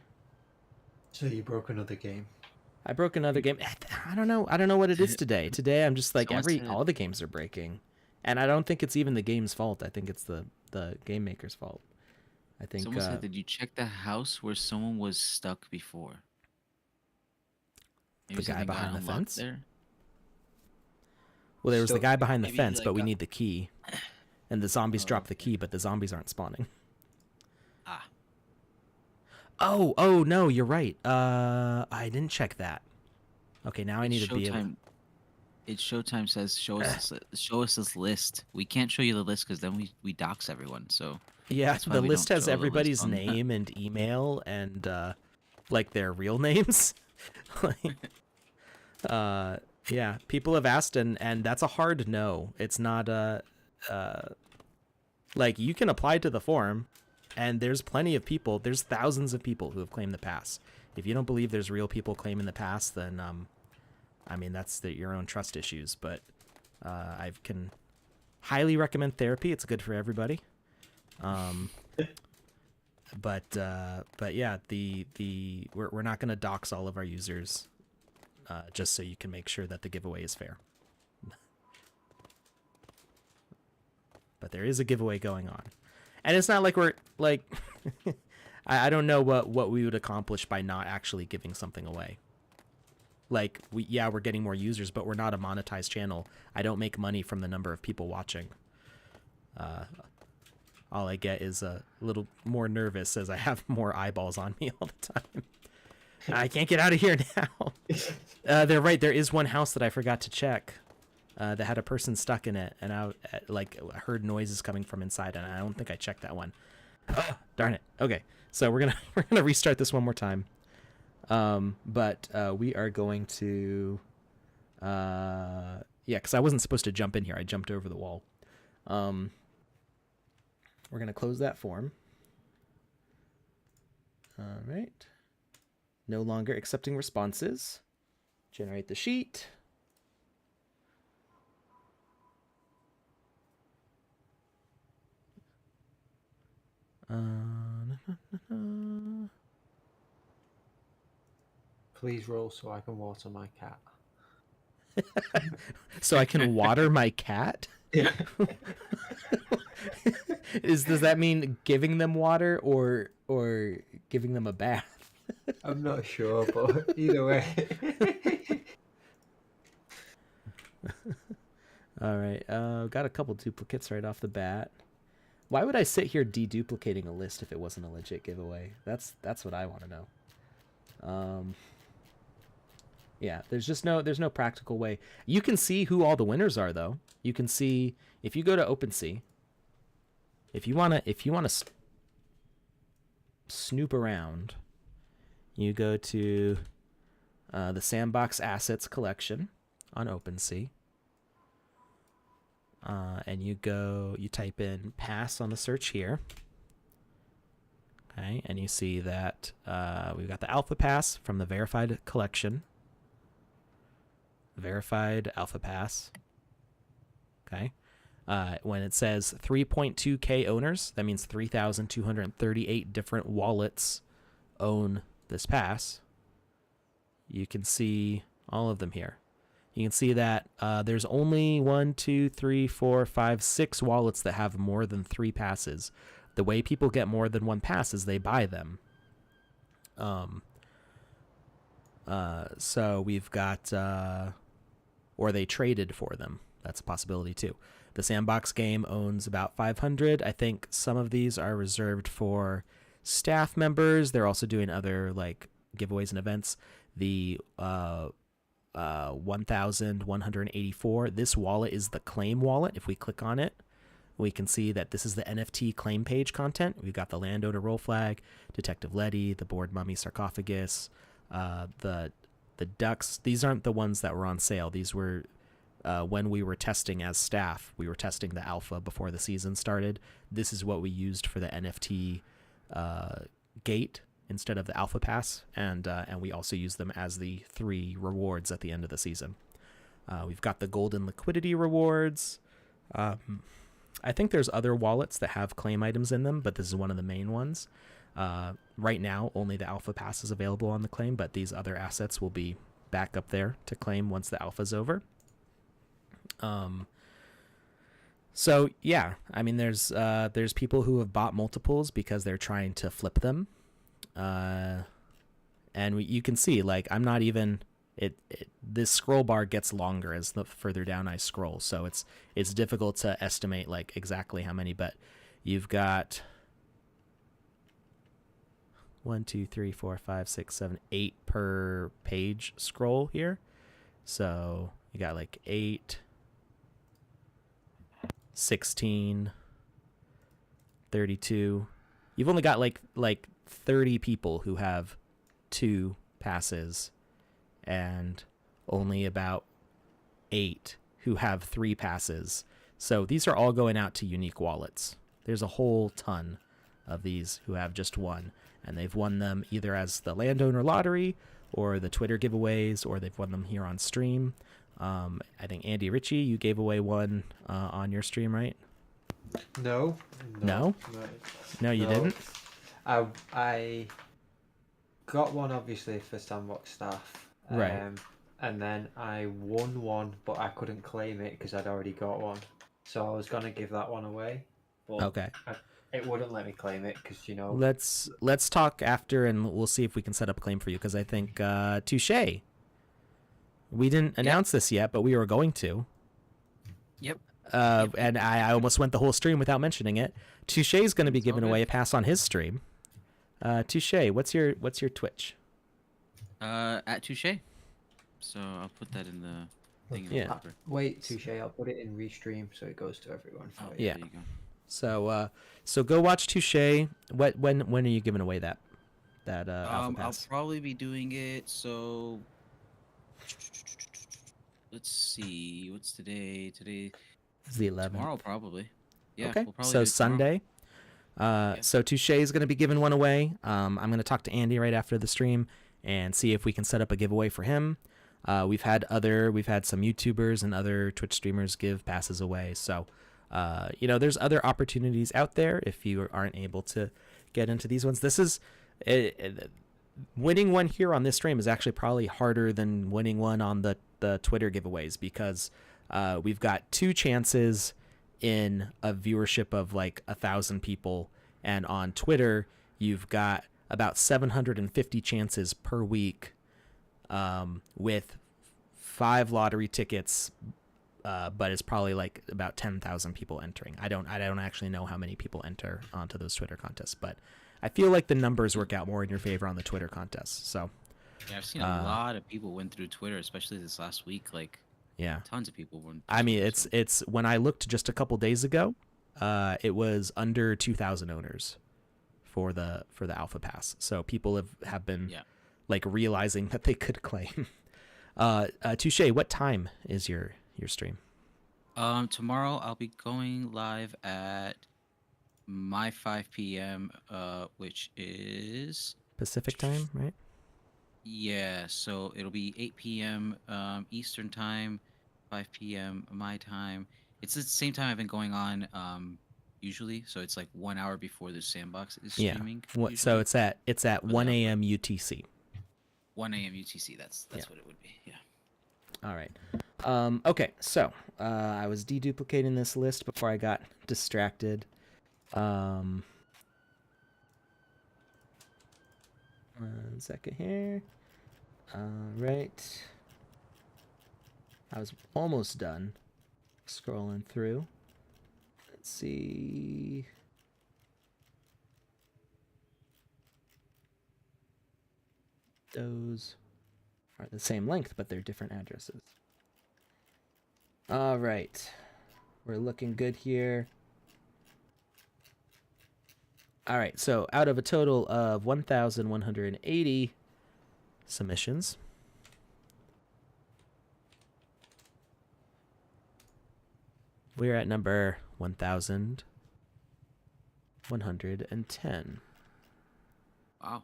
So you broke another game. I broke another game. I don't know. I don't know what it is today. Today I'm just like all the games are breaking. And I don't think it's even the game's fault. I think it's the game maker's fault. I think someone said, did you check the house where someone was stuck before? Maybe the guy behind the fence? There? Well, there was the guy behind the fence, like but we need the key. And the zombies dropped the key, but the zombies aren't spawning. Ah. Oh, no, you're right. I didn't check that. Okay, now I need to be able... It's Showtime says show us this list. We can't show you the list because then we dox everyone. So yeah, the list has everybody's name and email and like their real names. Yeah, people have asked and that's a hard no. It's not like you can apply to the form and there's plenty of people. There's thousands of people who have claimed the pass. If you don't believe there's real people claiming the pass, then I mean, that's your own trust issues, but I can highly recommend therapy. It's good for everybody. But yeah, we're not going to dox all of our users just so you can make sure that the giveaway is fair. But there is a giveaway going on. And it's not like we're like I don't know what we would accomplish by not actually giving something away. Like, we're getting more users, but we're not a monetized channel. I don't make money from the number of people watching. All I get is a little more nervous as I have more eyeballs on me all the time. I can't get out of here now. They're right. There is one house that I forgot to check that had a person stuck in it, and I heard noises coming from inside, and I don't think I checked that one. Oh, darn it. Okay, so we're gonna restart this one more time. But we are going to because I wasn't supposed to jump in here. I jumped over the wall. We're going to close that form. All right. No longer accepting responses. Generate the sheet. Please roll so I can water my cat. So I can water my cat? Yeah. Does that mean giving them water or giving them a bath? I'm not sure, but either way. All right. Got a couple duplicates right off the bat. Why would I sit here deduplicating a list if it wasn't a legit giveaway? That's what I want to know. Yeah, there's no practical way. You can see who all the winners are, though. You can see if you go to OpenSea. If you wanna snoop around, you go to the Sandbox Assets collection on OpenSea, and you type in pass on the search here. Okay, and you see that we've got the Alpha Pass from the verified collection. Verified Alpha Pass. Okay. When it says 3.2K owners, that means 3,238 different wallets own this pass. You can see all of them here. You can see that there's only 6 wallets that have more than 3 passes. The way people get more than 1 pass is they buy them. So we've got, or they traded for them. That's a possibility too. The Sandbox game owns about 500. I think some of these are reserved for staff members. They're also doing other like giveaways and events. The 1,184. This wallet is the claim wallet. If we click on it, we can see that this is the NFT claim page content. We've got the landowner roll flag, Detective Letty, the board mummy sarcophagus, the ducks. These aren't the ones that were on sale. These were when we were testing as staff. We were testing the alpha before the season started. This is what we used for the NFT gate instead of the alpha pass, and we also use them as the 3 rewards at the end of the season. We've got the golden liquidity rewards. I think there's other wallets that have claim items in them, but this is one of the main ones. Right now, only the alpha pass is available on the claim, but these other assets will be back up there to claim once the alpha's over. So yeah, I mean, there's people who have bought multiples because they're trying to flip them. And you can see, like, I'm not even, this scroll bar gets longer as the further down I scroll. So it's difficult to estimate like exactly how many, but you've got 1, 2, 3, 4, 5, 6, 7, 8 per page scroll here. So you got like 8, 16, 32. You've only got like 30 people who have 2 passes and only about 8 who have 3 passes. So these are all going out to unique wallets. There's a whole ton of these who have just 1, and they've won them either as the landowner lottery or the Twitter giveaways, or they've won them here on stream. I think Andy Ritchie, you gave away one on your stream, right? No, you didn't. I got one obviously for Sandbox staff, right? And then I won one, but I couldn't claim it because I'd already got one. So I was gonna give that one away, but okay. It wouldn't let me claim it because Let's talk after, and we'll see if we can set up a claim for you. Because I think Touche, We didn't announce this yet, but we were going to. Yep. And I almost went the whole stream without mentioning it. Touche is going to be It's all giving good. away a pass on his stream. Touche, what's your Twitch? At Touche. So I'll put that in the thing. In Yeah. the paper. Wait, Touche, I'll put it in restream so it goes to everyone. For Oh, you. Yeah. There you go. So go watch Touche. When are you giving away that Alpha I'll Pass? probably be doing it. So let's see. What's today? Today, It's the 11th. tomorrow probably. Yeah. Okay. We'll probably So do it tomorrow. Sunday. So Touche is going to be giving one away. I'm going to talk to Andy right after the stream and see if we can set up a giveaway for him. We've had some YouTubers and other Twitch streamers give passes away. So, there's other opportunities out there if you aren't able to get into these ones. This is winning one here on this stream is actually probably harder than winning one on the Twitter giveaways because we've got 2 chances in a viewership of like 1,000 people, and on Twitter you've got about 750 chances per week, with 5 lottery tickets, but it's probably like about 10,000 people entering. I don't actually know how many people enter onto those Twitter contests, but I feel like the numbers work out more in your favor on the Twitter contests. So Yeah, I've seen a lot of people went through Twitter, especially this last week. Like, yeah, tons of people went. I mean, Twitter, it's when I looked just a couple days ago, it was under 2,000 owners for the Alpha Pass. So people have been like realizing that they could claim. Touche, what time is your stream? Tomorrow I'll be going live at my 5 p.m. Which is Pacific time, right? Yeah, so it'll be 8 p.m. Eastern time, 5 p.m. my time. It's the same time I've been going on usually, so it's like 1 hour before the Sandbox is streaming. So it's at 1 a.m. UTC. 1 a.m. UTC. That's what it would be. Yeah. All right. Okay, so I was deduplicating this list before I got distracted. One second here. All right. I was almost done scrolling through. Let's see. Those are the same length, but they're different addresses. All right. We're looking good here. All right, so out of a total of 1,180 submissions, we're at number 1,110. Wow.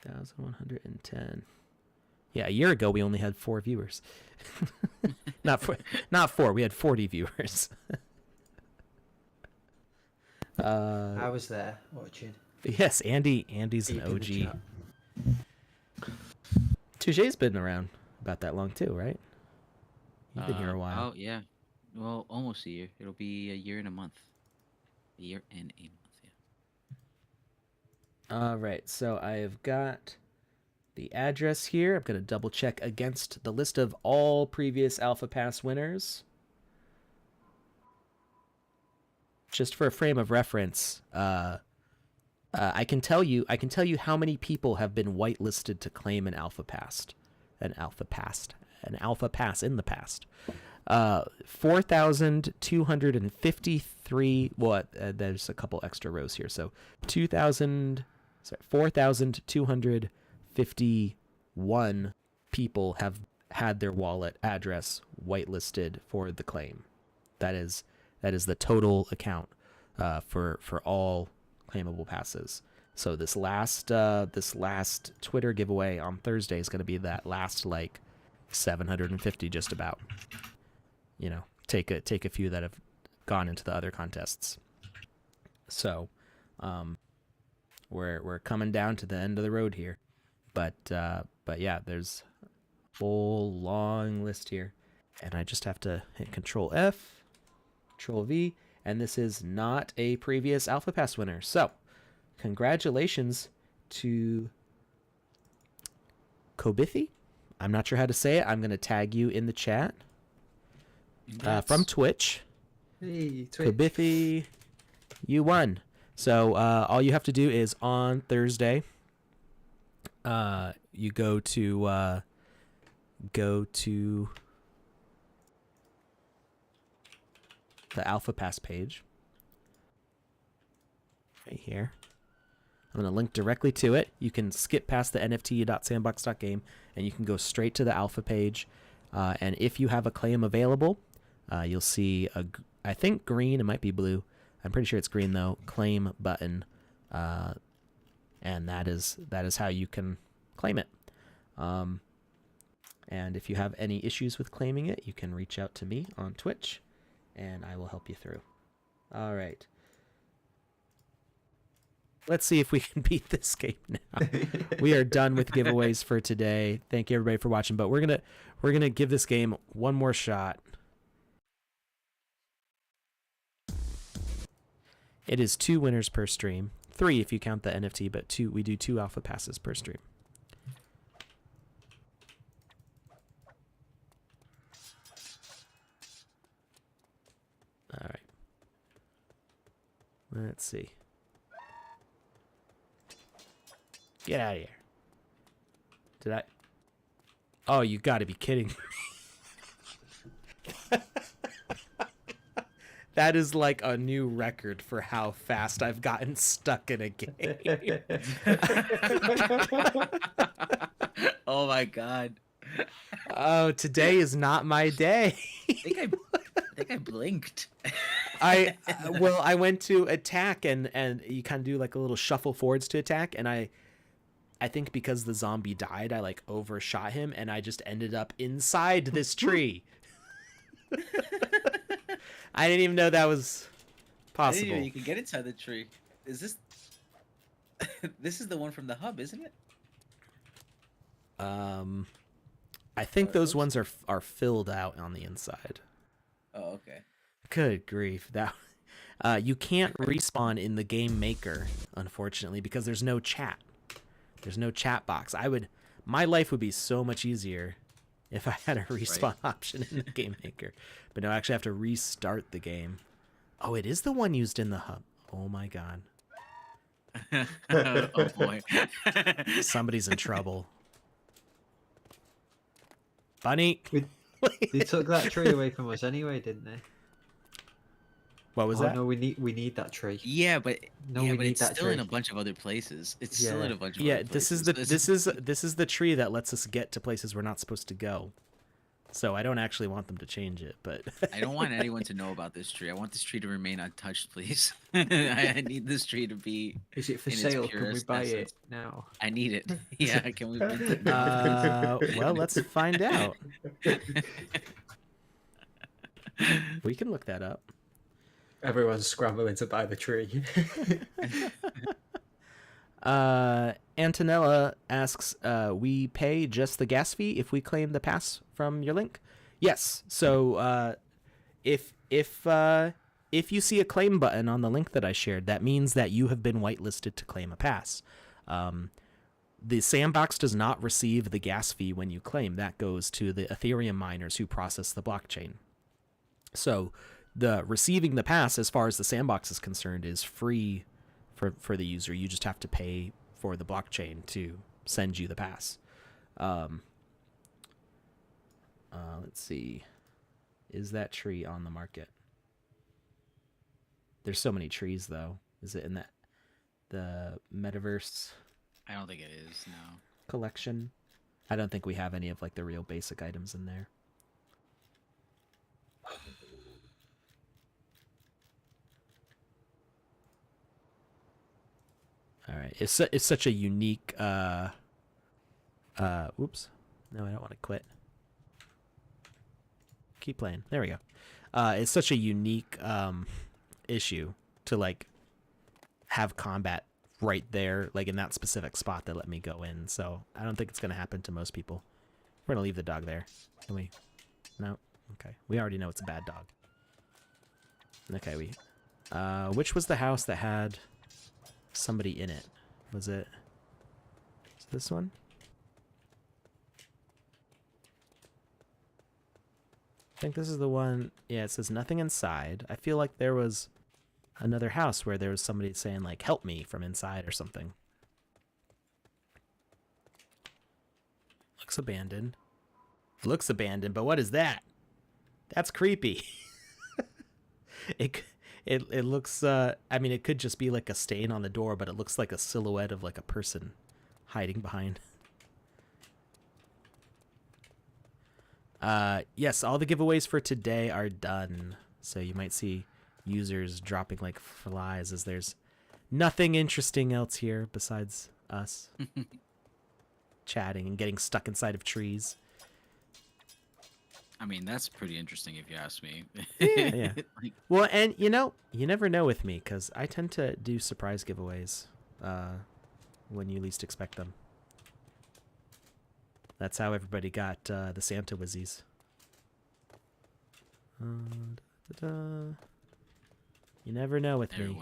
1,110. Yeah, a year ago we only had 4 viewers. Not 4. We had 40 viewers. I was there watching. Yes, Andy's an Deep in the OG. chat. Touche's been around about that long too, right? You've been here a while. Oh yeah, well, almost a year. It'll be a year and a month. A year and a month. Yeah. All right, so I have got the address here. I'm going to double check against the list of all previous Alpha Pass winners. Just for a frame of reference, I can tell you how many people have been whitelisted to claim an Alpha Pass in the past. 4,253. Well, there's a couple extra rows here, so 4,251 people have had their wallet address whitelisted for the claim. That is the total account for all claimable passes. So this last Twitter giveaway on Thursday is going to be that last like 750, just about. You know, take a few that have gone into the other contests. So, we're coming down to the end of the road here, but yeah, there's a whole long list here, and I just have to hit Control F, Control V, and this is not a previous Alpha Pass winner. So, congratulations to Kobithi. I'm not sure how to say it. I'm going to tag you in the chat. From Twitch. Hey, Twitch. Kabiffy, you won. So all you have to do is on Thursday, you go to the Alpha Pass page right here. I'm going to link directly to it. You can skip past the nft.sandbox.game and you can go straight to the Alpha page. And if you have a claim available, you'll see I think green, it might be blue. I'm pretty sure it's green though. Claim button, and that is how you can claim it. And if you have any issues with claiming it, you can reach out to me on Twitch, and I will help you through. All right. Let's see if we can beat this game now. We are done with giveaways for today. Thank you everybody for watching, but we're gonna give this game one more shot. It is 2 winners per stream. 3 if you count the NFT, but 2, we do 2 alpha passes per stream. All right. Let's see. Get out of here. Did I? Oh, you got to be kidding me. That is like a new record for how fast I've gotten stuck in a game. Oh my god. Oh, today is not my day. I think I blinked. I went to attack and you kind of do like a little shuffle forwards to attack, and I think because the zombie died, I like overshot him and I just ended up inside this tree. I didn't even know that was possible. I didn't even, you can get inside the tree. Is this this is the one from the hub, isn't it? I think those ones are filled out on the inside. Oh, okay. Good grief. That you can't respawn in the game maker, unfortunately, because there's no chat. There's no chat box. My life would be so much easier if I had a respawn option in the game maker. But no, I actually have to restart the game. Oh, it is the one used in the hub. Oh my god. Oh boy. Somebody's in trouble. Bunny. They took that tree away from us anyway, didn't they? What was that? No, we need that tree. Yeah, but No, we need it's that still in tree. a bunch of other places. It's still in a bunch of Yeah, other this places. this is the tree that lets us get to places we're not supposed to go. So I don't actually want them to change it, but I don't want anyone to know about this tree. I want this tree to remain untouched, please. I need this tree to be. Is it for in its sale? Can we purest buy essence. it now? I need it. Yeah, can we? well, let's find out. We can look that up. Everyone's scrambling to buy the tree. Antonella asks, we pay just the gas fee if we claim the pass from your link? Yes. So if you see a claim button on the link that I shared, that means that you have been whitelisted to claim a pass. The sandbox does not receive the gas fee when you claim. That goes to the Ethereum miners who process the blockchain. So the receiving the pass, as far as the sandbox is concerned, is free for the user. You just have to pay for the blockchain to send you the pass. Let's see. Is that tree on the market? There's so many trees, though. Is it in the Metaverse I don't think it is. No. collection? I don't think we have any of like the real basic items in there. All right. It's such a unique oops. No, I don't want to quit. Keep playing. There we go. It's such a unique issue to like have combat right there, like in that specific spot that let me go in. So I don't think it's gonna happen to most people. We're gonna leave the dog there. Can we? No. Okay. We already know it's a bad dog. Okay. Which was the house that had somebody in it? Was it this one? think this is the one. Yeah, it says nothing inside. I feel like there was another house where there was somebody saying, like, help me from inside or something. Looks abandoned. Looks abandoned, but what is that? That's creepy. It looks, I mean, it could just be like a stain on the door, but it looks like a silhouette of like a person hiding behind. Yes, all the giveaways for today are done. So you might see users dropping like flies as there's nothing interesting else here besides us chatting and getting stuck inside of trees. I mean, that's pretty interesting if you ask me. Yeah. Well, and you know, you never know with me because I tend to do surprise giveaways when you least expect them. That's how everybody got the Santa Wizzies. You never know with me.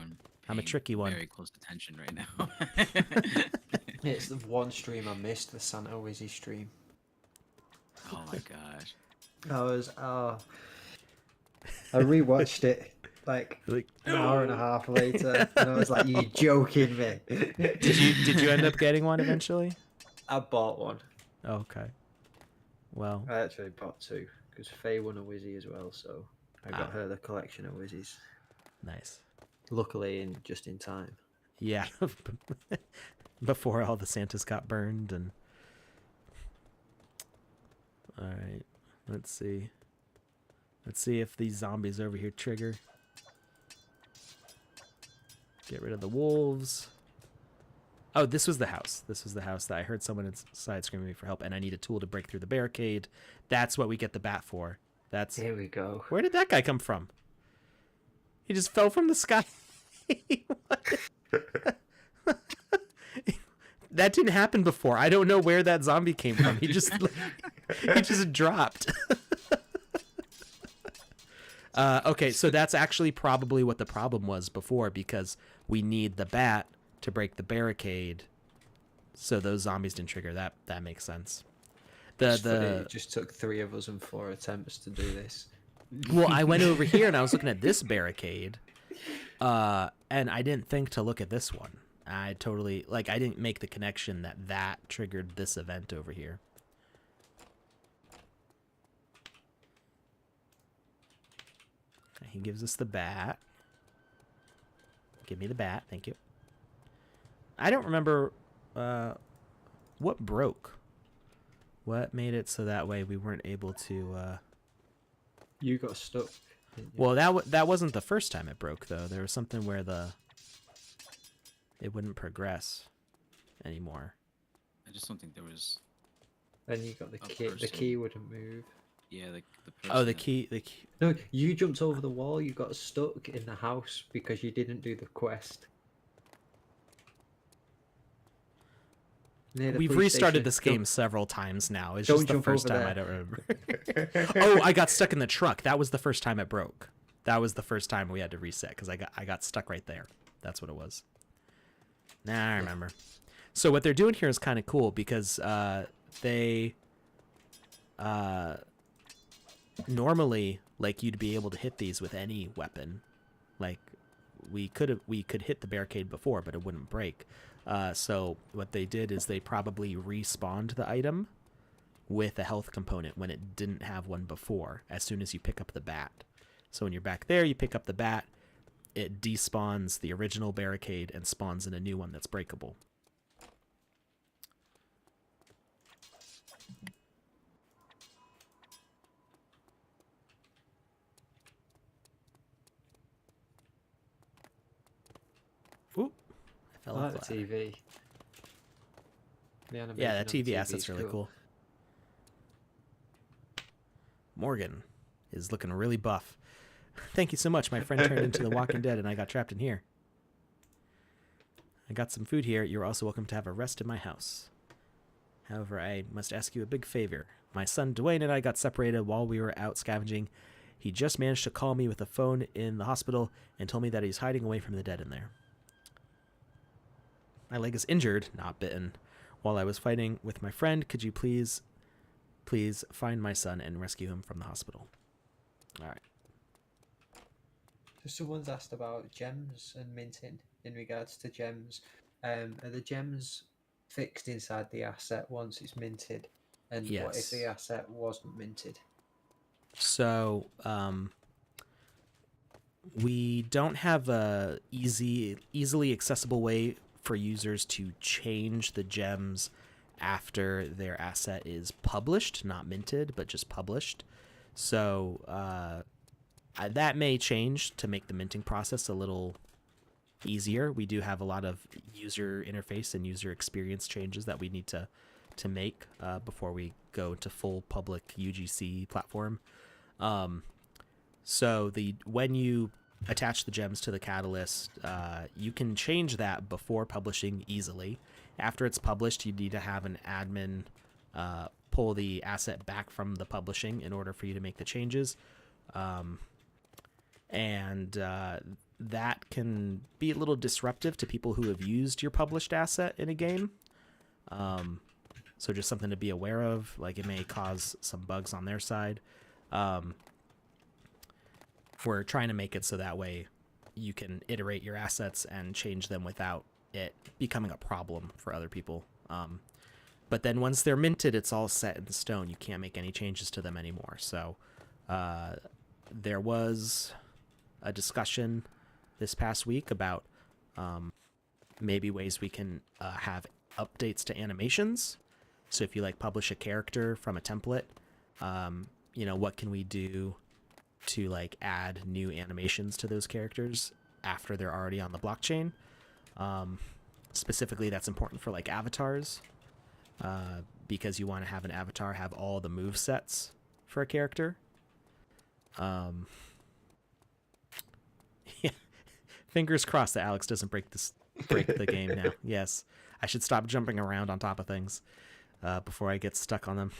I'm a tricky one. Very close attention right now. It's the one stream I missed, the Santa Wizzy stream. Oh my gosh. I rewatched it like an hour and a half later, and I was like, "You joking me?" Did you end up getting one eventually? I bought one. Oh, okay. Well, I actually bought two because Faye won a Wizzy as well, so I got her the collection of Wizzies. Nice. Luckily, just in time. Yeah. Before all the Santas got burned and. All right. Let's see. Let's see if these zombies over here trigger. Get rid of the wolves. Oh, this was the house. This was the house that I heard someone inside screaming at me for help, and I need a tool to break through the barricade. That's what we get the bat for. That's. Here we go. Where did that guy come from? He just fell from the sky. That didn't happen before. I don't know where that zombie came from. He just dropped. Okay, so that's actually probably what the problem was before, because we need the bat to break the barricade, so those zombies didn't trigger. That makes sense. It just took 3 of us and 4 attempts to do this. Well, I went over here and I was looking at this barricade, and I didn't think to look at this one. I totally, I didn't make the connection that triggered this event over here. He gives us the bat. Give me the bat, thank you. I don't remember what broke. What made it so that way we weren't able to... You got stuck. Well, that wasn't the first time it broke, though. There was something where it wouldn't progress anymore. I just don't think there was. Then you got the key. The key wouldn't move. Yeah, the person. Oh, the key. No, you jumped over the wall. You got stuck in the house because you didn't do the quest. We've restarted this game several times now. It's just the first time I don't remember. Oh, I got stuck in the truck. That was the first time it broke. That was the first time we had to reset because I got stuck right there. That's what it was. Nah, I remember. So what they're doing here is kind of cool because they normally you'd be able to hit these with any weapon. Like we could hit the barricade before, but it wouldn't break. So what they did is they probably respawned the item with a health component when it didn't have one before, as soon as you pick up the bat. So when you're back there, you pick up the bat, it despawns the original barricade and spawns in a new one that's breakable. Ooh, I fell off the TV. Yeah, that TV asset's really cool. Morgan is looking really buff. Thank you so much. My friend turned into the Walking Dead and I got trapped in here. I got some food here. You're also welcome to have a rest in my house. However, I must ask you a big favor. My son Dwayne and I got separated while we were out scavenging. He just managed to call me with a phone in the hospital and told me that he's hiding away from the dead in there. My leg is injured, not bitten. While I was fighting with my friend, could you please find my son and rescue him from the hospital? All right. So someone's asked about gems and minting in regards to gems. Are the gems fixed inside the asset once it's minted? And what if the Yes. asset wasn't minted? So we don't have a easily accessible way for users to change the gems after their asset is published, not minted, but just published. So that may change to make the minting process a little easier. We do have a lot of user interface and user experience changes that we need to make before we go to full public UGC platform. So when you attach the gems to the catalyst, you can change that before publishing easily. After it's published, you need to have an admin pull the asset back from the publishing in order for you to make the changes. And that can be a little disruptive to people who have used your published asset in a game. So just something to be aware of. Like, it may cause some bugs on their side. We're trying to make it so that way you can iterate your assets and change them without it becoming a problem for other people. But then once they're minted, it's all set in stone. You can't make any changes to them anymore. So there was a discussion this past week about maybe ways we can have updates to animations. So if you like publish a character from a template, what can we do to like add new animations to those characters after they're already on the blockchain? Specifically, that's important for like avatars, because you want to have an avatar have all the move sets for a character. Yeah. Fingers crossed that Alex doesn't break the game now. Yes, I should stop jumping around on top of things before I get stuck on them.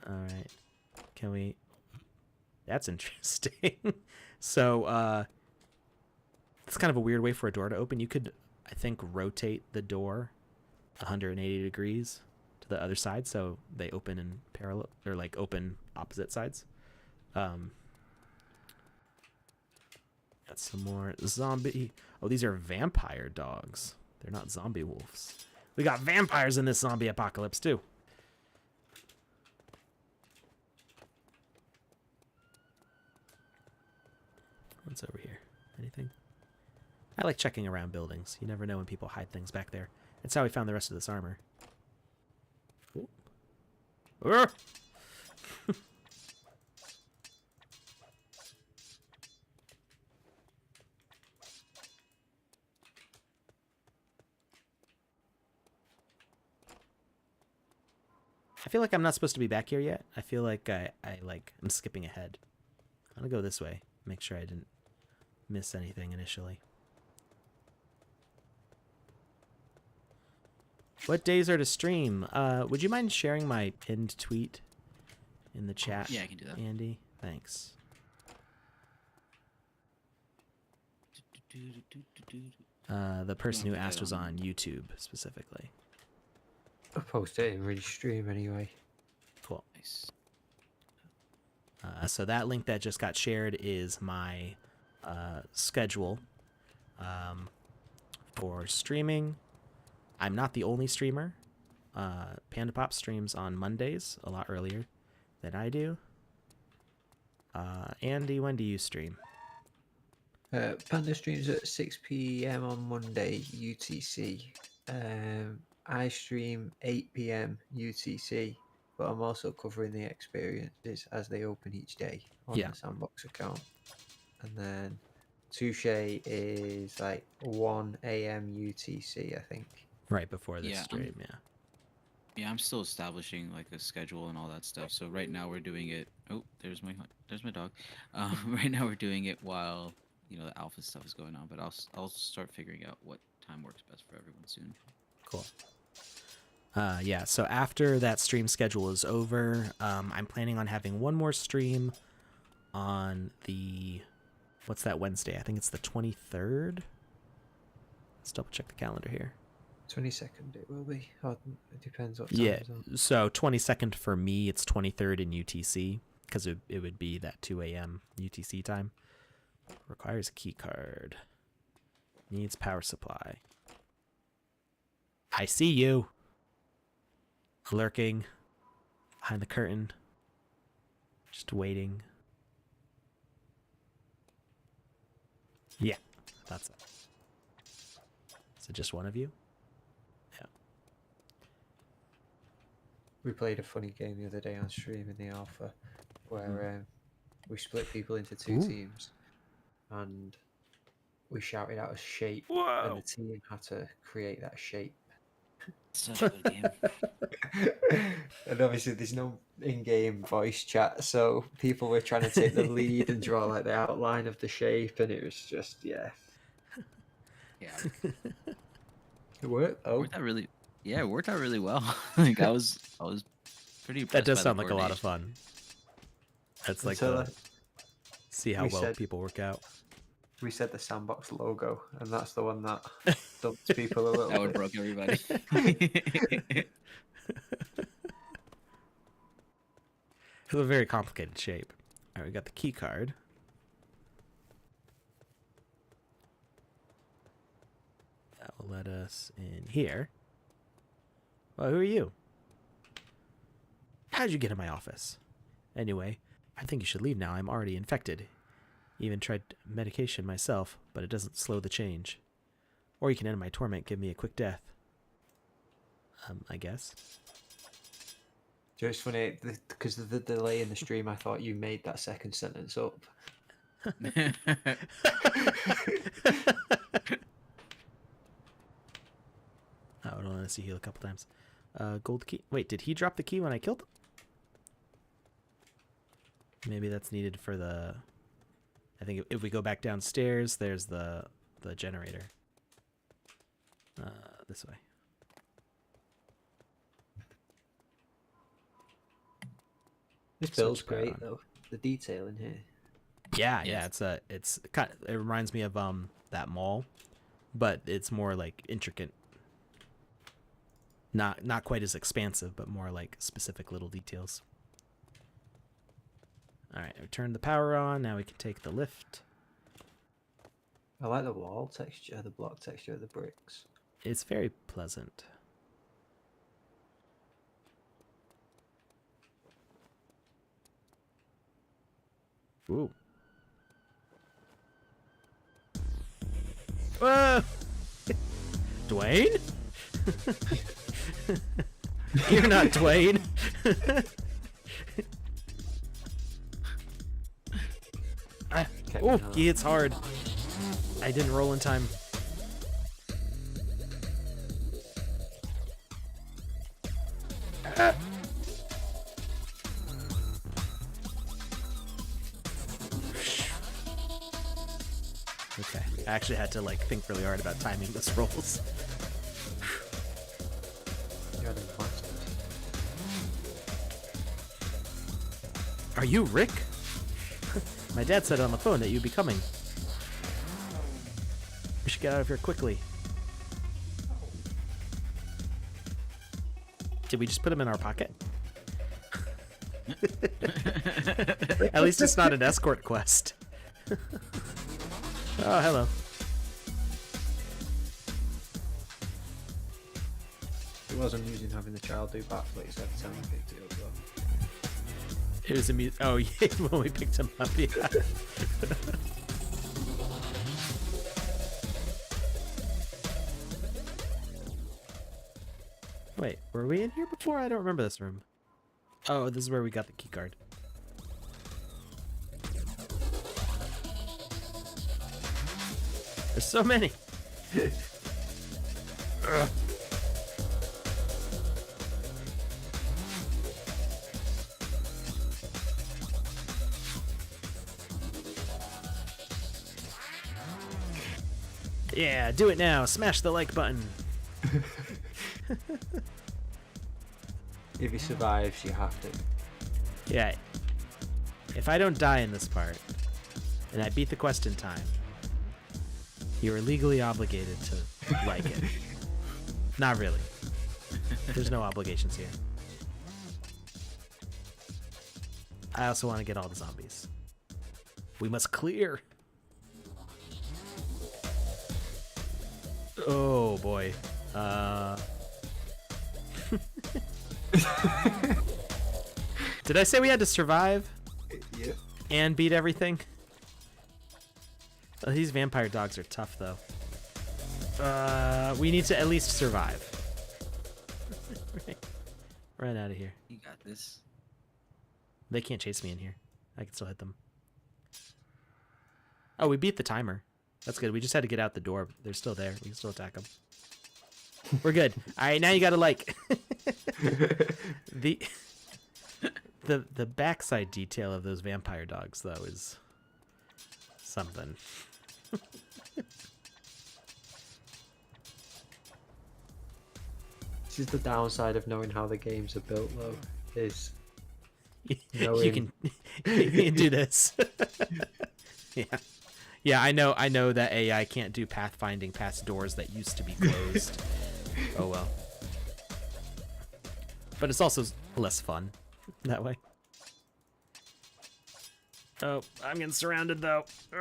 All right. Can we... That's interesting. So, it's kind of a weird way for a door to open. You could, I think, rotate the door 180 degrees to the other side, so they open in parallel, or like open opposite sides. Got some more zombie... Oh, these are vampire dogs. They're not zombie wolves. We got vampires in this zombie apocalypse, too. What's over here? Anything? I like checking around buildings. You never know when people hide things back there. That's how we found the rest of this armor. I feel like I'm not supposed to be back here yet. I feel like I'm skipping ahead. I'm gonna go this way. Make sure I didn't miss anything initially. What days are to stream? Would you mind sharing my pinned tweet in the chat? Yeah, I can do that. Andy, thanks. The person who asked was on YouTube specifically. I'll post it in Restream anyway. Cool. Nice. So that link that just got shared is my schedule for streaming. I'm not the only streamer. Panda Pop streams on Mondays a lot earlier than I do. Andy, when do you stream? Panda streams at 6 p.m. on Monday UTC. I stream 8 p.m. UTC, but I'm also covering the experiences as they open each day on the Sandbox account. And then Touche is like 1 a.m. UTC, I think. Right before the stream, Yeah, I'm still establishing like a schedule and all that stuff. So right now we're doing it. Oh, there's my dog. Right now we're doing it while the alpha stuff is going on. But I'll start figuring out what time works best for everyone soon. Cool. Yeah, so after that stream schedule is over, I'm planning on having one more stream on the... What's that Wednesday? I think it's the 23rd. Let's double check the calendar here. 22nd it will be. Oh, it depends what time. Yeah, so 22nd for me, it's 23rd in UTC, because it would be that 2 a.m. UTC time. Requires a key card. Needs power supply. I see you. Lurking behind the curtain. Just waiting. Yeah, that's it. Is it just one of you? Yeah. We played a funny game the other day on stream in the alpha where we split people into two teams and we shouted out a shape and the team had to create that shape. Such a good game. And obviously there's no in-game voice chat, so people were trying to take the lead and draw like the outline of the shape, and it was just Yeah. It worked though. It worked out really well. Like I was pretty impressed. That does by sound the like a lot of fun. That's like see how well people work out. We said the Sandbox logo, and that's the one that dumped people a little That bit. would broke everybody. It's a very complicated shape. All right, we got the key card. That will let us in here. Well, who are you? How'd you get in my office? Anyway, I think you should leave now. I'm already infected. Even tried medication myself, but it doesn't slow the change. Or you can end my torment, give me a quick death. I guess. Just funny, because of the delay in the stream, I thought you made that second sentence up. Oh, I don't want to see heal a couple times. Gold key. Wait, did he drop the key when I killed him? Maybe that's needed for the... I think if we go back downstairs, there's the generator. This way. This build's great though. The detail in here. Yeah, it's kind of, it reminds me of that mall, but it's more like intricate. Not quite as expansive, but more like specific little details. All right, we turned the power on. Now we can take the lift. I like the wall texture, the block texture of the bricks. It's very pleasant. Ooh. Whoa! Dwayne? You're not Dwayne. Oh, he hits hard. I didn't roll in time. Okay, I actually had to like think really hard about timing this rolls. You're the bastard. Are you Rick? My dad said on the phone that you'd be coming. We should get out of here quickly. Did we just put him in our pocket? At least it's not an escort quest. Oh, hello. It was amusing having the child do backflips every time we picked it up though. It was amusing. Oh, yeah, when we picked him up, yeah. Wait, were we in here before? I don't remember this room. Oh, this is where we got the key card. There's so many. Yeah, do it now. Smash the like button. If he survives, you have to. Yeah. If I don't die in this part, and I beat the quest in time, you are legally obligated to like it. Not really. There's no obligations here. I also want to get all the zombies. We must clear. Oh boy. Did I say we had to survive? Yeah. And beat everything? Oh, these vampire dogs are tough though. We need to at least survive. Run out of here. You got this. They can't chase me in here. I can still hit them. Oh, we beat the timer. That's good. We just had to get out the door. They're still there. We can still attack them. We're good. All right, now you got to like the backside detail of those vampire dogs though is something. This is the downside of knowing how the games are built, though. Is you knowing... can do this. Yeah. I know that AI can't do pathfinding past doors that used to be closed. Oh well. But it's also less fun that way. Oh, I'm getting surrounded though. We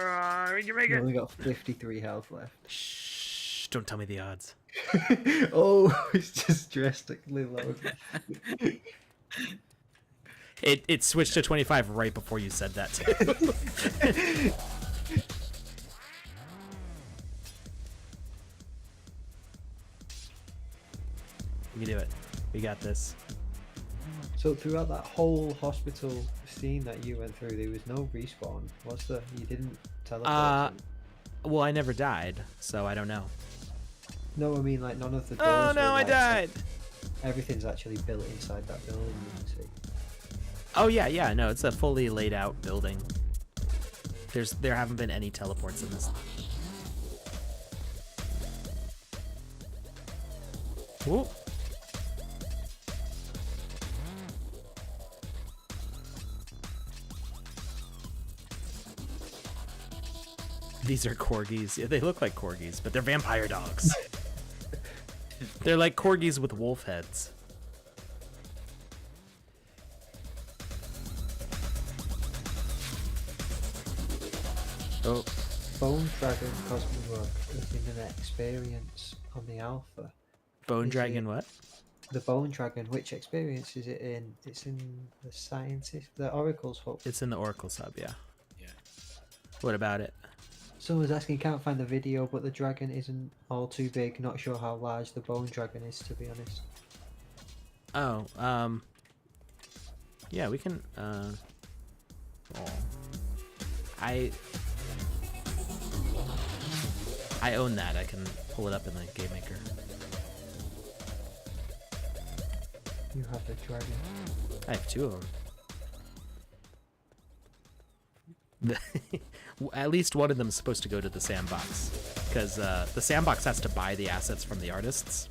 can make You it. only got 53 health left. Shh! Don't tell me the odds. Oh, it's just drastically low. It switched to 25 right before you said that too. We can do it. We got this. So throughout that whole hospital scene that you went through, there was no respawn. What's the? You didn't teleport. Well, I never died, so I don't know. No, I mean like none of the doors. Oh no, were, I like, died. Everything's actually built inside that building. You can see. Oh yeah, no, it's a fully laid out building. There haven't been any teleports in this. Ooh. These are corgis. Yeah, they look like corgis, but they're vampire dogs. They're like corgis with wolf heads. Oh. Bone Dragon Cosmog is in an experience on the alpha. Bone Is Dragon it- what? The Bone Dragon, which experience is it in? It's in the Scientist, the Oracle's Hub. It's in the Oracle sub, yeah. Yeah. What about it? Someone's asking, can't find the video, but the dragon isn't all too big. Not sure how large the Bone Dragon is, to be honest. Oh, yeah, we can, I own that. I can pull it up in the Game Maker. You have the dragon. I have two of them. At least one of them is supposed to go to the sandbox, because the sandbox has to buy the assets from the artists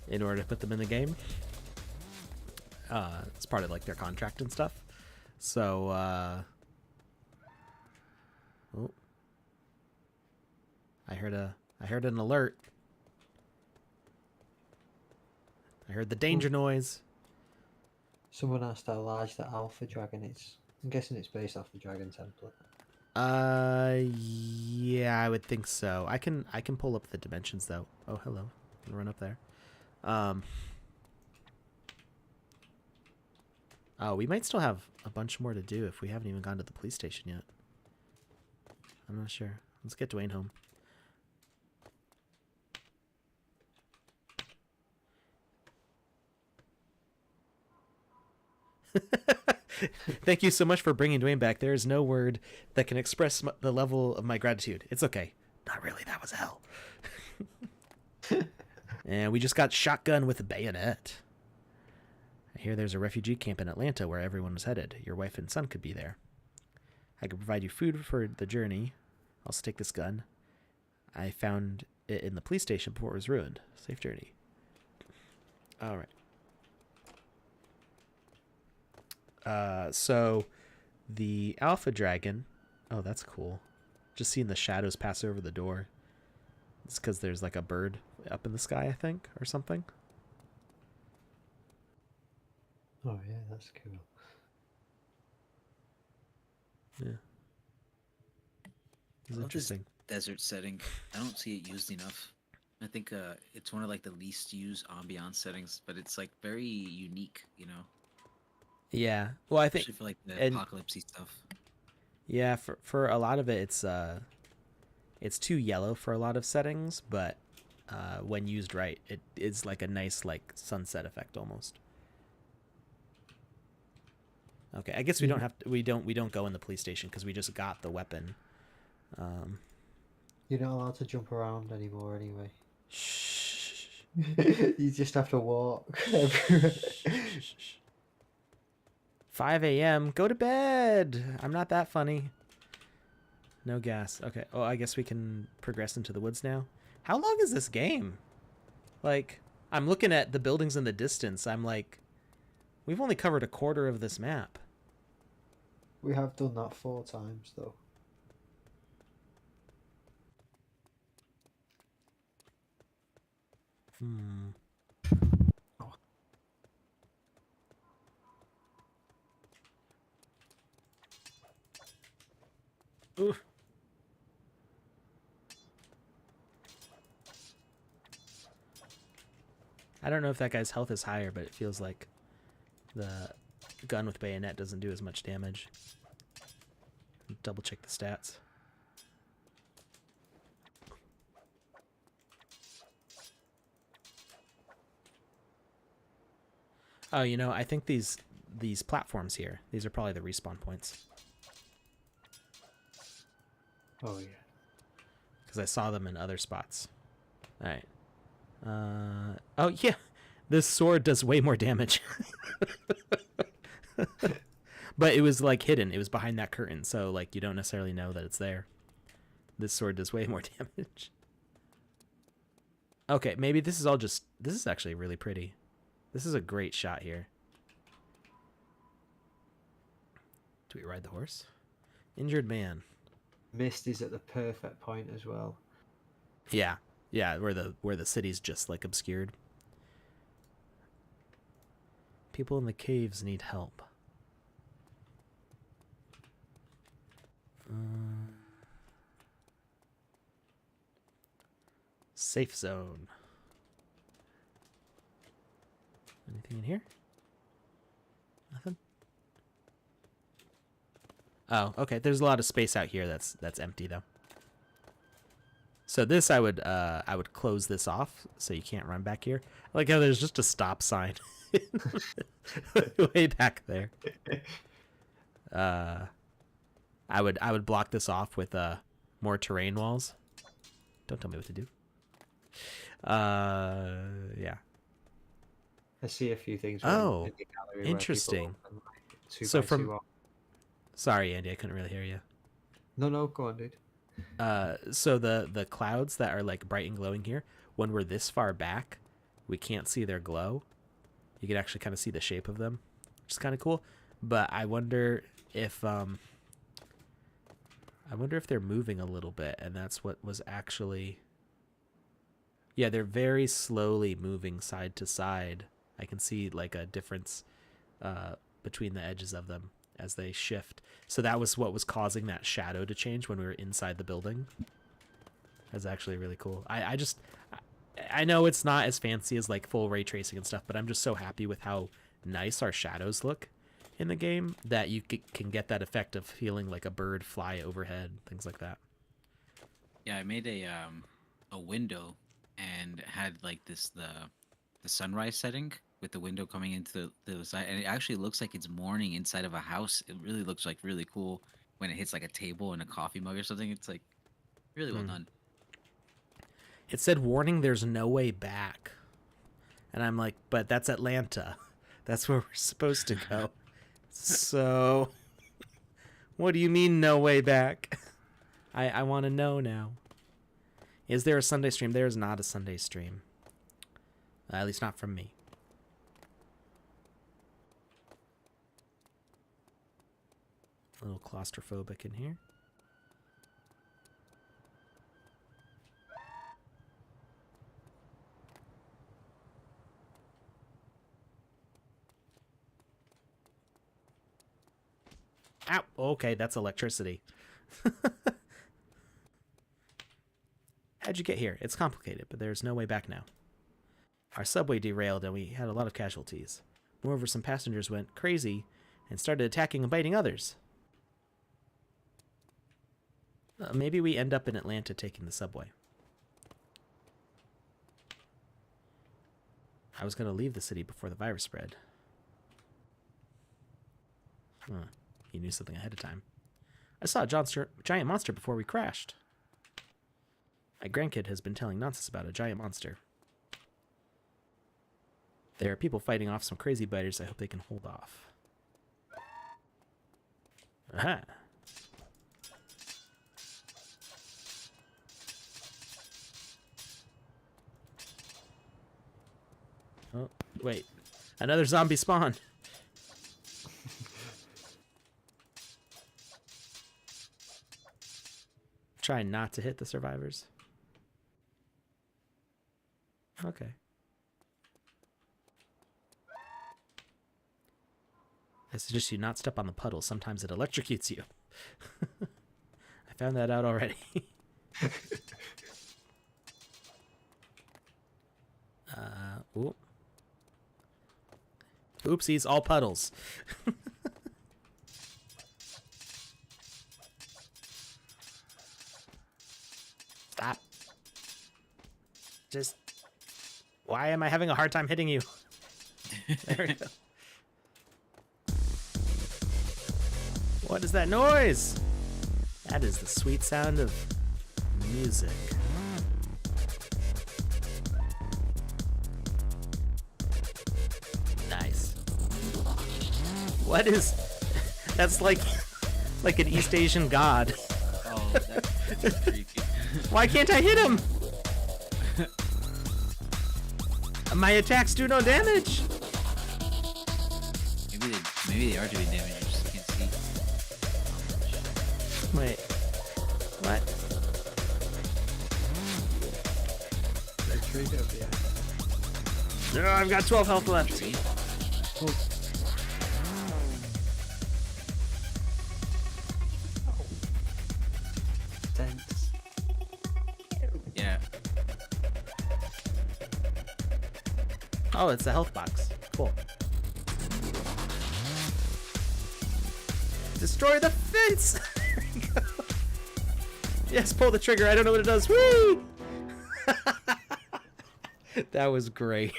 in order to put them in the game. It's part of like their contract and stuff. So, oh, I heard an alert. I heard the danger noise. Someone asked how large the Alpha Dragon is. I'm guessing it's based off the Dragon template. Yeah, I would think so. I can pull up the dimensions though. Oh, hello. I'm gonna run up there. Oh, we might still have a bunch more to do if we haven't even gone to the police station yet. I'm not sure. Let's get Dwayne home. Thank you so much for bringing Dwayne back. There is no word that can express the level of my gratitude. It's okay. Not really. That was hell. And we just got shotgun with a bayonet. I hear there's a refugee camp in Atlanta where everyone was headed. Your wife and son could be there. I could provide you food for the journey. Also take this gun. I found it in the police station before it was ruined. Safe journey. All right. So the Alpha Dragon, oh, that's cool. Just seeing the shadows pass over the door. It's because there's like a bird up in the sky, I think, or something. Oh yeah, that's cool. Yeah. It's I love this interesting. desert setting. I don't see it used enough. I think it's one of like the least used ambiance settings, but it's like very unique, you know, Yeah. Well, I think, especially for like the and apocalypsey stuff. yeah, for a lot of it, it's too yellow for a lot of settings, but when used right, it is like a nice like sunset effect almost. Okay, I guess we don't have to, we don't go in the police station because we just got the weapon. You're not allowed to jump around anymore anyway. Shh. You just have to walk everywhere. 5 a.m. Go to bed. I'm not that funny. No gas. Okay. Oh, I guess we can progress into the woods now. How long is this game? Like, I'm looking at the buildings in the distance. I'm like, we've only covered a quarter of this map. We have done that 4 times though. Ooh. I don't know if that guy's health is higher, but it feels like the gun with bayonet doesn't do as much damage. Double check the stats. Oh, you know, I think these platforms here, these are probably the respawn points. Oh yeah. Because I saw them in other spots. All right. Oh yeah, this sword does way more damage. But it was like hidden. It was behind that curtain, so like you don't necessarily know that it's there. This sword does way more damage. Okay, maybe this is all just... This is actually really pretty. This is a great shot here. Do we ride the horse? Injured man. Mist is at the perfect point as well. Yeah. Yeah, where the city's just like obscured. People in the caves need help. Safe zone. Anything in here? Nothing. Oh, okay. There's a lot of space out here that's empty though. So this I would close this off so you can't run back here. I like how there's just a stop sign way back there. I would block this off with more terrain walls. Don't tell me what to do. Yeah. I see a few things. Oh, in the gallery interesting. Where people open, like, 2 So by from 2 up. Sorry, Andy, I couldn't really hear you. No, go on, dude. So the clouds that are like bright and glowing here, when we're this far back, we can't see their glow. You can actually kind of see the shape of them, which is kind of cool. But I wonder if they're moving a little bit, and that's what was actually... Yeah, they're very slowly moving side to side. I can see like a difference between the edges of them as they shift. So that was what was causing that shadow to change when we were inside the building. That's actually really cool. I know it's not as fancy as like full ray tracing and stuff, but I'm just so happy with how nice our shadows look in the game that you can get that effect of feeling like a bird fly overhead, things like that. Yeah, I made a window and had like the sunrise setting with the window coming into the side, and it actually looks like it's morning inside of a house. It really looks like really cool when it hits like a table and a coffee mug or something. It's like really well done. It said, warning, there's no way back. And I'm like, but that's Atlanta. That's where we're supposed to go. So, what do you mean no way back? I want to know now. Is there a Sunday stream? There is not a Sunday stream. At least not from me. A little claustrophobic in here. Ow! Okay, that's electricity. How'd you get here? It's complicated, but there's no way back now. Our subway derailed and we had a lot of casualties. Moreover, some passengers went crazy and started attacking and biting others. Maybe we end up in Atlanta taking the subway. I was going to leave the city before the virus spread. Huh. He knew something ahead of time. I saw a giant monster before we crashed. My grandkid has been telling nonsense about a giant monster. There are people fighting off some crazy biters. I hope they can hold off. Aha! Oh, wait. Another zombie spawn. Try not to hit the survivors. Okay. I suggest you not step on the puddle. Sometimes it electrocutes you. I found that out already. Ooh. Oopsies, all puddles. Stop. Just... Why am I having a hard time hitting you? There we go. What is that noise? That is the sweet sound of music. Nice. What is... That's like an East Asian god. Oh, that's creepy. Why can't I hit him? My attacks do no damage. Maybe they are doing damage. You just can't see. Wait. What? The tree over here. No, I've got 12 health left. Tense. Yeah. Oh, it's a health box. Cool. Destroy the fence! There we go. Yes, pull the trigger. I don't know what it does. Woo! That was great.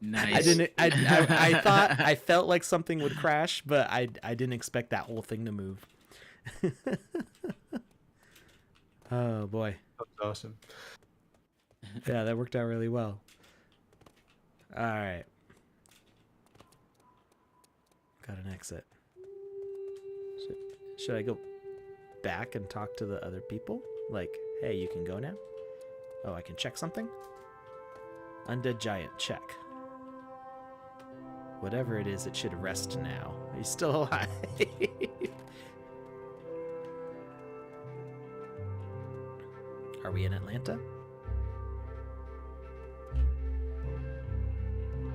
Nice. I thought I felt like something would crash, but I didn't expect that whole thing to move. Oh boy. That's awesome. Yeah, that worked out really well. All right. Got an exit. Should I go back and talk to the other people? Like, hey, you can go now? Oh, I can check something? Undead giant, check. Whatever it is, it should rest now. He's still alive. Are we in Atlanta?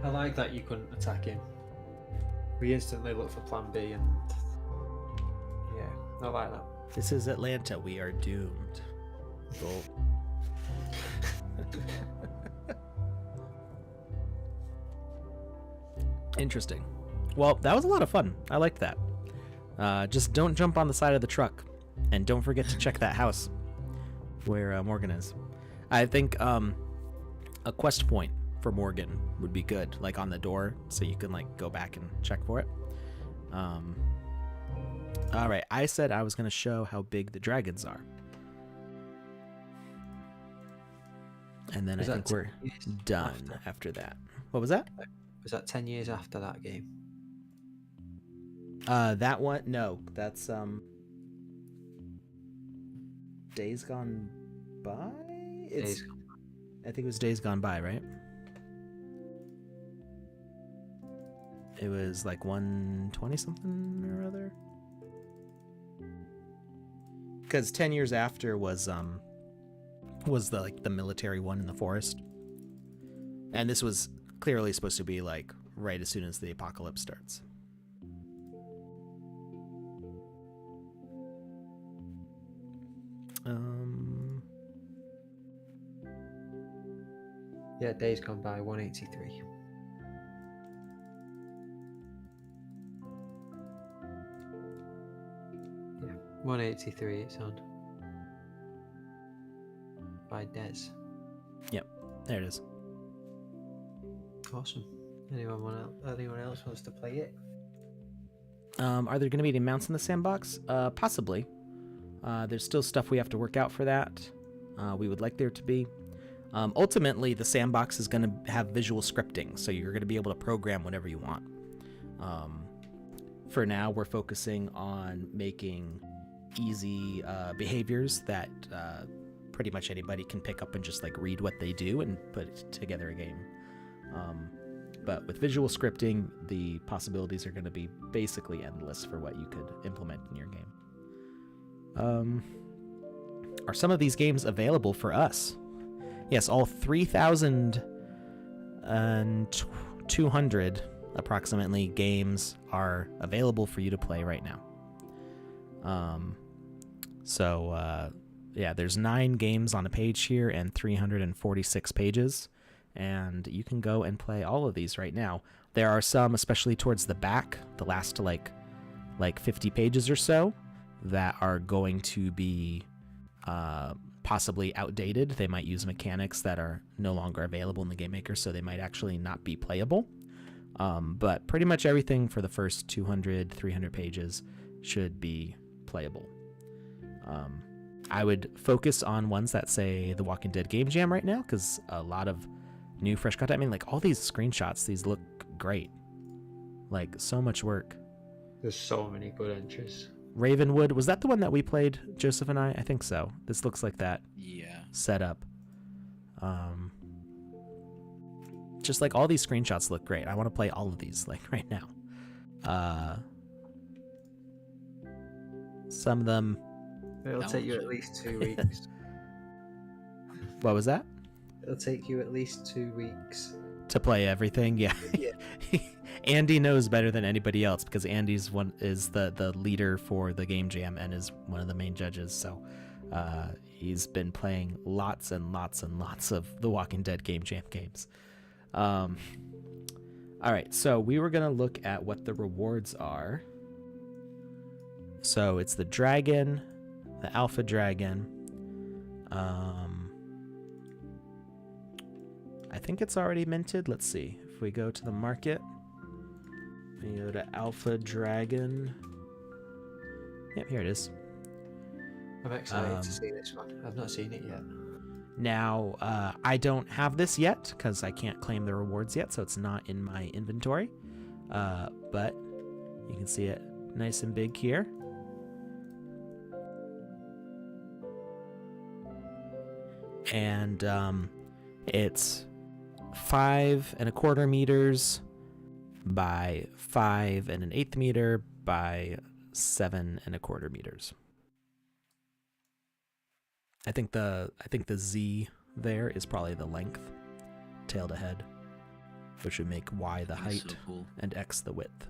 I like that you couldn't attack him. We instantly look for plan B and... Yeah, I like that. This is Atlanta. We are doomed. Go. Interesting. Well, that was a lot of fun. I liked that. Just don't jump on the side of the truck. And don't forget to check that house where Morgan is. I think a quest point for Morgan would be good, like on the door, so you can like go back and check for it. All right, I said I was going to show how big the dragons are. And then I think we're done after that. What was that? Was that 10 years after that game? That one? No, that's Days Gone By? I think it was Days Gone By, right? It was like 120 something or other. Because 10 years after was the like the military one in the forest, and this was clearly supposed to be like right as soon as the apocalypse starts. Yeah, days gone by 183. Yeah, 183 it's on. By Des. Yep, there it is. Awesome. Anyone else wants to play it? Are there going to be any mounts in the sandbox? Possibly. There's still stuff we have to work out for that. We would like there to be. Ultimately, the sandbox is going to have visual scripting, so you're going to be able to program whatever you want. For now, we're focusing on making easy behaviors that pretty much anybody can pick up and just like read what they do and put together a game. But with visual scripting, the possibilities are going to be basically endless for what you could implement in your game. Are some of these games available for us? Yes, all 3,200 approximately games are available for you to play right now. Yeah, there's 9 games on a page here and 346 pages, and you can go and play all of these right now. There are some, especially towards the back, the last like 50 pages or so, that are going to be possibly outdated. They might use mechanics that are no longer available in the Game Maker, so they might actually not be playable. But pretty much everything for the first 200, 300 pages should be playable. I would focus on ones that say The Walking Dead Game Jam right now, because a lot of new, fresh content. I mean, like all these screenshots, these look great. Like so much work. There's so many good entries. Ravenwood, was that the one that we played, Joseph and I? I think so. This looks like that. Yeah. Setup. Just like all these screenshots look great. I want to play all of these like right now. Some of them. It'll take you at least 2 weeks. What was that? It'll take you at least 2 weeks to play everything. Yeah. Andy knows better than anybody else because Andy's the leader for the Game Jam and is one of the main judges. So he's been playing lots and lots and lots of the Walking Dead Game Jam games. All right, so we were gonna look at what the rewards are. So it's the dragon, the alpha dragon. I think it's already minted. Let's see. If we go to the market, we go to Alpha Dragon. Yep, here it is. I'm excited to see this one. I've not seen it yet. Now, I don't have this yet because I can't claim the rewards yet, so it's not in my inventory. But you can see it nice and big here. And it's 5 1/4 meters by 5 1/8 meter by 7 1/4 meters. I think the Z there is probably the length, tail to head, which would make Y the height so cool. and X the width.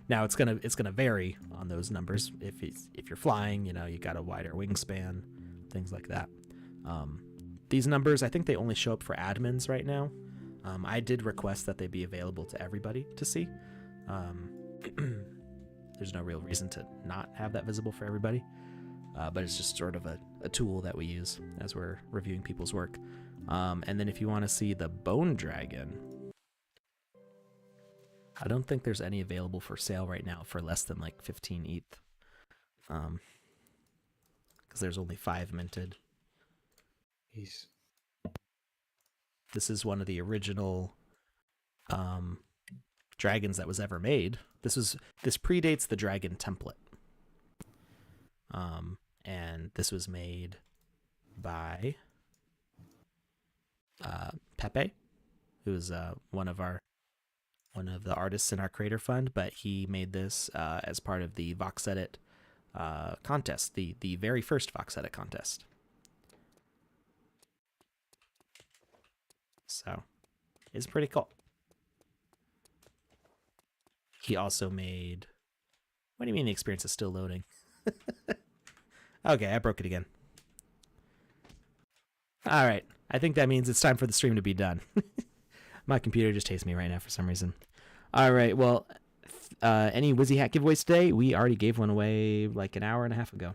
Now it's gonna vary on those numbers. If you're flying, you got a wider wingspan, things like that. These numbers, I think they only show up for admins right now. I did request that they be available to everybody to see. There's no real reason to not have that visible for everybody. But it's just sort of a tool that we use as we're reviewing people's work. And then if you want to see the Bone Dragon, I don't think there's any available for sale right now for less than like 15 ETH. Because there's only 5 minted. This is one of the original dragons that was ever made. This predates the dragon template. And this was made by Pepe, who is one of the artists in our creator fund, but he made this as part of the VoxEdit contest, the very first VoxEdit contest. So it's pretty cool. He also made, what do you mean the experience is still loading? Okay, I broke it again. All right. I think that means it's time for the stream to be done. My computer just hates me right now for some reason. All right. Well, any Wizzy Hat giveaways today? We already gave one away like an hour and a half ago.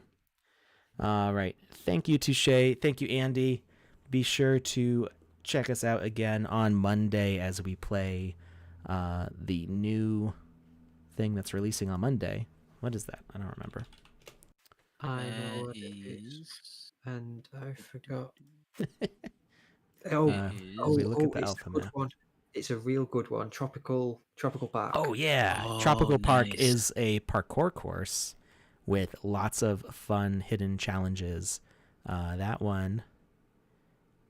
All right. Thank you, Touche. Thank you, Andy. Be sure to check us out again on Monday as we play the new thing that's releasing on Monday. What is that? I don't remember. I know That what it is, is. and I forgot. It we is. look at the It's alpha a good map. one. It's a real good one. Tropical Park. Oh, yeah. Oh, Tropical Park nice. is a parkour course with lots of fun hidden challenges. That one,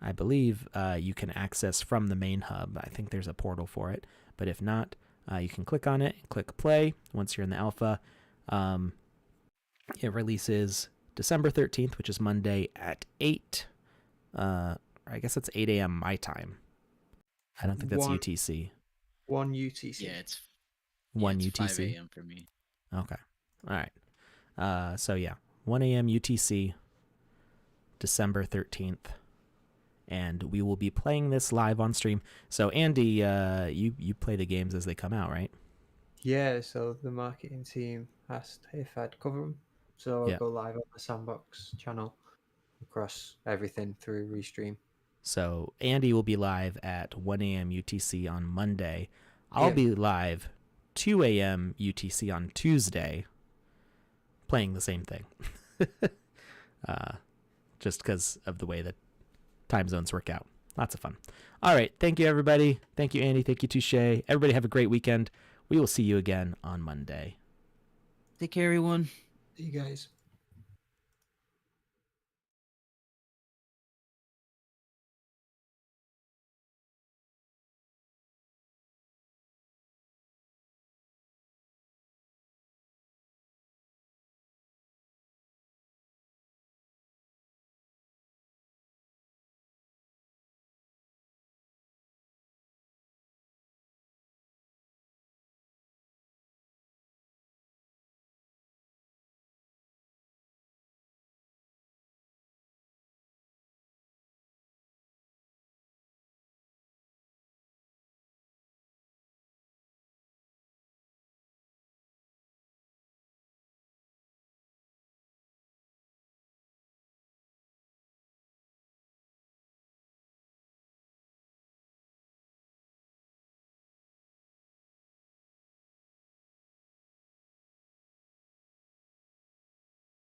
I believe, you can access from the main hub. I think there's a portal for it. But if not, you can click on it, click play once you're in the alpha. It releases December 13th, which is Monday at 8. I guess it's 8 a.m. my time. I don't think that's UTC. 1 UTC. Yeah, it's 1 it's 5 UTC. a.m. for me. Okay. All right. So yeah, 1 a.m. UTC, December 13th. And we will be playing this live on stream. So Andy, you play the games as they come out, right? Yeah, so the marketing team asked if I'd cover them. So I'll Yeah. go live on the Sandbox channel across everything through Restream. So Andy will be live at 1 a.m. UTC on Monday. I'll Yeah. be live 2 a.m. UTC on Tuesday playing the same thing. Just because of the way that time zones work out. Lots of fun. All right. Thank you, everybody. Thank you, Andy. Thank you, Touche. Everybody have a great weekend. We will see you again on Monday. Take care, everyone. See you guys.